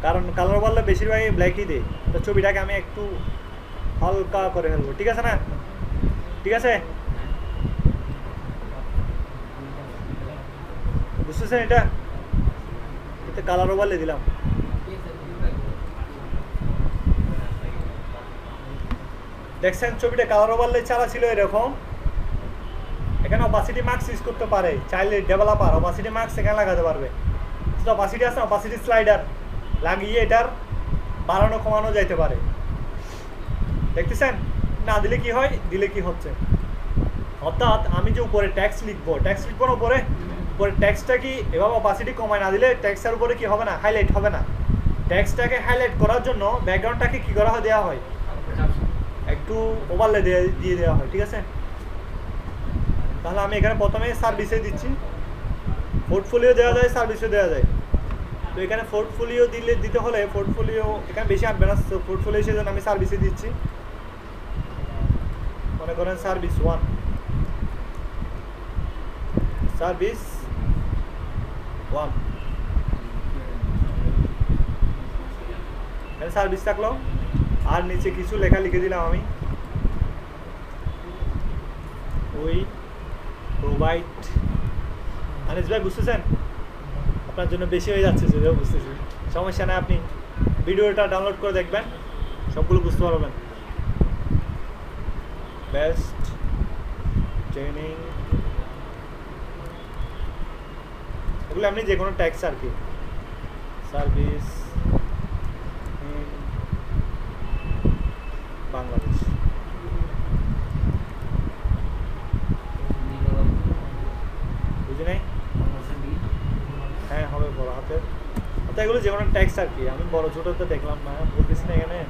কারণ কালার ওভারলে বেশিরভাগই ব্ল্যাকই দেয়। তো ছবিটাকে আমি একটু হালকা করে ফেলবো। ঠিক আছে না? ঠিক আছে, বুঝতেছেন? এটা এতে কালার ওভারলে দিলাম। দেখছেন ছবিটা কালার ওভারলে ছাড়া ছিল এরকম। এখানে অপাসিটি মার্কস ইউজ করতে পারে, চাইলে ডেভেলপার অপাসিটি মার্কস এখানে লাগাতে পারবে। অপাসিটি আছে, অপাসিটি স্লাইডার লাগিয়ে এটার বাড়ানো কমানো যাইতে পারে। দেখতেছেন? না দিলে কি হয়, দিলে কি হচ্ছে। অর্থাৎ আমি যে উপরে ট্যাক্স লিখবো না উপরে ট্যাক্সটা কি এভাবে অপাসিটি কমায় না দিলে ট্যাক্সের উপরে কি হবে না, হাইলাইট হবে না। ট্যাক্সটাকে হাইলাইট করার জন্য ব্যাকগ্রাউন্ডটাকে কি করা হয়, দেওয়া হয় একটু ওভারলে দিয়ে দেওয়া হয়। ঠিক আছে, তাহলে আমি এখানে প্রথমে সার্ভিসে দিচ্ছি। পোর্টফোলিও দেওয়া যায়, সার্ভিসও দেওয়া যায়। তো এখানে পোর্টফোলিও দিতে হলে পোর্টফোলিও এখানে বেশি আসবে না। পোর্টফোলিও সেজন্য আমি সার্ভিসে দিচ্ছি। মনে করেন সার্ভিস 1, সার্ভিস 1, এখানে সার্ভিস থাকলো। আর নিচে কিছু লেখা লিখে দিলাম আমি। We provide. আনিস ভাই বুঝতেছেন? আপনার জন্য বেশি হয়ে যাচ্ছে যদিও বুঝতেছি, সমস্যা নেই, আপনি ভিডিওটা ডাউনলোড করে দেখবেন, সবগুলো বুঝতে পারবেন। বেস্ট ট্রেনিং, এগুলো আপনি যে কোনো ট্যাক্স আর কি। সার্ভিস ইন বাংলাদেশ, বুঝি নাই? হ্যাঁ হবে বড় হাতের, অর্থাৎ এগুলো যে কোনো ট্যাক্স আর কি। আমি বড় ছোট তো দেখলাম না, বলতেছি না এখানে।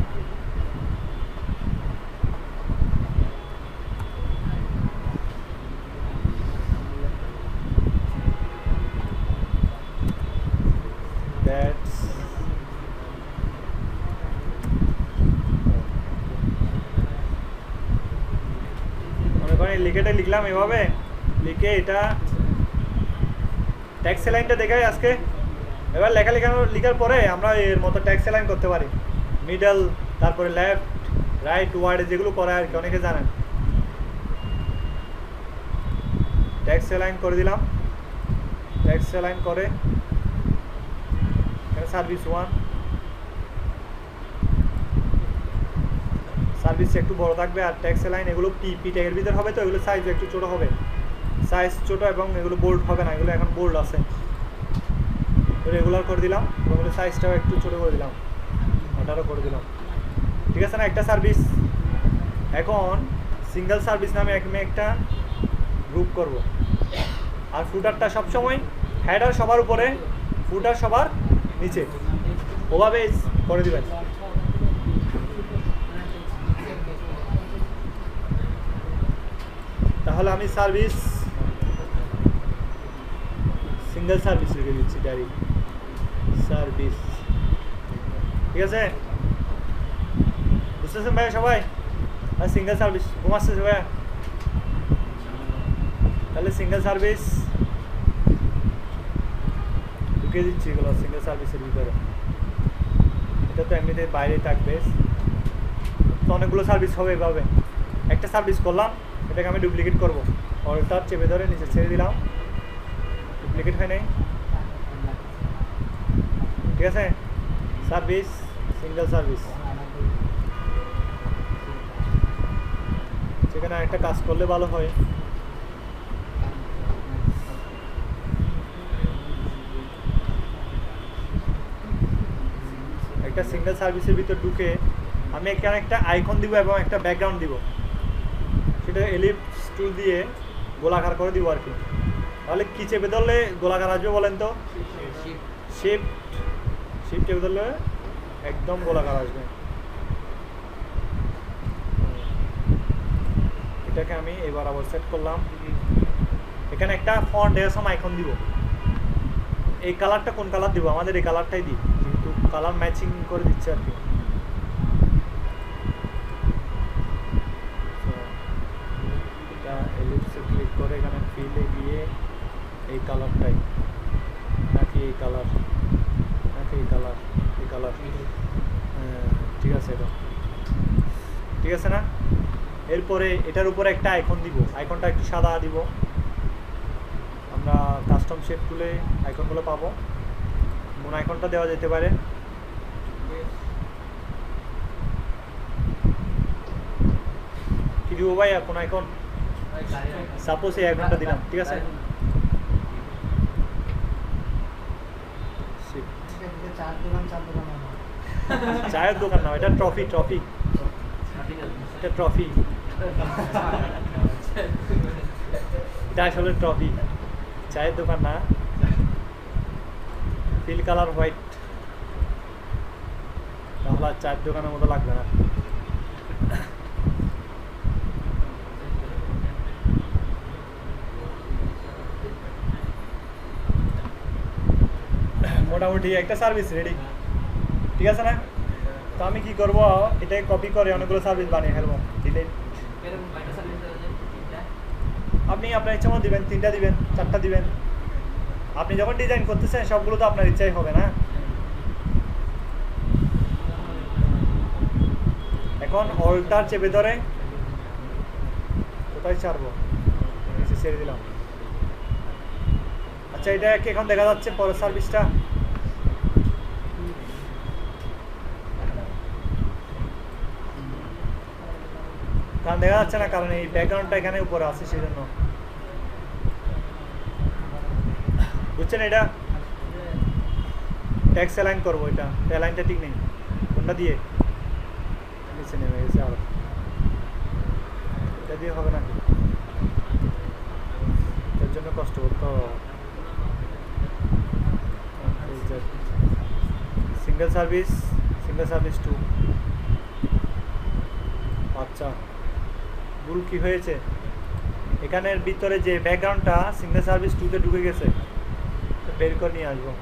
That's মনে করেন লিখেটা লিখলাম এভাবে, লিখে এটা ট্যাক্স লাইনটা দেখাই আজকে। এবার লেখার পরে আমরা এর মতো ট্যাক্স লাইন করতে পারি, মিডল, তারপরে লেফট রাইট ওয়ার্ডে যেগুলো করে আর কি, অনেকে জানেন। ট্যাক্স লাইন করে দিলাম, ট্যাক্স লাইন করে সার্ভিস 1, সার্ভিস একটু বড় থাকবে, আর ট্যাক্স লাইন এগুলো পি ট্যাগের ভিতর হবে, তো এগুলো সাইজ একটু ছোট হবে, সাইজ ছোট, এবং এগুলো বোল্ড হবে না, এগুলো এখন বোল্ড আছে। রেগুলার করে দিলাম, এবং এগুলো সাইজটাও একটু ছোট করে দিলাম, 18 করে দিলাম, ঠিক আছে না? একটা সার্ভিস। এখন সিঙ্গেল সার্ভিস নামে আমি একটা গ্রুপ করব, আর ফুটারটা সবসময় হেডার সবার উপরে, ফুটার সবার নিচে, ওভাবে করে দিবেন। তাহলে আমি সার্ভিস সিঙ্গেল সার্ভিস লিখে দিচ্ছি, ডাইরেক্ট সার্ভিস, ঠিক আছে? বুঝতেছেন ভাইয়া সবাই? আর সিঙ্গেল সার্ভিস ঘুমাচ্ছে ভাইয়া, তাহলে সিঙ্গেল সার্ভিস ঢুকিয়ে দিচ্ছি এগুলো সিঙ্গেল সার্ভিসের ভিতরে। এটা তো এমনিতে বাইরে থাকবে, তো অনেকগুলো সার্ভিস হবে এভাবে। একটা সার্ভিস করলাম, এটাকে আমি ডুপ্লিকেট করবো, অল্টার চেপে ধরে নিচে ছেড়ে দিলাম, ডুপ্লিকেট হয় নাই, ঠিক আছে? সার্ভিস সিঙ্গেল সার্ভিস, সেখানে একটা কাজ করলে ভালো হয়। একটা সিঙ্গেল সার্ভিসের ভিতর ঢুকে আমি এখানে একটা আইকন দিব এবং একটা ব্যাকগ্রাউন্ড দিব, সেটা এলিপস টুল দিয়ে গোলাকার করে দিব আর কি। তাহলে কি চেপে ধরলে গোলাকার আসবে বলেন তো? শিফট চেপে ধরলে একদম গোলাকার আসবে। এটাকে আমি এবার আবার সেট করলাম, এখানে একটা ফন্ট এরকম আইকন দিব। এই কালারটা কোন কালার দিব? আমাদের এই কালারটাই দিই, কিন্তু কালার ম্যাচিং করে দিচ্ছে আর কি। এটা এলিপসে ক্লিক করে এখানে ফিলে গিয়ে এই কালারটাই, নাকি এই কালার, নাকি এই কালার, এই কালার, ঠিক আছে, এটা ঠিক আছে না? এরপরে এটার উপরে একটা আইকন দিব, আইকনটা একটু সাদা দিব। আমরা কাস্টম শেপ তুলে আইকনগুলো পাবো, কোন আইকনটা দেওয়া যেতে পারে? কি দিব ভাইয়া, কোন আইকন? সাপোজ এই আইকনটা দিলাম, ঠিক আছে? চায়ের দোকান না, এটা ট্রফি, এটা ট্রফি, এটা আসলে ট্রফি, চায়ের দোকান না। ফিল কালার হোয়াইট, তাহলে আর চায়ের দোকানের মতো লাগবে না। মোটামুটি একটা সার্ভিস রেডি, ঠিক আছে না? তো আমি কি করব, এটাকে কপি করে অনেকগুলো সার্ভিস বানিয়ে ফেলবো। ডিলিট, আপনি আপনার ইচ্ছা মতো দিবেন, 3টা দিবেন, 4টা দিবেন। আপনি যখন ডিজাইন করতেছেন সবগুলো তো আপনার ইচ্ছাই হবে না। এখন অল্টার চেপে ধরে কোথায় ছাড়বো, ছেড়ে দিলাম। আচ্ছা এটা কি এখন দেখা যাচ্ছে পরের সার্ভিসটা? কারণ দেখা যাচ্ছে না, কারণ এই ব্যাকগ্রাউন্ডটা এখানে উপরে আছে সেই জন্য। বুঝছেন? এটা ট্যাক্স অ্যালাইন করবো, এটা অ্যালাইনটা ঠিক নেই, কোনটা দিয়ে নিচে নেমে গেছে আরো, এটা দিয়ে হবে নাকি? এর জন্য কষ্ট করতে হবে। Single service 2। আচ্ছা ভুল কি হয়েছে, এখানের ভিতরে যে ব্যাকগ্রাউন্ডটা সিঙ্গেল সার্ভিস 2-তে ঢুকে গেছে, তো বের করে নিয়ে আসবো।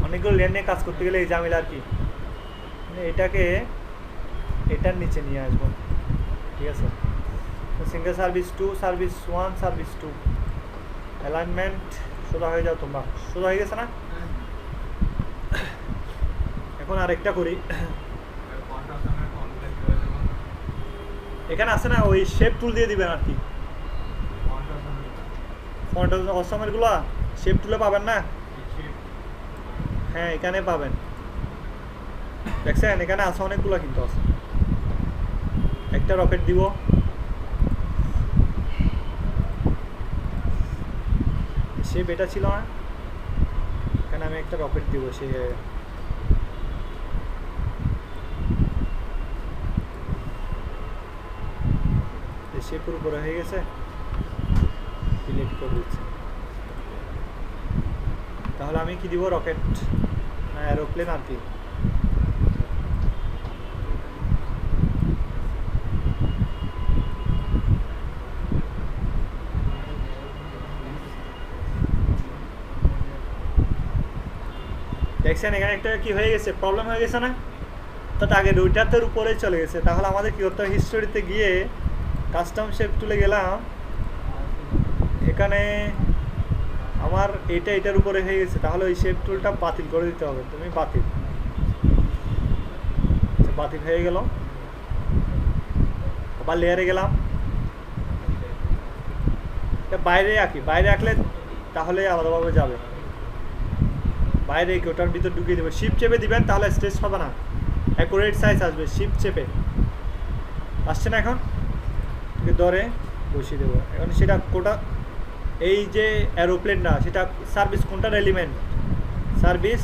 অনেকগুলো লেন নিয়ে কাজ করতে গেলে এই ঝামেলা আর কি, মানে এটাকে এটার নিচে নিয়ে আসবো, ঠিক আছে? Single service 2, service 1, service 2 alignment সোজা হয়ে যাও তোমরা, সোজা হয়ে গেছে না? এখন আরেকটা করি, এখানে আছে না ওই শেপ টুল দিয়ে দিবেন আর কি, ফন্ট অসমের গুলা শেপ টুলে পাবেন না? হ্যাঁ এখানে পাবেন, দেখছেন এখানে আছে অনেকগুলো কিন্তু আছে। একটা রকেট দিব, শেপ এটা ছিল না, এখানে আমি একটা রকেট দিব, শেপের উপরে হয়ে গেছে, ডিলিট করে দিচ্ছি। তাহলে আমি কি দিব, রকেট না এরোপ্লেন আর কি। দেখছেন এখানে একটা কি হয়ে গেছে, প্রবলেম হয়ে গেছে না? তো আগে দুইটাতের উপরে চলে গেছে, তাহলে আমাদের কি করতে হবে, হিস্টোরিতে গিয়ে কাস্টম শেপ তুলে গেলাম, এখানে আমার এটার উপরে হয়ে গেছে, তাহলে ওই শেপ টুলটা বাতিল করে দিতে হবে। তুমি বাতিল হয়ে গেল। আবার লেয়ারে গেলাম, এটা বাইরে আঁকি, বাইরে আঁকলে তাহলে আলাদাভাবে যাবে, বাইরে ওটার ভিতর ঢুকিয়ে দেবে, শিপ চেপে দিবেন, তাহলে স্ট্রেস হবে না, অ্যাকুরেট সাইজ আসবে। শিপ চেপে আসছে না এখন, ধরে বসিয়ে দেবো। এখন সেটা কোটা, এই যে এরোপ্লেনটা সেটা সার্ভিস কোনটার এলিমেন্ট, সার্ভিস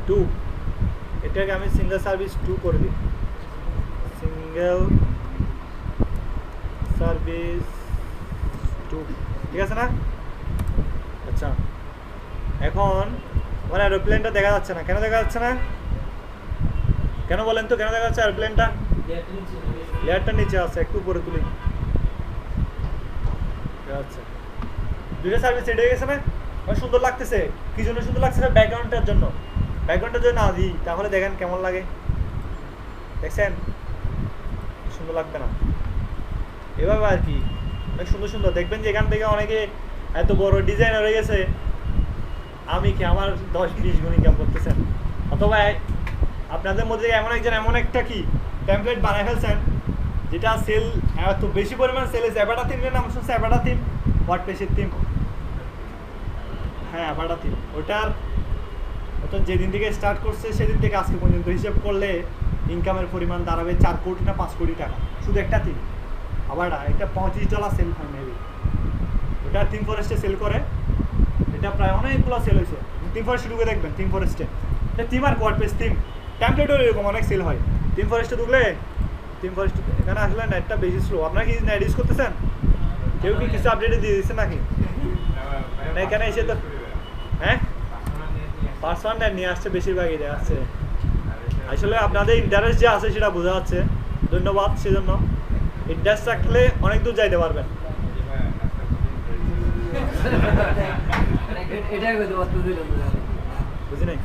2, এটাকে আমি সিঙ্গেল সার্ভিস 2 করে দিই, সিঙ্গেল সার্ভিস 2, ঠিক আছে না? আচ্ছা এখন আমার এরোপ্লেনটা দেখা যাচ্ছে না, কেন দেখা যাচ্ছে না? কেন বলেন তো, কেন দেখা যাচ্ছে এরোপ্লেনটা? লেয়ারটা নিচে আছে, একটু উপরে তুলি। আচ্ছা দুইটা সার্ভিস সেট হয়ে গেছে না? আমার সুন্দর লাগতেছে, কি জন্য সুন্দর লাগছে? ব্যাকগ্রাউন্ডটার জন্য। ব্যাকগ্রাউন্ডটা যদি না দিই তাহলে দেখেন কেমন লাগে, দেখছেন? সুন্দর লাগবে না? এভাবে আর কি অনেক সুন্দর সুন্দর দেখবেন যে এখান থেকে অনেকে এত বড় ডিজাইনার হয়ে গেছে, আমি কি আমার 10-20 গুণ ইনকাম করতেছেন, অথবা আপনাদের মধ্যে এমন একজন এমন একটা কি টেমপ্লেট বানায় ফেলছেন যেটা সেল এত বেশি পরিমাণ সেল হয়েছে। অ্যাভাটা থিমের নাম শুনছে? অ্যাভাটা থিম, ওয়ার্ডপ্রেসের থিম। হ্যাঁ অ্যাভাটা থিম, ওটা যেদিন থেকে স্টার্ট করছে সেদিন থেকে আজকে পর্যন্ত হিসেব করলে ইনকামের পরিমাণ দাঁড়াবে 4 কোটি না 5 কোটি টাকা, শুধু একটা থিম। আবার এটা $35 সেল হয় মেবি, ওটা থিম ফরেস্টে সেল করে, এটা প্রায় অনেকগুলো সেল হয়েছে। থিম ফরেস্টে ঢুকে দেখবেন, থিম ফরেস্টে এটা থিম আর ওয়ার্ডপ্রেস থিম টেমপ্লেটও এরকম অনেক সেল হয়। থিম ফরেস্টে ঢুকলে, থিম ফরেস্ট এখানে আসলে নেটটা বেশি স্লো। আপনারা কি নেট ইউজ করতেছেন? কেউ কি কিছু আপডেটে দিয়ে দিচ্ছে নাকি? না এখানে এসে তো হ্যাঁ পার্সোনাল নেট নিয়ে আসছে বেশিরভাগই দেখা যাচ্ছে। আসলে আপনাদের ইন্টারেস্ট যে আছে সেটা বোঝা যাচ্ছে, ধন্যবাদ সেজন্য। ইন্টারেস্ট রাখলে অনেক দূর যাইতে পারবেন। বুঝি নাই?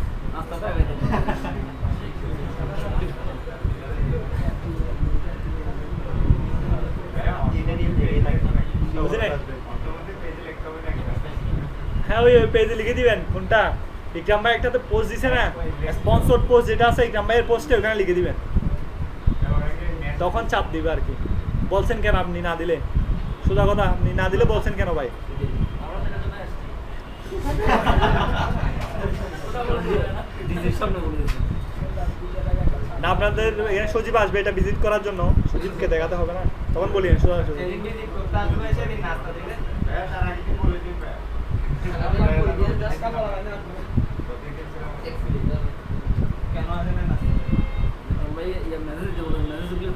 হ্যাঁ ওই পেজে লিখে দিবেন কোনটা। ইকরাম ভাই একটা তো পোস্ট দিছে না, স্পন্সর্ড পোস্ট যেটা আছে ইকরাম ভাইয়ের পোস্টে, ওখানে লিখে দিবেন, তখন চাপ দিবে আর কি। বলছেন কেন আপনি না দিলে? সোজা কথা, আপনি না দিলে বলছেন কেন ভাই? আমরা সেটার জন্য আসছি। দিদির সামনে বলে দিচ্ছি। না আপনাদের এখানে সজীব আসবে এটা ভিজিট করার জন্য, সজীবকে দেখাতে হবে না, তখন বলি সোজা সোজা। সেদিন visit করতে আসবে, সেদিন নাস্তা দিলে। কেন আসে না নাস্তা? ভাই ইয়া মেসেজ দেবো, মেসেজ দিলে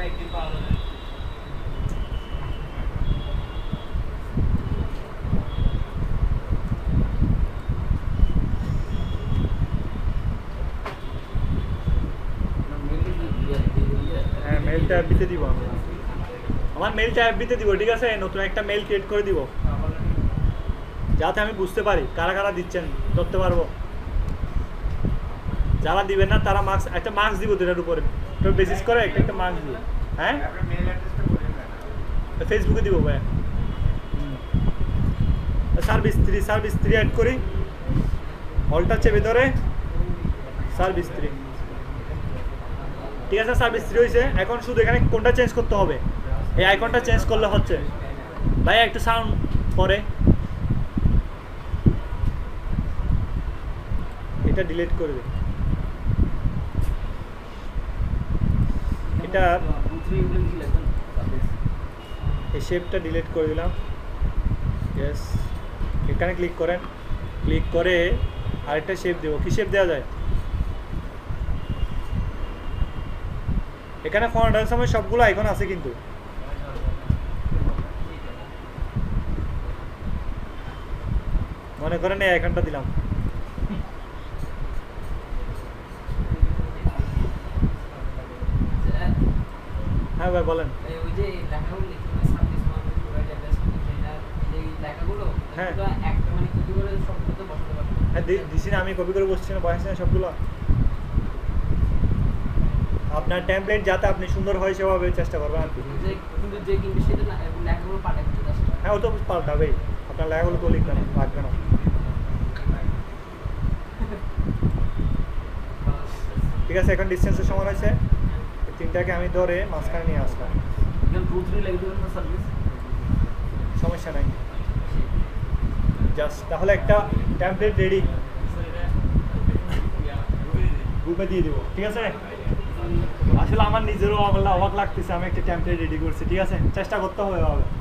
একদিন পাওয়া যাবে। হ্যাঁ মেলটা এফবিতে দিব আমি, আমার মেলটা এফবিতে দিব, ঠিক আছে? নতুন একটা মেল ক্রিয়েট করে দিব যাতে আমি বুঝতে পারি কারা কারা দিচ্ছেন, ধরতে পারবো। যারা দিবেন না তারা মার্কস, একটা মার্কস দিব দুটার উপরে, তো বেসিস করে একটা একটা মার্কস দিব। হ্যাঁ ফেসবুকে দিব ভাই। সার্ভিস 3 অ্যাড করি, হলটা চেপে ধরে সার্ভিস 3, ঠিক আছে? সার্ভিস 3 হয়েছে। এখন শুধু এখানে কোনটা চেঞ্জ করতে হবে, এই আইকনটা চেঞ্জ করলে হচ্ছে। ভাই একটু সাউন্ড পরে, এটা ডিলিট করে দিই, এটা এই শেপটা ডিলিট করে দিলাম। ইয়েস, এখানে ক্লিক করেন, ক্লিক করে আরেকটা শেপ দেবো। কি শেপ দেওয়া যায়? এখানে ফন্টের সময় সবগুলো আইকন আছে কিন্তু, মনে করেন এই আইকনটা দিলাম। হ্যাঁ ভাই বলেন। ওই যে লেখাগুলো লিখতে service Mount provide address container, এই লেখাগুলো হ্যাঁ। এটা একটা মানে কি করে সবগুলো বসাতে পারবো? হ্যাঁ দিছি না, আমি কপি করে বসছি না, বসাচ্ছি না সবগুলো। আপনার টেমপ্লেট যাতে আপনি সুন্দর হয় সেভাবে চেষ্টা করবেন আর কি। কিন্তু যে কিনবে সেটা না, লেখাগুলো পাঠাবে জাস্ট। হ্যাঁ ও তো পাল্টাবেই, আপনার লেখাগুলো তো লিখবে না, রাখবে না। ঠিক আছে, এখন ডিস্টেন্সের সমান হয়েছে, এই তিনটাকে আমি ধরে মাঝখানে নিয়ে আসলাম, এখানে 2 3 লিখে দিবেন না সার্ভিস, সমস্যা নাই। জাস্ট তাহলে একটা টেমপ্লেট রেডি, গ্রুপে দিয়ে দিব, ঠিক আছে? আসলে আমার নিজেরও অবাক লাগতেছে, আমি একটা টেমপ্লেট রেডি করছি, ঠিক আছে? চেষ্টা করতে হবে এভাবে।